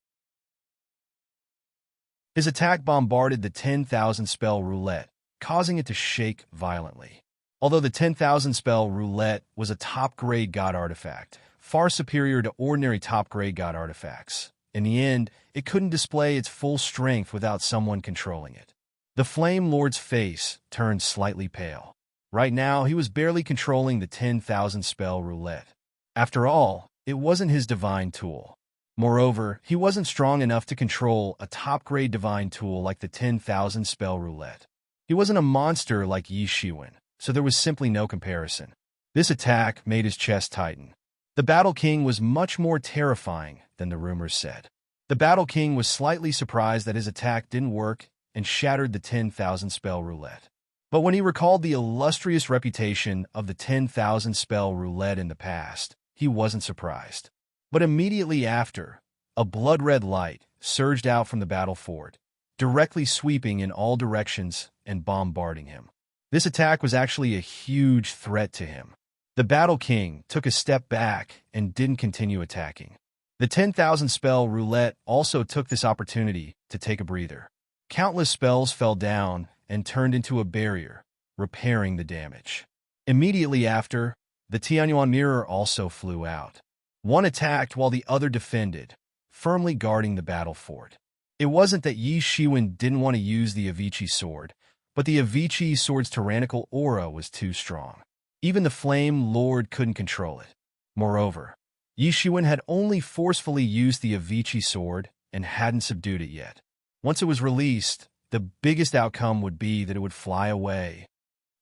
His attack bombarded the 10,000 spell roulette, causing it to shake violently. Although the 10,000 spell roulette was a top-grade god artifact, far superior to ordinary top-grade god artifacts, in the end, it couldn't display its full strength without someone controlling it. The Flame Lord's face turned slightly pale. Right now, he was barely controlling the 10,000 spell roulette. After all, it wasn't his divine tool. Moreover, he wasn't strong enough to control a top-grade divine tool like the 10,000 spell roulette. He wasn't a monster like Yi Shiwen, so there was simply no comparison. This attack made his chest tighten. The Battle King was much more terrifying than the rumors said. The Battle King was slightly surprised that his attack didn't work and shattered the 10,000 spell roulette. But when he recalled the illustrious reputation of the 10,000 spell roulette in the past, he wasn't surprised. But immediately after, a blood-red light surged out from the battle fort, directly sweeping in all directions and bombarding him. This attack was actually a huge threat to him. The Battle King took a step back and didn't continue attacking. The 10,000 spell roulette also took this opportunity to take a breather. Countless spells fell down and turned into a barrier, repairing the damage. Immediately after, the Tianyuan mirror also flew out. One attacked while the other defended, firmly guarding the battle fort. It wasn't that Yi Shiwen didn't want to use the Avicii sword, but the Avicii sword's tyrannical aura was too strong. Even the Flame Lord couldn't control it. Moreover, Yi Shiwen had only forcefully used the Avicii sword and hadn't subdued it yet. Once it was released, the biggest outcome would be that it would fly away.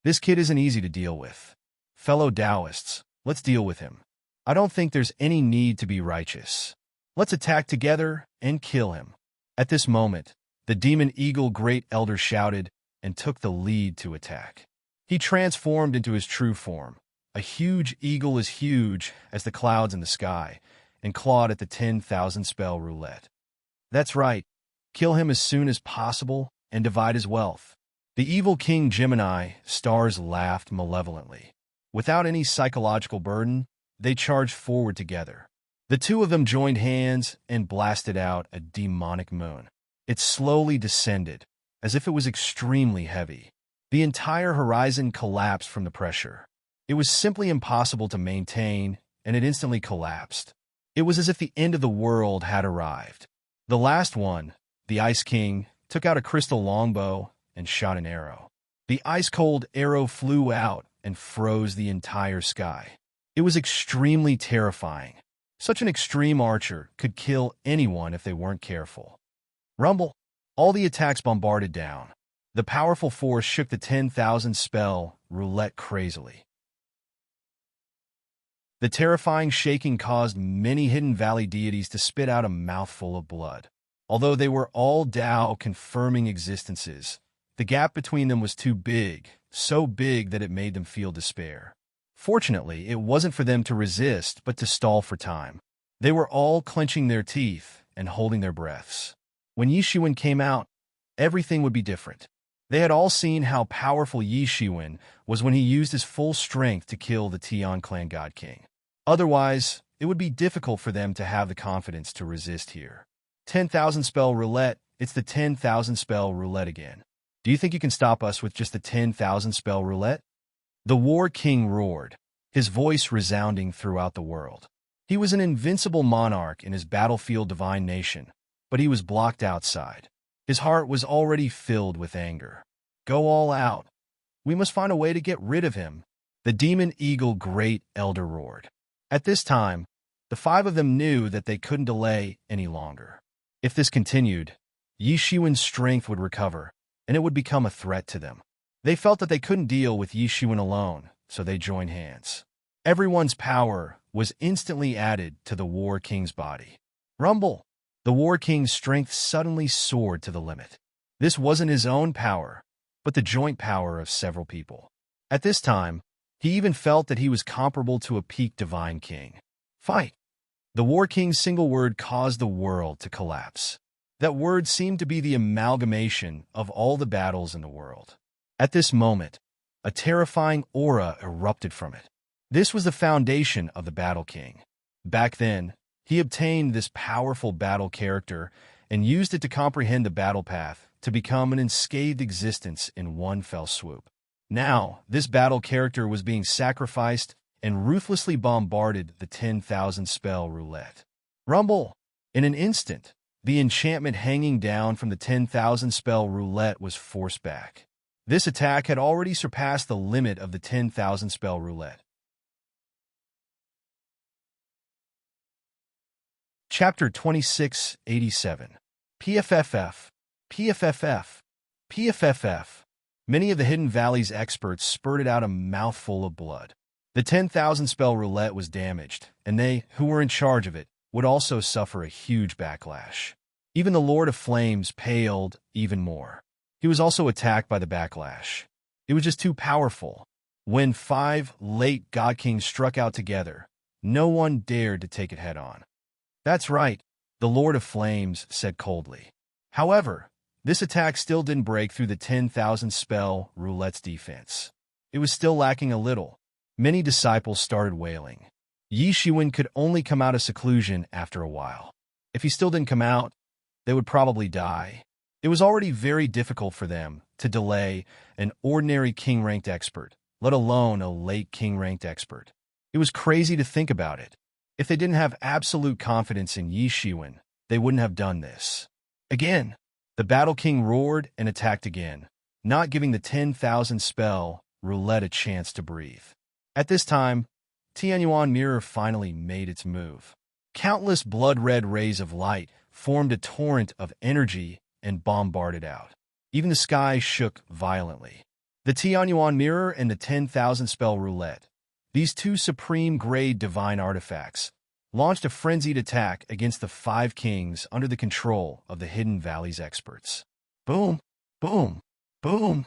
This kid isn't easy to deal with. Fellow Taoists, let's deal with him. I don't think there's any need to be righteous. Let's attack together and kill him. At this moment, the Demon Eagle Great Elder shouted and took the lead to attack. He transformed into his true form, a huge eagle as huge as the clouds in the sky, and clawed at the 10,000 spell roulette. That's right, kill him as soon as possible and divide his wealth. The evil King Gemini Stars laughed malevolently. Without any psychological burden, they charged forward together. The two of them joined hands and blasted out a demonic moon. It slowly descended, as if it was extremely heavy. The entire horizon collapsed from the pressure. It was simply impossible to maintain, and it instantly collapsed. It was as if the end of the world had arrived. The last one, the Ice King, took out a crystal longbow and shot an arrow. The ice-cold arrow flew out and froze the entire sky. It was extremely terrifying. Such an extreme archer could kill anyone if they weren't careful. Rumble! All the attacks bombarded down. The powerful force shook the 10,000 spell roulette crazily. The terrifying shaking caused many Hidden Valley deities to spit out a mouthful of blood. Although they were all Tao-confirming existences, the gap between them was too big, so big that it made them feel despair. Fortunately, it wasn't for them to resist, but to stall for time. They were all clenching their teeth and holding their breaths. When Yi Shiwen came out, everything would be different. They had all seen how powerful Yi Shiwen was when he used his full strength to kill the Tian Clan God King. Otherwise, it would be difficult for them to have the confidence to resist here. 10,000 spell roulette, it's the 10,000 spell roulette again. Do you think you can stop us with just the 10,000 spell roulette? The War King roared, his voice resounding throughout the world. He was an invincible monarch in his battlefield divine nation, but he was blocked outside. His heart was already filled with anger. Go all out. We must find a way to get rid of him. The demon eagle great elder roared. At this time, the five of them knew that they couldn't delay any longer. If this continued, Yi Shiwen's strength would recover, and it would become a threat to them. They felt that they couldn't deal with Yi Shiwen alone, so they joined hands. Everyone's power was instantly added to the War King's body. Rumble! The War King's strength suddenly soared to the limit. This wasn't his own power, but the joint power of several people. At this time, he even felt that he was comparable to a peak divine king. Fight! The War King's single word caused the world to collapse. That word seemed to be the amalgamation of all the battles in the world. At this moment, a terrifying aura erupted from it. This was the foundation of the Battle King. Back then, he obtained this powerful battle character and used it to comprehend the battle path to become an unscathed existence in one fell swoop. Now, this battle character was being sacrificed and ruthlessly bombarded the 10,000 spell roulette. Rumble! In an instant, the enchantment hanging down from the 10,000 spell roulette was forced back. This attack had already surpassed the limit of the 10,000 spell roulette. Chapter 2687. PFFF. PFFF. PFFF. Many of the Hidden Valley's experts spurted out a mouthful of blood. The 10,000 spell roulette was damaged, and they, who were in charge of it, would also suffer a huge backlash. Even the Lord of Flames paled even more. He was also attacked by the backlash. It was just too powerful. When 5 late God Kings struck out together, no one dared to take it head-on. That's right, the Lord of Flames said coldly. However, this attack still didn't break through the 10,000 spell roulette's defense. It was still lacking a little. Many disciples started wailing. Yi Shiwen could only come out of seclusion after a while. If he still didn't come out, they would probably die. It was already very difficult for them to delay an ordinary king-ranked expert, let alone a late king-ranked expert. It was crazy to think about it. If they didn't have absolute confidence in Yi Shiwen, they wouldn't have done this. Again, the Battle King roared and attacked again, not giving the 10,000 spell roulette a chance to breathe. At this time, Tianyuan Mirror finally made its move. Countless blood-red rays of light formed a torrent of energy and bombarded out. Even the sky shook violently. The Tianyuan Mirror and the 10,000 spell roulette, these two supreme-grade divine artifacts, launched a frenzied attack against the 5 kings under the control of the Hidden Valley's experts. Boom! Boom! Boom!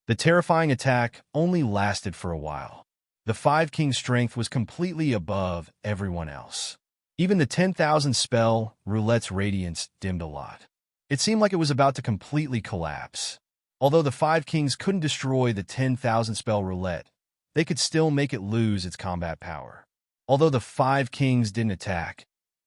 The terrifying attack only lasted for a while. The 5 kings' strength was completely above everyone else. Even the 10,000 spell roulette's radiance dimmed a lot. It seemed like it was about to completely collapse. Although the 5 kings couldn't destroy the 10,000 spell roulette, they could still make it lose its combat power. Although the 5 kings didn't attack,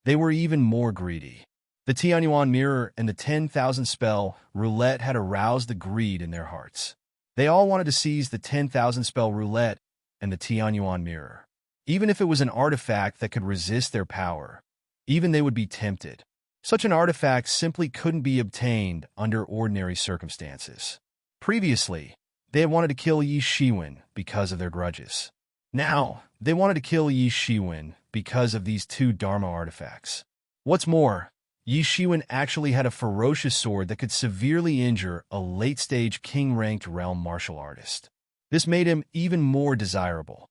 They were even more greedy. The Tianyuan mirror and the 10,000 spell roulette had aroused the greed in their hearts. They all wanted to seize the 10,000 spell roulette and the Tianyuan mirror. Even if it was an artifact that could resist their power, even they would be tempted. Such an artifact simply couldn't be obtained under ordinary circumstances. Previously, they had wanted to kill Yi Shiwen because of their grudges. Now, they wanted to kill Yi Shiwen because of these two Dharma artifacts. What's more, Yi Shiwen actually had a ferocious sword that could severely injure a late-stage king-ranked realm martial artist. This made him even more desirable.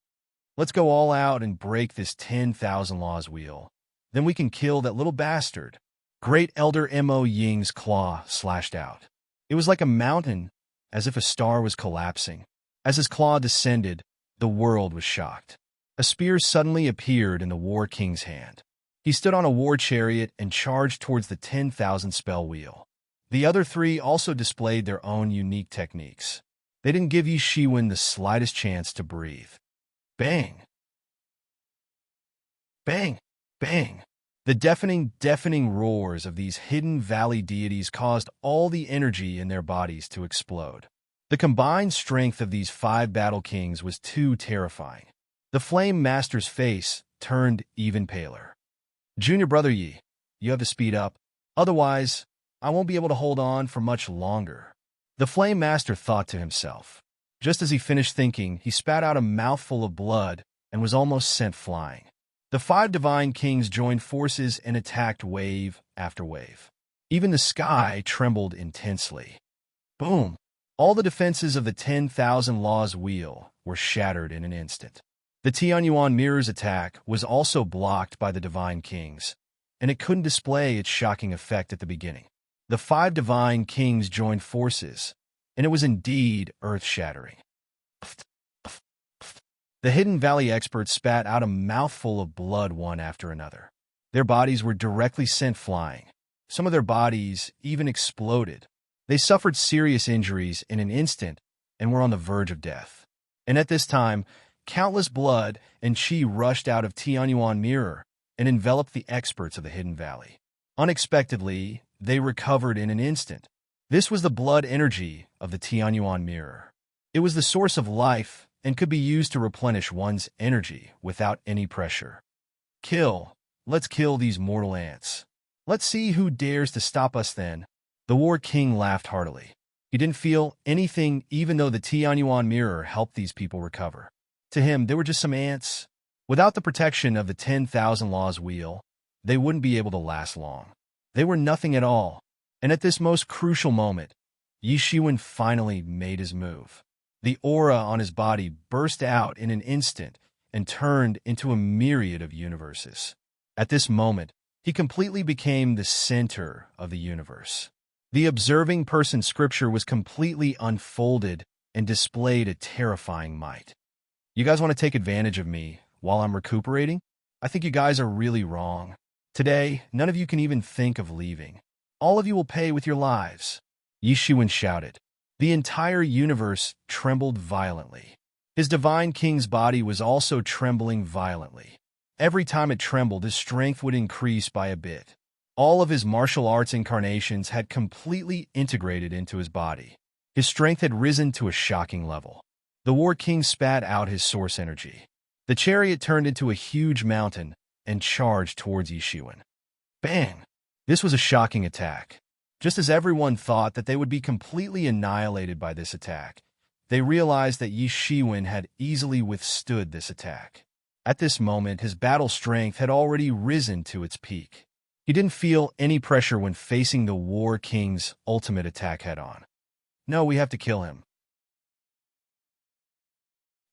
Let's go all out and break this 10,000 laws wheel. Then we can kill that little bastard. Great Elder Mo Ying's claw slashed out. It was like a mountain, as if a star was collapsing. As his claw descended, the world was shocked. A spear suddenly appeared in the War King's hand. He stood on a war chariot and charged towards the 10,000 spell wheel. The other three also displayed their own unique techniques. They didn't give Yi Shiwen the slightest chance to breathe. Bang! Bang! Bang! The deafening roars of these hidden valley deities caused all the energy in their bodies to explode. The combined strength of these 5 battle kings was too terrifying. The Flame Master's face turned even paler. Junior Brother Yi, you have to speed up. Otherwise, I won't be able to hold on for much longer. The Flame Master thought to himself. Just as he finished thinking, he spat out a mouthful of blood and was almost sent flying. The 5 divine kings joined forces and attacked wave after wave. Even the sky trembled intensely. Boom! All the defenses of the 10,000 laws wheel were shattered in an instant. The Tianyuan mirror's attack was also blocked by the divine kings, and it couldn't display its shocking effect at the beginning. The 5 divine kings joined forces, and it was indeed earth-shattering. The Hidden Valley experts spat out a mouthful of blood one after another. Their bodies were directly sent flying. Some of their bodies even exploded. They suffered serious injuries in an instant and were on the verge of death. And at this time, countless blood and chi rushed out of Tianyuan Mirror and enveloped the experts of the Hidden Valley. Unexpectedly, they recovered in an instant. This was the blood energy of the Tianyuan Mirror. It was the source of life and could be used to replenish one's energy without any pressure. Kill. Let's kill these mortal ants. Let's see who dares to stop us then. The War King laughed heartily. He didn't feel anything even though the Tianyuan Mirror helped these people recover. To him, they were just some ants. Without the protection of the 10,000 laws wheel, they wouldn't be able to last long. They were nothing at all. And at this most crucial moment, Yi Shiwen finally made his move. The aura on his body burst out in an instant and turned into a myriad of universes. At this moment, he completely became the center of the universe. The observing person scripture was completely unfolded and displayed a terrifying might. You guys want to take advantage of me while I'm recuperating? I think you guys are really wrong. Today, none of you can even think of leaving. All of you will pay with your lives. Yi Shiwen shouted. The entire universe trembled violently. His divine king's body was also trembling violently. Every time it trembled, his strength would increase by a bit. All of his martial arts incarnations had completely integrated into his body. His strength had risen to a shocking level. The War King spat out his source energy. The chariot turned into a huge mountain and charged towards Yi Shiwen. Bang! This was a shocking attack. Just as everyone thought that they would be completely annihilated by this attack, they realized that Yi Shiwen had easily withstood this attack. At this moment, his battle strength had already risen to its peak. He didn't feel any pressure when facing the War King's ultimate attack head-on. No, we have to kill him.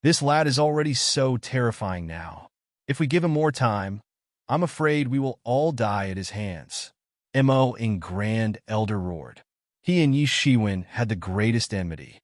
This lad is already so terrifying now. If we give him more time, I'm afraid we will all die at his hands. Mo in Grand Elder roared. He and Yi Shiwen had the greatest enmity.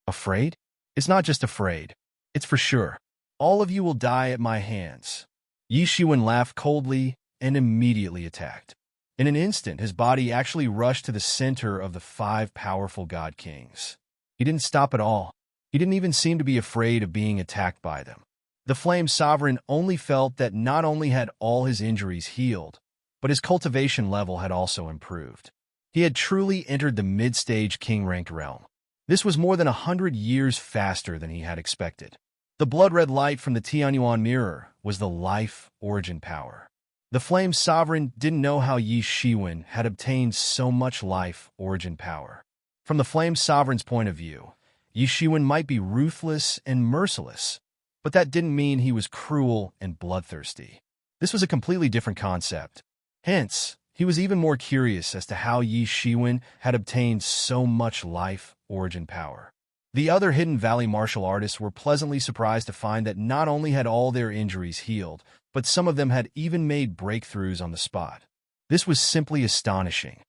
Afraid? It's not just afraid. It's for sure. All of you will die at my hands. Yi Shiwen laughed coldly and immediately attacked. In an instant, his body actually rushed to the center of the 5 powerful god kings. He didn't stop at all. He didn't even seem to be afraid of being attacked by them. The Flame Sovereign only felt that not only had all his injuries healed, but his cultivation level had also improved. He had truly entered the mid-stage king-ranked realm. This was more than 100 years faster than he had expected. The blood-red light from the Tianyuan mirror was the life origin power. The Flame Sovereign didn't know how Yi Shiwen had obtained so much life origin power. From the Flame Sovereign's point of view, Yi Shiwen might be ruthless and merciless, but that didn't mean he was cruel and bloodthirsty. This was a completely different concept. Hence, he was even more curious as to how Yi Shiwen had obtained so much life origin power. The other Hidden Valley martial artists were pleasantly surprised to find that not only had all their injuries healed, but some of them had even made breakthroughs on the spot. This was simply astonishing.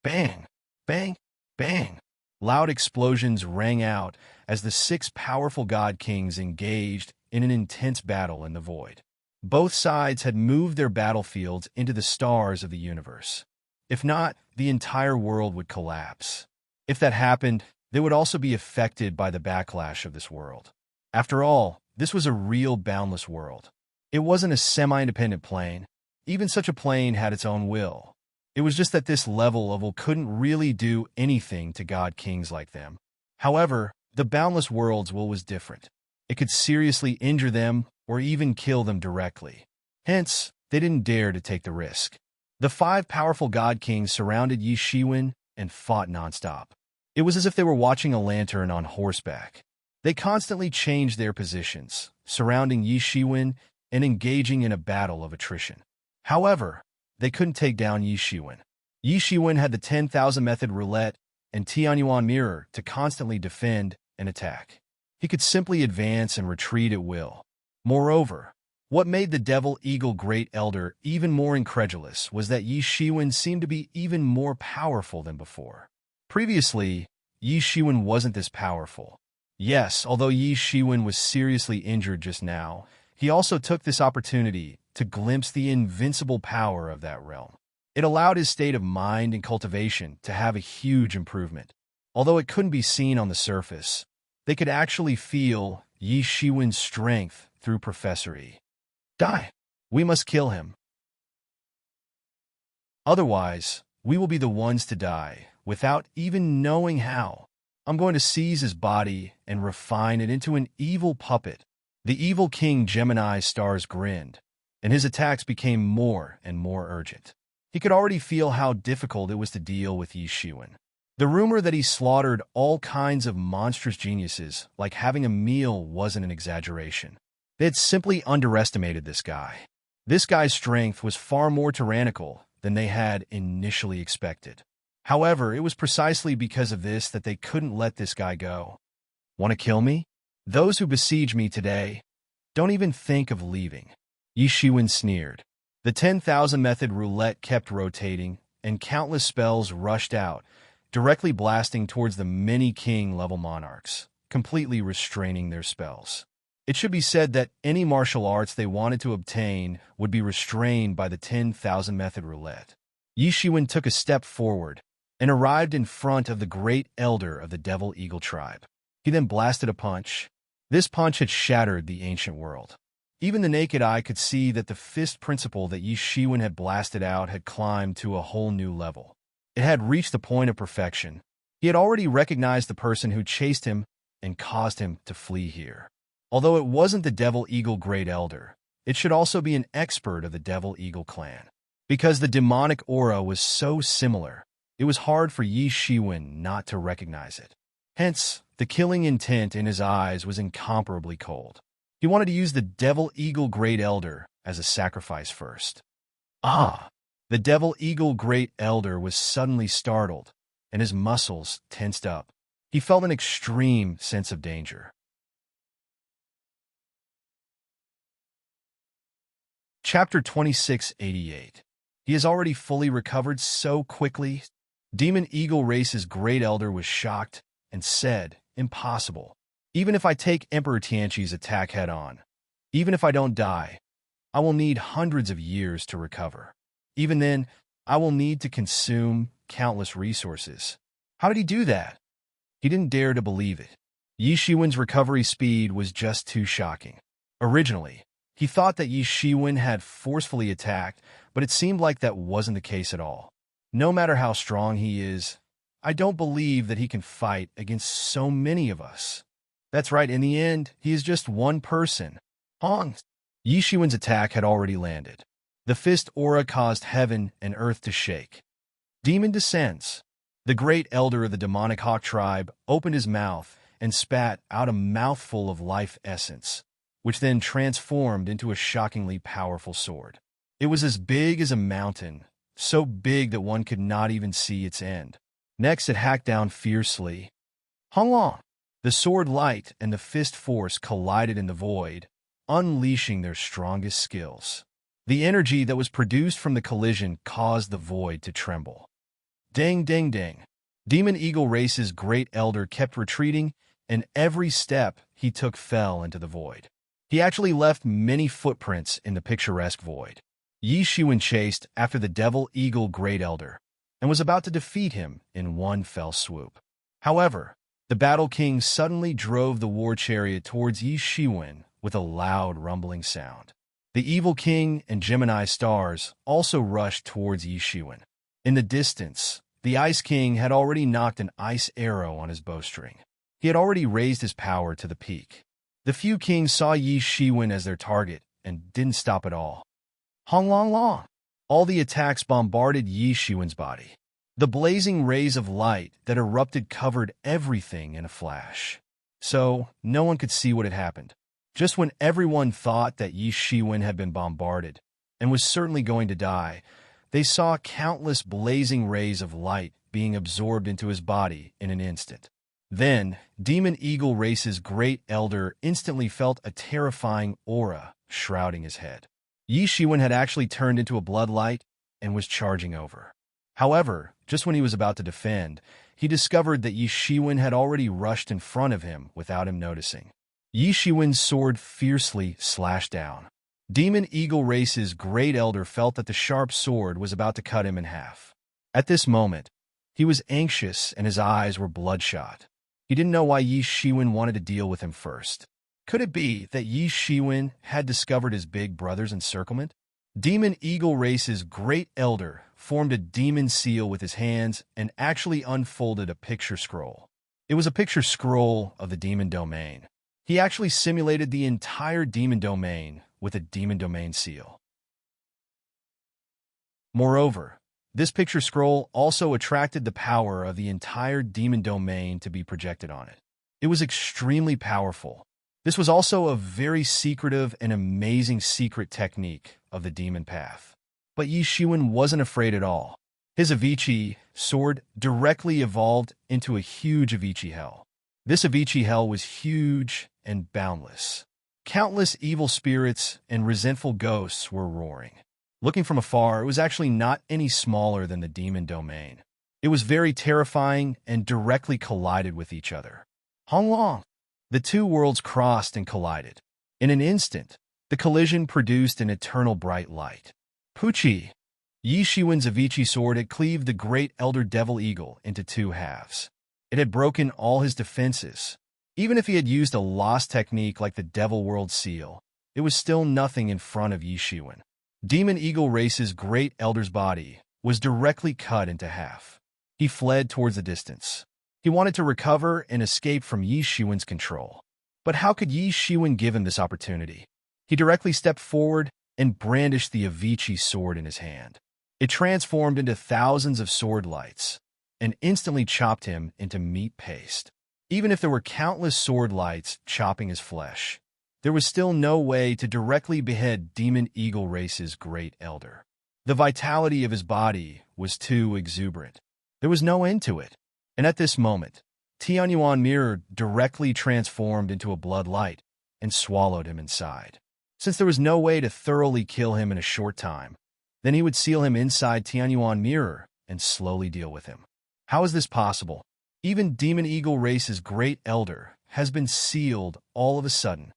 Bang! Bang! Bang! Loud explosions rang out as the 6 powerful god kings engaged in an intense battle in the void. Both sides had moved their battlefields into the stars of the universe. If not, the entire world would collapse. If that happened, they would also be affected by the backlash of this world. After all, this was a real boundless world. It wasn't a semi-independent plane. Even such a plane had its own will. It was just that this level of will couldn't really do anything to god kings like them. However, the boundless world's will was different. It could seriously injure them or even kill them directly. Hence, they didn't dare to take the risk. The 5 powerful god kings surrounded Yi Shiwen and fought nonstop. It was as if they were watching a lantern on horseback. They constantly changed their positions, surrounding Yi Shiwen and engaging in a battle of attrition. However, they couldn't take down Yi Shiwen. Yi Shiwen had the 10,000 method roulette and Tianyuan mirror to constantly defend and attack. He could simply advance and retreat at will. Moreover, what made the Devil Eagle Great Elder even more incredulous was that Yi Shiwen seemed to be even more powerful than before. Previously, Yi Shiwen wasn't this powerful. Yes, although Yi Shiwen was seriously injured just now, he also took this opportunity to glimpse the invincible power of that realm. It allowed his state of mind and cultivation to have a huge improvement. Although it couldn't be seen on the surface, they could actually feel Yi Shiwen's strength through Professor E. Die! We must kill him. Otherwise, we will be the ones to die, without even knowing how. I'm going to seize his body and refine it into an evil puppet. The evil King Gemini Stars grinned, and his attacks became more and more urgent. He could already feel how difficult it was to deal with Yi Shiwen. The rumor that he slaughtered all kinds of monstrous geniuses, like having a meal, wasn't an exaggeration. They had simply underestimated this guy. This guy's strength was far more tyrannical than they had initially expected. However, it was precisely because of this that they couldn't let this guy go. Want to kill me? Those who besiege me today, don't even think of leaving. Yi Shiwen sneered. The 10,000 method roulette kept rotating, and countless spells rushed out, directly blasting towards the many king-level monarchs, completely restraining their spells. It should be said that any martial arts they wanted to obtain would be restrained by the 10,000 method roulette. Yi Shiwen took a step forward and arrived in front of the great elder of the Devil Eagle tribe. He then blasted a punch. This punch had shattered the ancient world. Even the naked eye could see that the fist principle that Yi Shiwen had blasted out had climbed to a whole new level. It had reached the point of perfection. He had already recognized the person who chased him and caused him to flee here. Although it wasn't the Devil Eagle Great Elder, it should also be an expert of the Devil Eagle clan. Because the demonic aura was so similar, it was hard for Yi Shiwen not to recognize it. Hence, the killing intent in his eyes was incomparably cold. He wanted to use the Devil Eagle Great Elder as a sacrifice first. Ah! The Devil Eagle Great Elder was suddenly startled, and his muscles tensed up. He felt an extreme sense of danger. Chapter 2688. He has already fully recovered so quickly. Demon Eagle Race's Great Elder was shocked and said, "Impossible. Even if I take Emperor Tianqi's attack head-on, even if I don't die, I will need hundreds of years to recover. Even then, I will need to consume countless resources." How did he do that? He didn't dare to believe it. Yi Shiwen's recovery speed was just too shocking. Originally, he thought that Yi Shiwen had forcefully attacked, But it seemed like that wasn't the case at all. No matter how strong he is, I don't believe that he can fight against so many of us. That's right, in the end, he is just one person. Hong. Yi Shiwen's attack had already landed. The fist aura caused heaven and earth to shake. Demon descends. The great elder of the demonic hawk tribe opened his mouth and spat out a mouthful of life essence, which then transformed into a shockingly powerful sword. It was as big as a mountain, so big that one could not even see its end. Next, it hacked down fiercely. Hung on! The sword light and the fist force collided in the void, unleashing their strongest skills. The energy that was produced from the collision caused the void to tremble. Ding, ding, ding. Demon Eagle Race's great elder kept retreating, and every step he took fell into the void. He actually left many footprints in the picturesque void. Yi Shiwen chased after the Devil Eagle Great Elder and was about to defeat him in one fell swoop. However, the Battle King suddenly drove the war chariot towards Yi Shiwen with a loud rumbling sound. The Evil King and Gemini stars also rushed towards Yi Shiwen. In the distance, the Ice King had already knocked an ice arrow on his bowstring. He had already raised his power to the peak. The few kings saw Yi Shiwen as their target and didn't stop at all. Hong long long. All the attacks bombarded Yi Shiwen's body. The blazing rays of light that erupted covered everything in a flash. So, no one could see what had happened. Just when everyone thought that Yi Shiwen had been bombarded and was certainly going to die, they saw countless blazing rays of light being absorbed into his body in an instant. Then, Demon Eagle Race's great elder instantly felt a terrifying aura shrouding his head. Yi Shiwen had actually turned into a bloodlight and was charging over. However, just when he was about to defend, he discovered that Yi Shiwen had already rushed in front of him without him noticing. Yi Shiwen's sword fiercely slashed down. Demon Eagle Race's great elder felt that the sharp sword was about to cut him in half. At this moment, he was anxious and his eyes were bloodshot. He didn't know why Yi Shiwen wanted to deal with him first. Could it be that Yi Shiwen had discovered his big brother's encirclement? Demon Eagle Race's great elder formed a demon seal with his hands and actually unfolded a picture scroll. It was a picture scroll of the demon domain. He actually simulated the entire demon domain with a demon domain seal. Moreover, this picture scroll also attracted the power of the entire demon domain to be projected on it. It was extremely powerful. This was also a very secretive and amazing secret technique of the demon path. But Yi Shiwen wasn't afraid at all. His Avicii sword directly evolved into a huge Avicii hell. This Avicii hell was huge and boundless. Countless evil spirits and resentful ghosts were roaring. Looking from afar, it was actually not any smaller than the demon domain. It was very terrifying and directly collided with each other. Hong long! The two worlds crossed and collided. In an instant, the collision produced an eternal bright light. Puchi! Yi Shiwen's Avicii sword had cleaved the great elder devil eagle into two halves. It had broken all his defenses. Even if he had used a lost technique like the Devil World Seal, it was still nothing in front of Yi Shiwen. Demon Eagle Race's great elder's body was directly cut into half. He fled towards the distance. He wanted to recover and escape from Yi Shiwen's control. But how could Yi Shiwen give him this opportunity? He directly stepped forward and brandished the Avicii sword in his hand. It transformed into thousands of sword lights and instantly chopped him into meat paste. Even if there were countless sword lights chopping his flesh, there was still no way to directly behead Demon Eagle Race's great elder. The vitality of his body was too exuberant. There was no end to it. And at this moment, Tianyuan Mirror directly transformed into a blood light and swallowed him inside. Since there was no way to thoroughly kill him in a short time, then he would seal him inside Tianyuan Mirror and slowly deal with him. How is this possible? Even Demon Eagle Race's great elder has been sealed all of a sudden.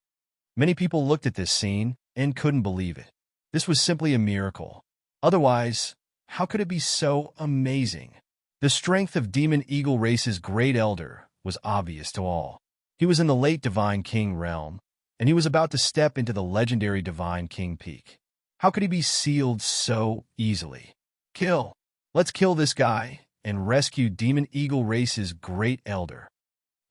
Many people looked at this scene and couldn't believe it. This was simply a miracle. Otherwise, how could it be so amazing? The strength of Demon Eagle Race's great elder was obvious to all. He was in the late Divine King realm, and he was about to step into the legendary Divine King peak. How could he be sealed so easily? Kill! Let's kill this guy and rescue Demon Eagle Race's great elder.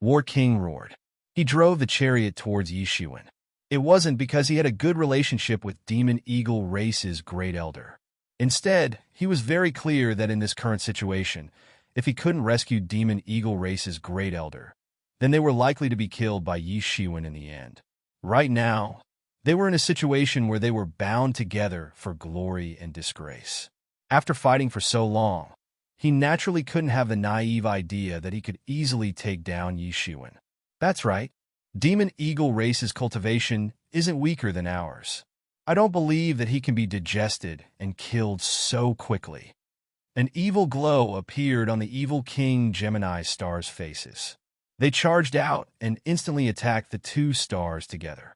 War King roared. He drove the chariot towards Yishuan. It wasn't because he had a good relationship with Demon Eagle Race's great elder. Instead, he was very clear that in this current situation, if he couldn't rescue Demon Eagle Race's great elder, then they were likely to be killed by Yishuan in the end. Right now, they were in a situation where they were bound together for glory and disgrace. After fighting for so long, he naturally couldn't have the naive idea that he could easily take down Yishuan. That's right. Demon Eagle Race's cultivation isn't weaker than ours. I don't believe that he can be digested and killed so quickly. An evil glow appeared on the evil King Gemini stars' faces. They charged out and instantly attacked the two stars together.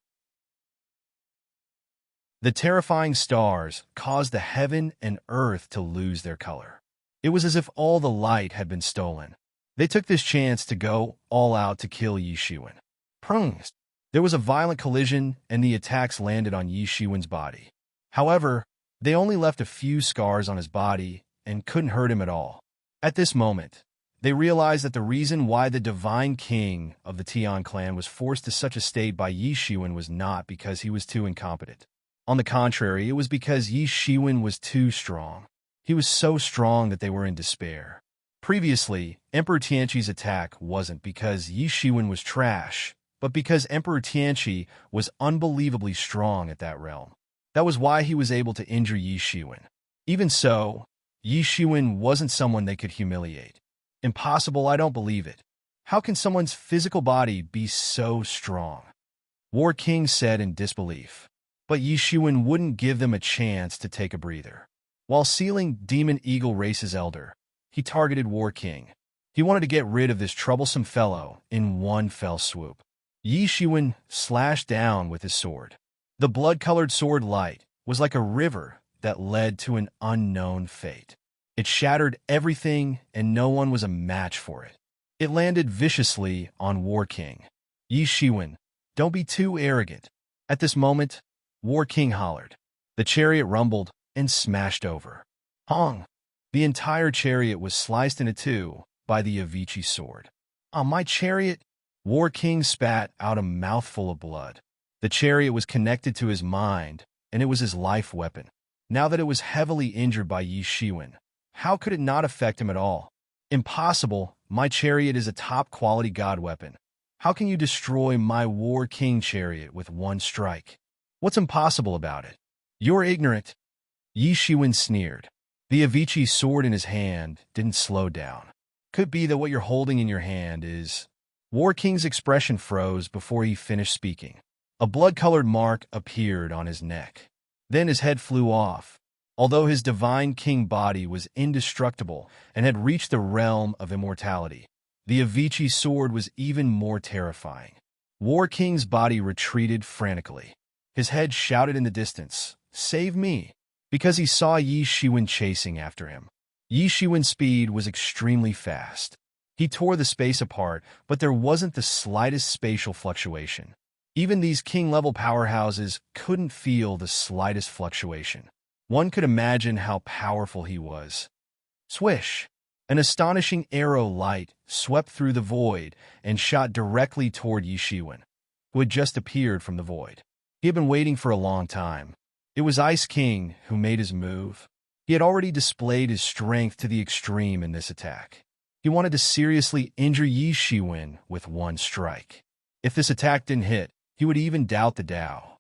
The terrifying stars caused the heaven and earth to lose their color. It was as if all the light had been stolen. They took this chance to go all out to kill Yishuan. Prungs. There was a violent collision, and the attacks landed on Yishuan's body. However, they only left a few scars on his body and couldn't hurt him at all. At this moment, they realized that the reason why the divine king of the Tian clan was forced to such a state by Yishuan was not because he was too incompetent. On the contrary, it was because Yishuan was too strong. He was so strong that they were in despair. Previously, Emperor Tianqi's attack wasn't because Yishuan was trash, but because Emperor Tianqi was unbelievably strong at that realm. That was why he was able to injure Yishuan. Even so, Yishuan wasn't someone they could humiliate. Impossible, I don't believe it. How can someone's physical body be so strong? War King said in disbelief. But Yishuan wouldn't give them a chance to take a breather. While sealing Demon Eagle Race's elder, he targeted War King. He wanted to get rid of this troublesome fellow in one fell swoop. Yishuan slashed down with his sword. The blood-colored sword light was like a river that led to an unknown fate. It shattered everything, and no one was a match for it. It landed viciously on War King. Yishuan, don't be too arrogant. At this moment, War King hollered. The chariot rumbled and smashed over. Hong! The entire chariot was sliced into two by the Avicii sword. On my chariot, War King spat out a mouthful of blood. The chariot was connected to his mind, and it was his life weapon. Now that it was heavily injured by Yishuan, how could it not affect him at all? Impossible. My chariot is a top-quality god weapon. How can you destroy my War King chariot with one strike? What's impossible about it? You're ignorant. Yishuan sneered. The Avicii sword in his hand didn't slow down. Could be that what you're holding in your hand is... War King's expression froze before he finished speaking. A blood-colored mark appeared on his neck. Then his head flew off. Although his divine king body was indestructible and had reached the realm of immortality, the Avicii sword was even more terrifying. War King's body retreated frantically. His head shouted in the distance, "Save me!" because he saw Yishuan chasing after him. Yishuan's speed was extremely fast. He tore the space apart, but there wasn't the slightest spatial fluctuation. Even these king-level powerhouses couldn't feel the slightest fluctuation. One could imagine how powerful he was. Swish! An astonishing arrow light swept through the void and shot directly toward Yishuan, who had just appeared from the void. He had been waiting for a long time. It was Ice King who made his move. He had already displayed his strength to the extreme in this attack. He wanted to seriously injure Yishuan with one strike. If this attack didn't hit, he would even doubt the Tao.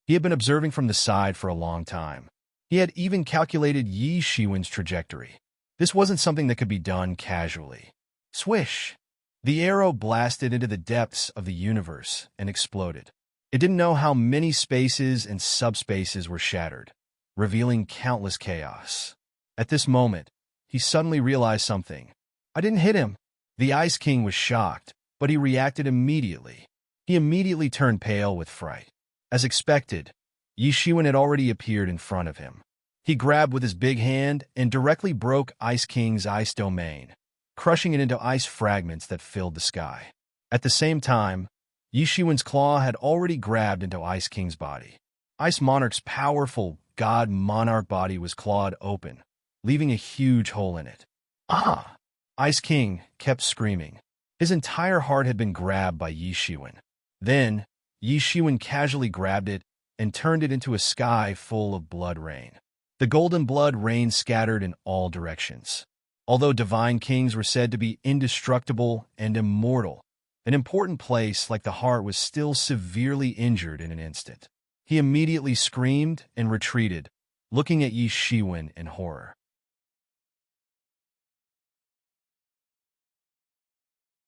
He had been observing from the side for a long time. He had even calculated Yishuan's trajectory. This wasn't something that could be done casually. Swish! The arrow blasted into the depths of the universe and exploded. It didn't know how many spaces and subspaces were shattered, revealing countless chaos. At this moment, he suddenly realized something. I didn't hit him. The Ice King was shocked, but he reacted immediately. He immediately turned pale with fright. As expected, Yishuan had already appeared in front of him. He grabbed with his big hand and directly broke Ice King's ice domain, crushing it into ice fragments that filled the sky. At the same time, Yishuan's claw had already grabbed into Ice King's body. Ice Monarch's powerful god monarch body was clawed open, leaving a huge hole in it. Ah! Ice King kept screaming. His entire heart had been grabbed by Yi Shiwen. Then, Yi Shiwen casually grabbed it and turned it into a sky full of blood rain. The golden blood rain scattered in all directions. Although divine kings were said to be indestructible and immortal, an important place like the heart was still severely injured in an instant. He immediately screamed and retreated, looking at Yi Shiwen in horror.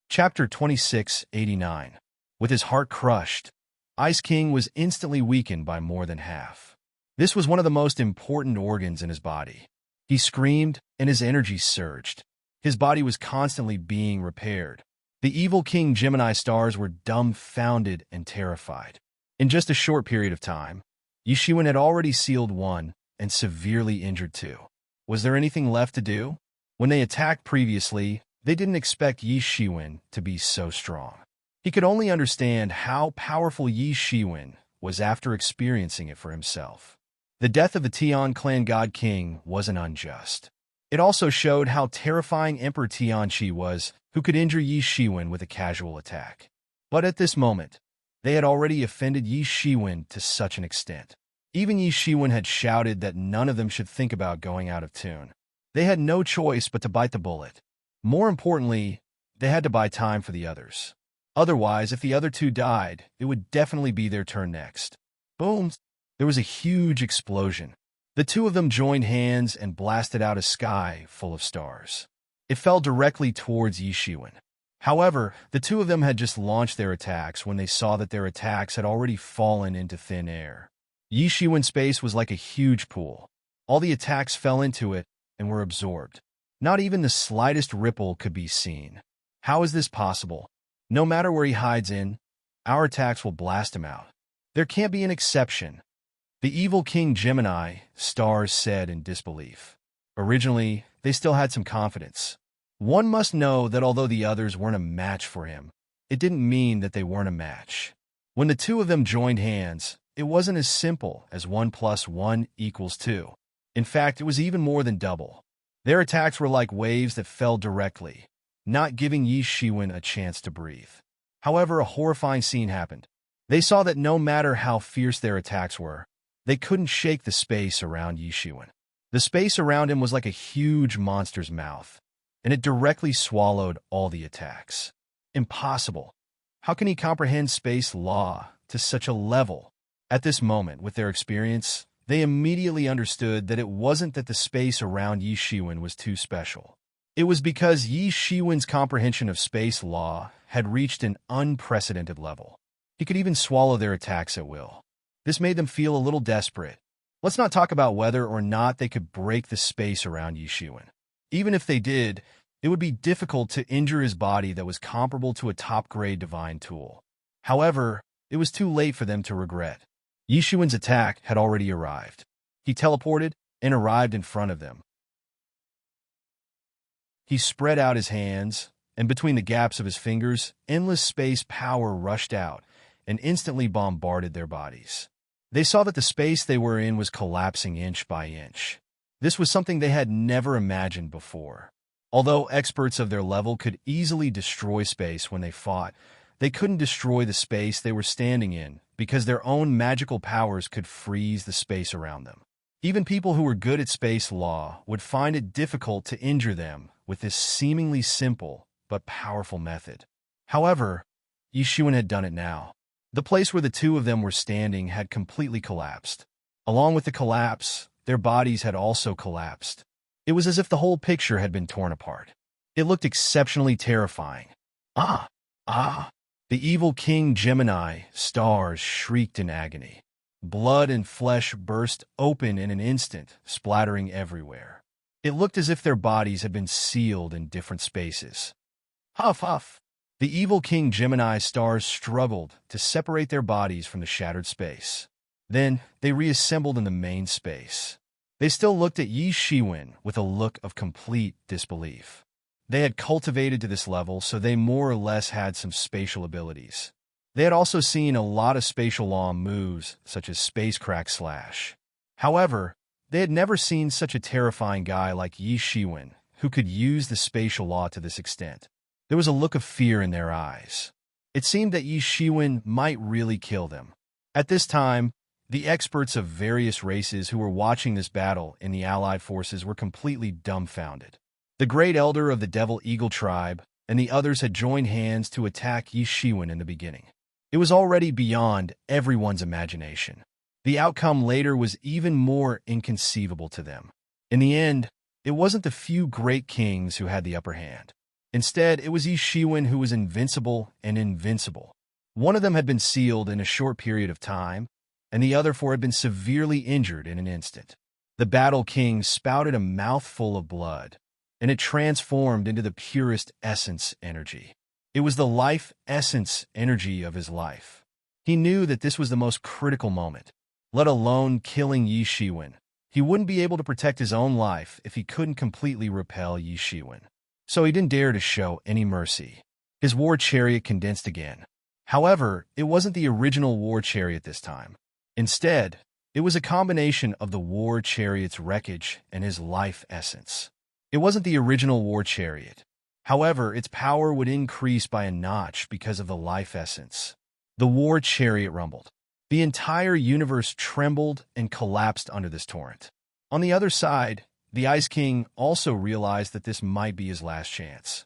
Chapter 2689. With his heart crushed, Ice King was instantly weakened by more than half. This was one of the most important organs in his body. He screamed, and his energy surged. His body was constantly being repaired. The evil King Gemini stars were dumbfounded and terrified. In just a short period of time, Yi Shiwen had already sealed one and severely injured two. Was there anything left to do? When they attacked previously, they didn't expect Yi Shiwen to be so strong. He could only understand how powerful Yi Shiwen was after experiencing it for himself. The death of the Tian clan god king wasn't unjust. It also showed how terrifying Emperor Tianqi was, who could injure Yi Shiwen with a casual attack. But at this moment, they had already offended Yi Shiwen to such an extent. Even Yi Shiwen had shouted that none of them should think about going out of tune. They had no choice but to bite the bullet. More importantly, they had to buy time for the others. Otherwise, if the other two died, it would definitely be their turn next. Boom! There was a huge explosion. The two of them joined hands and blasted out a sky full of stars. It fell directly towards Yi Shiwen. However, the two of them had just launched their attacks when they saw that their attacks had already fallen into thin air. Yi Shiwen's space was like a huge pool. All the attacks fell into it and were absorbed. Not even the slightest ripple could be seen. How is this possible? No matter where he hides in, our attacks will blast him out. There can't be an exception. The evil King Gemini stars said in disbelief. Originally, they still had some confidence. One must know that although the others weren't a match for him, it didn't mean that they weren't a match. When the two of them joined hands, it wasn't as simple as 1 + 1 = 2. In fact, it was even more than double. Their attacks were like waves that fell directly, not giving Yi Shiwen a chance to breathe. However, a horrifying scene happened. They saw that no matter how fierce their attacks were, they couldn't shake the space around Yi Shiwen. The space around him was like a huge monster's mouth, and it directly swallowed all the attacks. Impossible. How can he comprehend space law to such a level? At this moment, with their experience, they immediately understood that it wasn't that the space around Yi Shiwen was too special. It was because Yi Shiwen's comprehension of space law had reached an unprecedented level. He could even swallow their attacks at will. This made them feel a little desperate. Let's not talk about whether or not they could break the space around Yi Shiwen. Even if they did, it would be difficult to injure his body that was comparable to a top-grade divine tool. However, it was too late for them to regret. Yi Shiwen's attack had already arrived. He teleported and arrived in front of them. He spread out his hands, and between the gaps of his fingers, endless space power rushed out and instantly bombarded their bodies. They saw that the space they were in was collapsing inch by inch. This was something they had never imagined before. Although experts of their level could easily destroy space when they fought, they couldn't destroy the space they were standing in because their own magical powers could freeze the space around them. Even people who were good at space law would find it difficult to injure them with this seemingly simple but powerful method. However, Yi Shiwen had done it now. The place where the two of them were standing had completely collapsed. Along with the collapse, their bodies had also collapsed. It was as if the whole picture had been torn apart. It looked exceptionally terrifying. Ah! Ah! The evil King Gemini stars shrieked in agony. Blood and flesh burst open in an instant, splattering everywhere. It looked as if their bodies had been sealed in different spaces. Huff, huff! The evil King Gemini stars struggled to separate their bodies from the shattered space. Then they reassembled in the main space. They still looked at Yi Shiwen with a look of complete disbelief. They had cultivated to this level, so they more or less had some spatial abilities. They had also seen a lot of spatial law moves, such as spacecraft slash. However, they had never seen such a terrifying guy like Yi Shiwen, who could use the spatial law to this extent. There was a look of fear in their eyes. It seemed that Yi Shiwen might really kill them. At this time, the experts of various races who were watching this battle in the Allied forces were completely dumbfounded. The Great Elder of the Devil Eagle tribe and the others had joined hands to attack Yi Shiwen in the beginning. It was already beyond everyone's imagination. The outcome later was even more inconceivable to them. In the end, it wasn't the few great kings who had the upper hand. Instead, it was Yi Shiwen who was invincible and invincible. One of them had been sealed in a short period of time, and the other four had been severely injured in an instant. The Battle King spouted a mouthful of blood, and it transformed into the purest essence energy. It was the life essence energy of his life. He knew that this was the most critical moment. Let alone killing Yi Shiwen. He wouldn't be able to protect his own life if he couldn't completely repel Yi Shiwen. So he didn't dare to show any mercy. His war chariot condensed again. However, it wasn't the original war chariot this time. Instead, it was a combination of the war chariot's wreckage and his life essence. It wasn't the original war chariot. However, its power would increase by a notch because of the life essence. The war chariot rumbled. The entire universe trembled and collapsed under this torrent. On the other side, the Ice King also realized that this might be his last chance.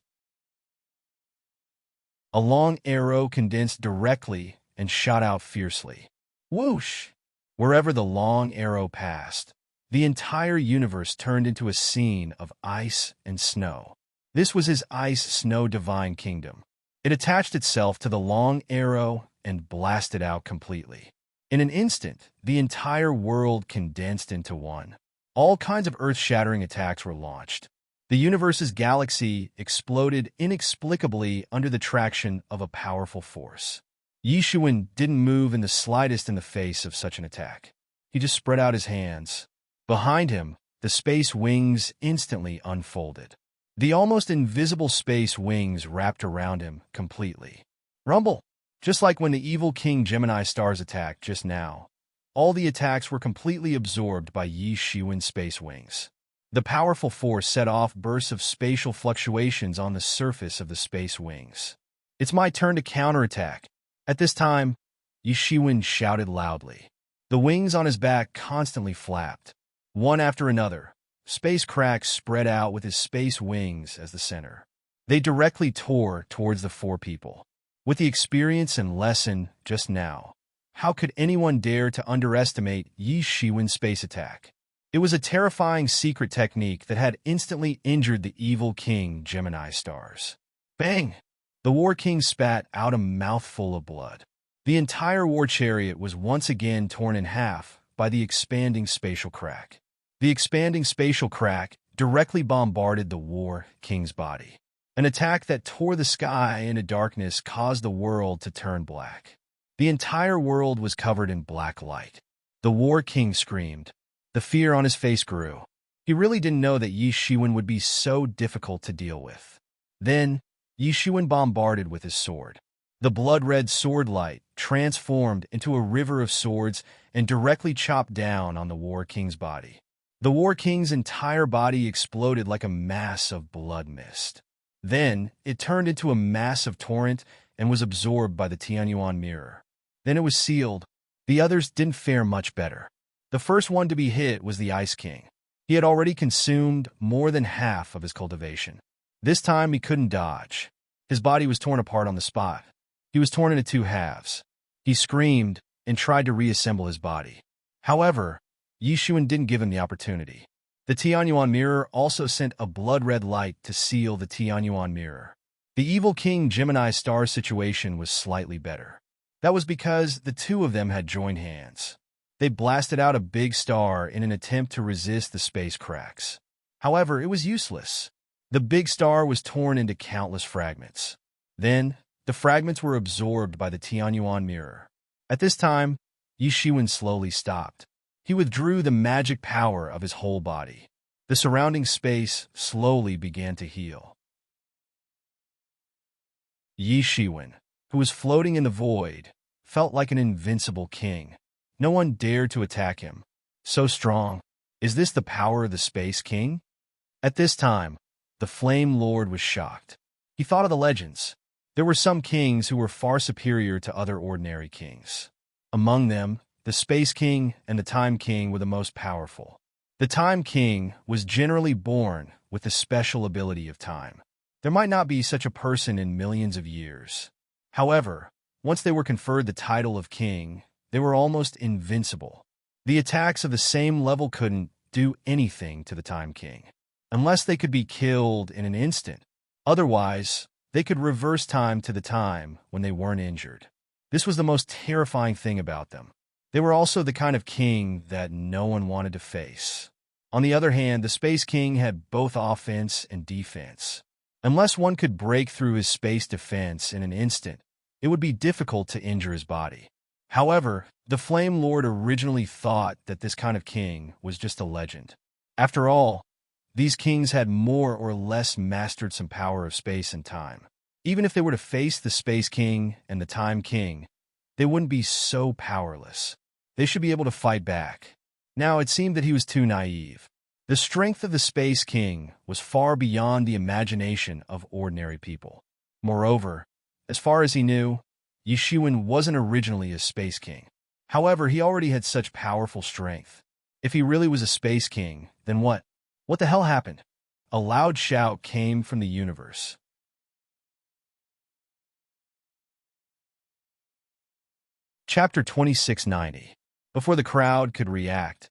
A long arrow condensed directly and shot out fiercely. Whoosh! Wherever the long arrow passed, the entire universe turned into a scene of ice and snow. This was his ice-snow divine kingdom. It attached itself to the long arrow and blasted out completely. In an instant, the entire world condensed into one. All kinds of earth-shattering attacks were launched. The universe's galaxy exploded inexplicably under the traction of a powerful force. Yi Shiwen didn't move in the slightest in the face of such an attack. He just spread out his hands. Behind him, the space wings instantly unfolded. The almost invisible space wings wrapped around him completely. Rumble! Just like when the evil King Gemini stars attacked just now, all the attacks were completely absorbed by Yi Shiwen's space wings. The powerful force set off bursts of spatial fluctuations on the surface of the space wings. It's my turn to counterattack. At this time, Yi Shiwen shouted loudly. The wings on his back constantly flapped. One after another, space cracks spread out with his space wings as the center. They directly tore towards the four people. With the experience and lesson just now, how could anyone dare to underestimate Yi Shiwen's space attack? It was a terrifying secret technique that had instantly injured the evil King Gemini stars. Bang! The War King spat out a mouthful of blood. The entire war chariot was once again torn in half by the expanding spatial crack. The expanding spatial crack directly bombarded the War King's body. An attack that tore the sky into darkness caused the world to turn black. The entire world was covered in black light. The War King screamed. The fear on his face grew. He really didn't know that Yi Shiwen would be so difficult to deal with. Then, Yi Shiwen bombarded with his sword. The blood-red sword light transformed into a river of swords and directly chopped down on the War King's body. The War King's entire body exploded like a mass of blood mist. Then, it turned into a massive torrent and was absorbed by the Tianyuan mirror. Then it was sealed. The others didn't fare much better. The first one to be hit was the Ice King. He had already consumed more than half of his cultivation. This time he couldn't dodge. His body was torn apart on the spot. He was torn into two halves. He screamed and tried to reassemble his body. However, Yi Shiwen didn't give him the opportunity. The Tianyuan mirror also sent a blood-red light to seal the Tianyuan mirror. The evil King Gemini star situation was slightly better. That was because the two of them had joined hands. They blasted out a big star in an attempt to resist the space cracks. However, it was useless. The big star was torn into countless fragments. Then, the fragments were absorbed by the Tianyuan mirror. At this time, Yi Shiwen slowly stopped. He withdrew the magic power of his whole body. The surrounding space slowly began to heal. Yi Shiwen. who was floating in the void, felt like an invincible king. No one dared to attack him. So strong. Is this the power of the Space King? At this time, the Flame Lord was shocked. He thought of the legends. There were some kings who were far superior to other ordinary kings. Among them, the Space King and the Time King were the most powerful. The Time King was generally born with the special ability of time. There might not be such a person in millions of years. However, once they were conferred the title of king, they were almost invincible. The attacks of the same level couldn't do anything to the Time King, unless they could be killed in an instant. Otherwise, they could reverse time to the time when they weren't injured. This was the most terrifying thing about them. They were also the kind of king that no one wanted to face. On the other hand, the Space King had both offense and defense. Unless one could break through his space defense in an instant, it would be difficult to injure his body. However, the Flame Lord originally thought that this kind of king was just a legend. After all, these kings had more or less mastered some power of space and time. Even if they were to face the Space King and the Time King, they wouldn't be so powerless. They should be able to fight back. Now, it seemed that he was too naive. The strength of the Space King was far beyond the imagination of ordinary people. Moreover, as far as he knew, Yi Shiwen wasn't originally a Space King. However, he already had such powerful strength. If he really was a Space King, then what? What the hell happened? A loud shout came from the universe. Chapter 2690. Before the crowd could react,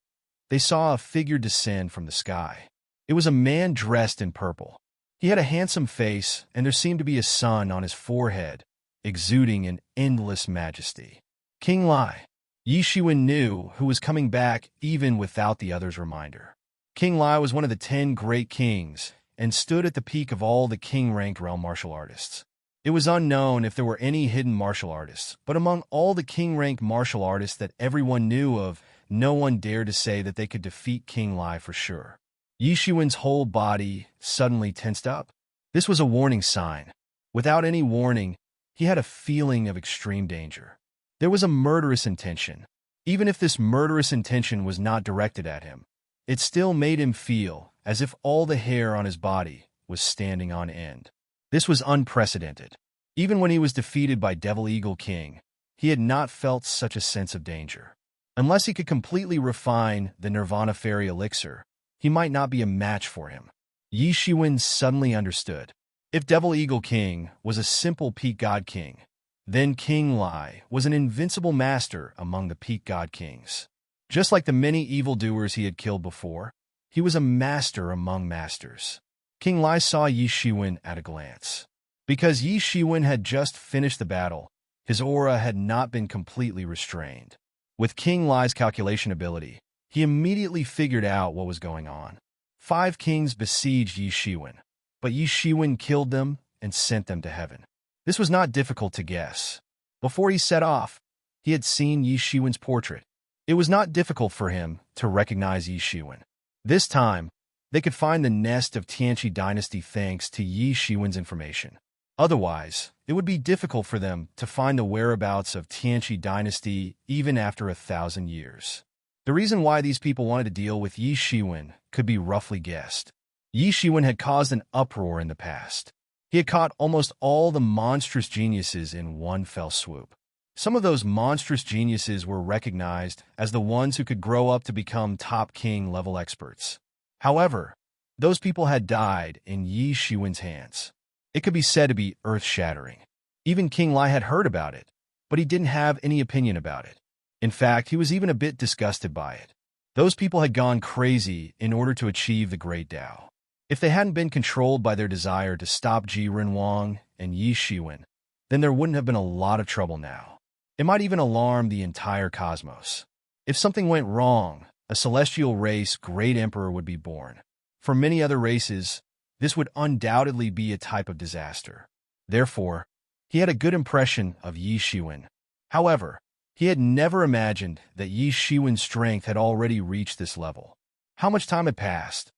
they saw a figure descend from the sky. It was a man dressed in purple. He had a handsome face, and there seemed to be a sun on his forehead, exuding an endless majesty. King Lai. Yi Shiwen knew who was coming back even without the other's reminder. King Lai was one of the 10 great kings and stood at the peak of all the king-ranked realm martial artists. It was unknown if there were any hidden martial artists, but among all the king-ranked martial artists that everyone knew of, no one dared to say that they could defeat King Lai for sure. Yi Shiwen's whole body suddenly tensed up. This was a warning sign. Without any warning, he had a feeling of extreme danger. There was a murderous intention. Even if this murderous intention was not directed at him, it still made him feel as if all the hair on his body was standing on end. This was unprecedented. Even when he was defeated by Devil Eagle King, he had not felt such a sense of danger. Unless he could completely refine the Nirvana Fairy Elixir, he might not be a match for him. Yi Shiwen suddenly understood. If Devil Eagle King was a simple Peak God King, then King Lai was an invincible master among the Peak God Kings. Just like the many evildoers he had killed before, he was a master among masters. King Lai saw Yi Shiwen at a glance. Because Yi Shiwen had just finished the battle, his aura had not been completely restrained. With King Lai's calculation ability, he immediately figured out what was going on. 5 kings besieged Yi Shiwen, but Yi Shiwen killed them and sent them to heaven. This was not difficult to guess. Before he set off, he had seen Yi Shiwen's portrait. It was not difficult for him to recognize Yi Shiwen. This time, they could find the nest of Tianqi dynasty thanks to Yi Shiwen's information. Otherwise, it would be difficult for them to find the whereabouts of Tianqi dynasty even after 1,000 years. The reason why these people wanted to deal with Yi Shiwen could be roughly guessed. Yi Shiwen had caused an uproar in the past. He had caught almost all the monstrous geniuses in one fell swoop. Some of those monstrous geniuses were recognized as the ones who could grow up to become top king-level experts. However, those people had died in Yi Shiwen's hands. It could be said to be earth-shattering. Even King Lai had heard about it, but he didn't have any opinion about it. In fact, he was even a bit disgusted by it. Those people had gone crazy in order to achieve the Great Tao. If they hadn't been controlled by their desire to stop Ji Renwang and Yi Shiwen, then there wouldn't have been a lot of trouble now. It might even alarm the entire cosmos. If something went wrong, a celestial race great emperor would be born. For many other races, this would undoubtedly be a type of disaster. Therefore, he had a good impression of Yi Shiwen. However, he had never imagined that Yi Shiwen's strength had already reached this level. How much time had passed?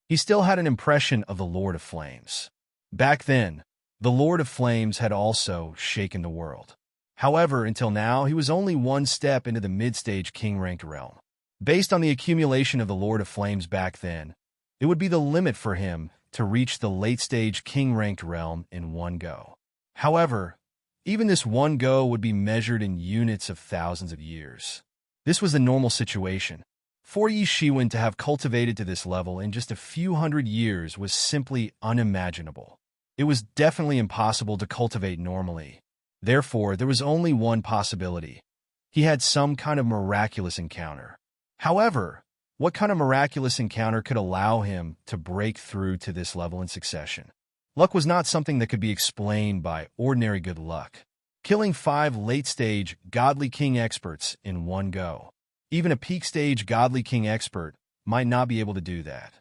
He still had an impression of the Lord of Flames. Back then, The Lord of Flames had also shaken the world. However, until now, he was only one step into the mid-stage king-ranked realm. Based on the accumulation of the Lord of Flames back then, it would be the limit for him to reach the late-stage king-ranked realm in one go. However, even this one go would be measured in units of thousands of years. This was the normal situation. For Yi Shiwen to have cultivated to this level in just a few hundred years was simply unimaginable. It was definitely impossible to cultivate normally. Therefore, there was only one possibility. He had some kind of miraculous encounter. However, what kind of miraculous encounter could allow him to break through to this level in succession? Luck was not something that could be explained by ordinary good luck. Killing 5 late-stage Godly King experts in one go. Even a peak-stage Godly King expert might not be able to do that.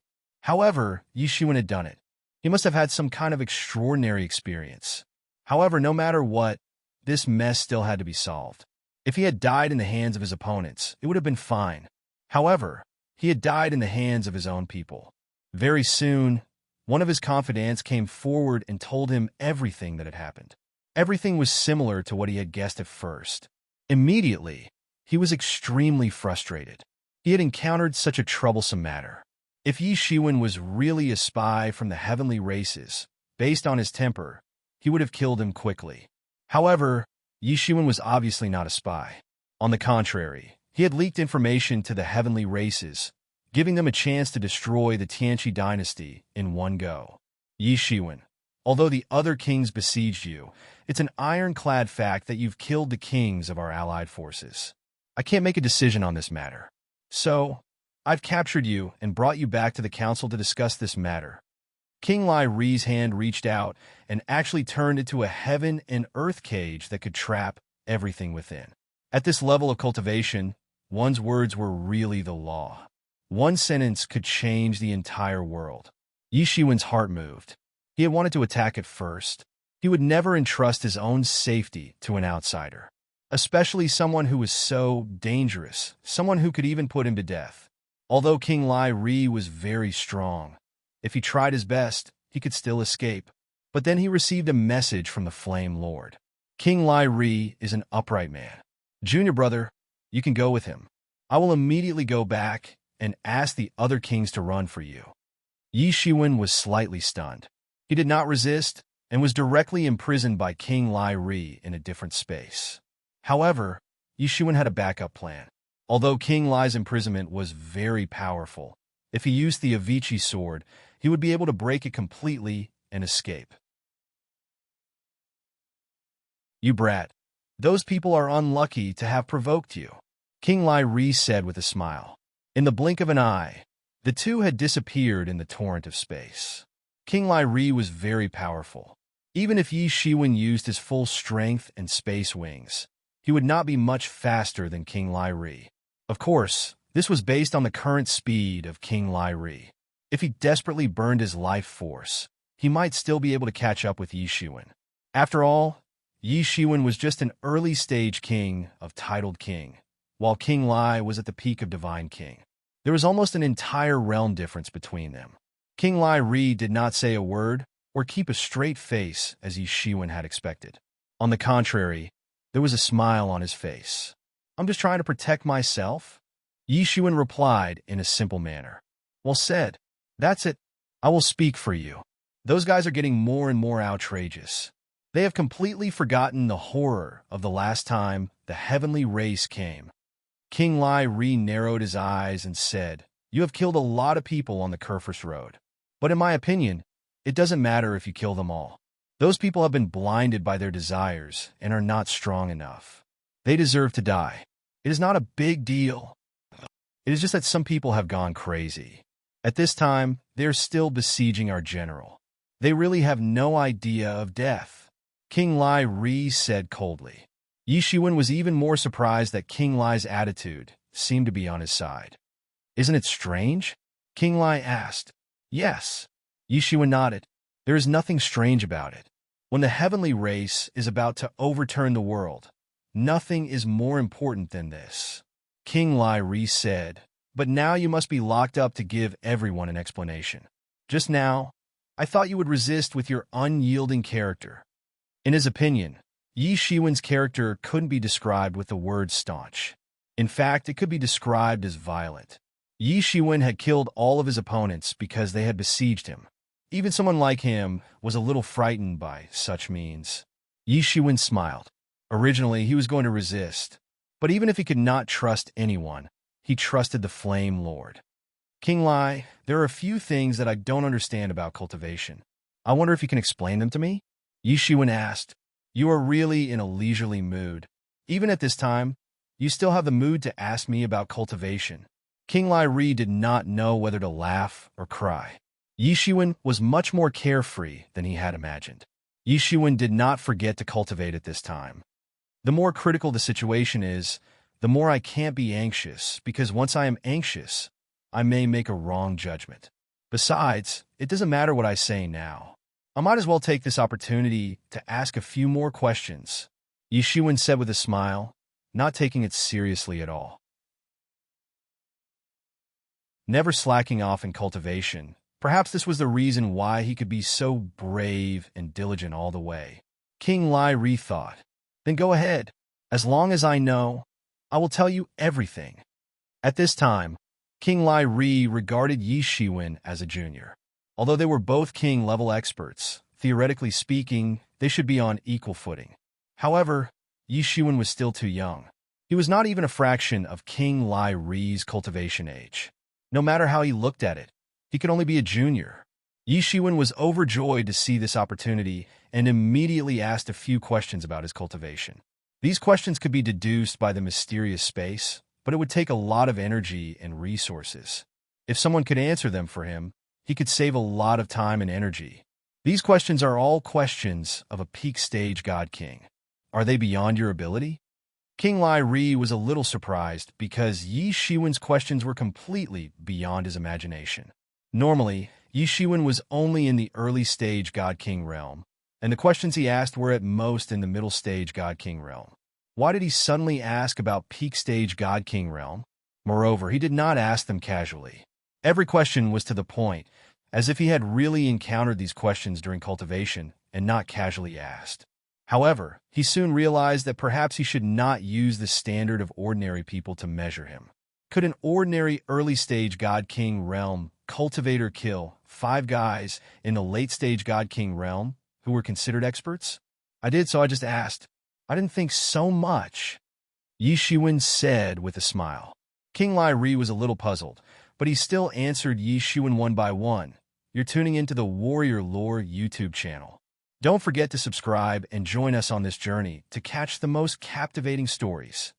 However, Yi Shiwen had done it. He must have had some kind of extraordinary experience. However, no matter what, this mess still had to be solved. If he had died in the hands of his opponents, it would have been fine. However, he had died in the hands of his own people. Very soon, one of his confidants came forward and told him everything that had happened. Everything was similar to what he had guessed at first. Immediately, he was extremely frustrated. He had encountered such a troublesome matter. If Yi Shiwen was really a spy from the heavenly races, based on his temper, he would have killed him quickly. However, Yi Shiwen was obviously not a spy. On the contrary, he had leaked information to the heavenly races, giving them a chance to destroy the Tianqi dynasty in one go. Yi Shiwen, although the other kings besieged you, it's an ironclad fact that you've killed the kings of our allied forces. I can't make a decision on this matter. So, I've captured you and brought you back to the council to discuss this matter. King Lai Ri's hand reached out and actually turned into a heaven and earth cage that could trap everything within. At this level of cultivation, one's words were really the law. One sentence could change the entire world. Yi Shiwen's heart moved. He had wanted to attack at first. He would never entrust his own safety to an outsider, especially someone who was so dangerous, someone who could even put him to death. Although King Lai Ri was very strong, if he tried his best, he could still escape. But then he received a message from the Flame Lord. King Lai Ri is an upright man. Junior brother, you can go with him. I will immediately go back and ask the other kings to run for you. Yi Shiwen was slightly stunned. He did not resist and was directly imprisoned by King Lai Ri in a different space. However, Yi Shiwen had a backup plan. Although King Lai's imprisonment was very powerful, if he used the Avicii sword, he would be able to break it completely and escape. You brat. Those people are unlucky to have provoked you, King Lai Ri said with a smile. In the blink of an eye, the two had disappeared in the torrent of space. King Lai Ri was very powerful. Even if Yi Shiwen used his full strength and space wings, he would not be much faster than King Lai Ri. Of course, this was based on the current speed of King Lai Ri. If he desperately burned his life force, he might still be able to catch up with Yi Shiwen. After all, Yi Shiwen was just an early-stage king of titled king, while King Lai was at the peak of divine king. There was almost an entire realm difference between them. King Lai Ri did not say a word or keep a straight face as Yi Shiwen had expected. On the contrary, there was a smile on his face. I'm just trying to protect myself, Yi Shiwen replied in a simple manner. Well said. That's it. I will speak for you. Those guys are getting more and more outrageous. They have completely forgotten the horror of the last time the heavenly race came. King Lai Ri narrowed his eyes and said, You have killed a lot of people on the Kerfus Road. But in my opinion, it doesn't matter if you kill them all. Those people have been blinded by their desires and are not strong enough. They deserve to die. It is not a big deal. It is just that some people have gone crazy. At this time, they are still besieging our general. They really have no idea of death, King Lai Ri said coldly. Yi Shiwen was even more surprised that King Lai's attitude seemed to be on his side. Isn't it strange? King Lai asked. Yes. Yi Shiwen nodded. There is nothing strange about it. When the heavenly race is about to overturn the world, nothing is more important than this. King Lai Ri said, But now you must be locked up to give everyone an explanation. Just now, I thought you would resist with your unyielding character. In his opinion, Yi Shiwen's character couldn't be described with the word staunch. In fact, it could be described as violent. Yi Shiwen had killed all of his opponents because they had besieged him. Even someone like him was a little frightened by such means. Yi Shiwen smiled. Originally, he was going to resist. But even if he could not trust anyone, he trusted the Flame Lord. King Lai, there are a few things that I don't understand about cultivation. I wonder if you can explain them to me? Yi Shiwen asked. You are really in a leisurely mood. Even at this time, you still have the mood to ask me about cultivation. King Lai Ri did not know whether to laugh or cry. Yi Shiwen was much more carefree than he had imagined. Yi Shiwen did not forget to cultivate at this time. The more critical the situation is, the more I can't be anxious, because once I am anxious, I may make a wrong judgment. Besides, it doesn't matter what I say now. I might as well take this opportunity to ask a few more questions, Yi Shiwen said with a smile, not taking it seriously at all. Never slacking off in cultivation, perhaps this was the reason why he could be so brave and diligent all the way. King Lai Ri thought. Then go ahead. As long as I know, I will tell you everything. At this time, King Lai Ri regarded Yi Shiwen as a junior. Although they were both king-level experts, theoretically speaking, they should be on equal footing. However, Yi Shiwen was still too young. He was not even a fraction of King Lai Ri's cultivation age. No matter how he looked at it, he could only be a junior. Yi Shiwen was overjoyed to see this opportunity and immediately asked a few questions about his cultivation. These questions could be deduced by the mysterious space, but it would take a lot of energy and resources. If someone could answer them for him, he could save a lot of time and energy. These questions are all questions of a peak stage God King. Are they beyond your ability? King Lai Ri was a little surprised because Yi Shiwen's questions were completely beyond his imagination. Normally, Yi Shiwen was only in the early stage God King realm, and the questions he asked were at most in the middle stage God King realm. Why did he suddenly ask about peak stage God King realm? Moreover, he did not ask them casually. Every question was to the point, as if he had really encountered these questions during cultivation and not casually asked. However, he soon realized that perhaps he should not use the standard of ordinary people to measure him. Could an ordinary early-stage God King realm cultivator kill 5 guys in the late-stage God King realm who were considered experts? I did, so I just asked. I didn't think so much, Yi Shiwen said with a smile. King Lai Ri was a little puzzled, but he still answered Yi Shiwen one by one. You're tuning into the Warrior Lore YouTube channel. Don't forget to subscribe and join us on this journey to catch the most captivating stories.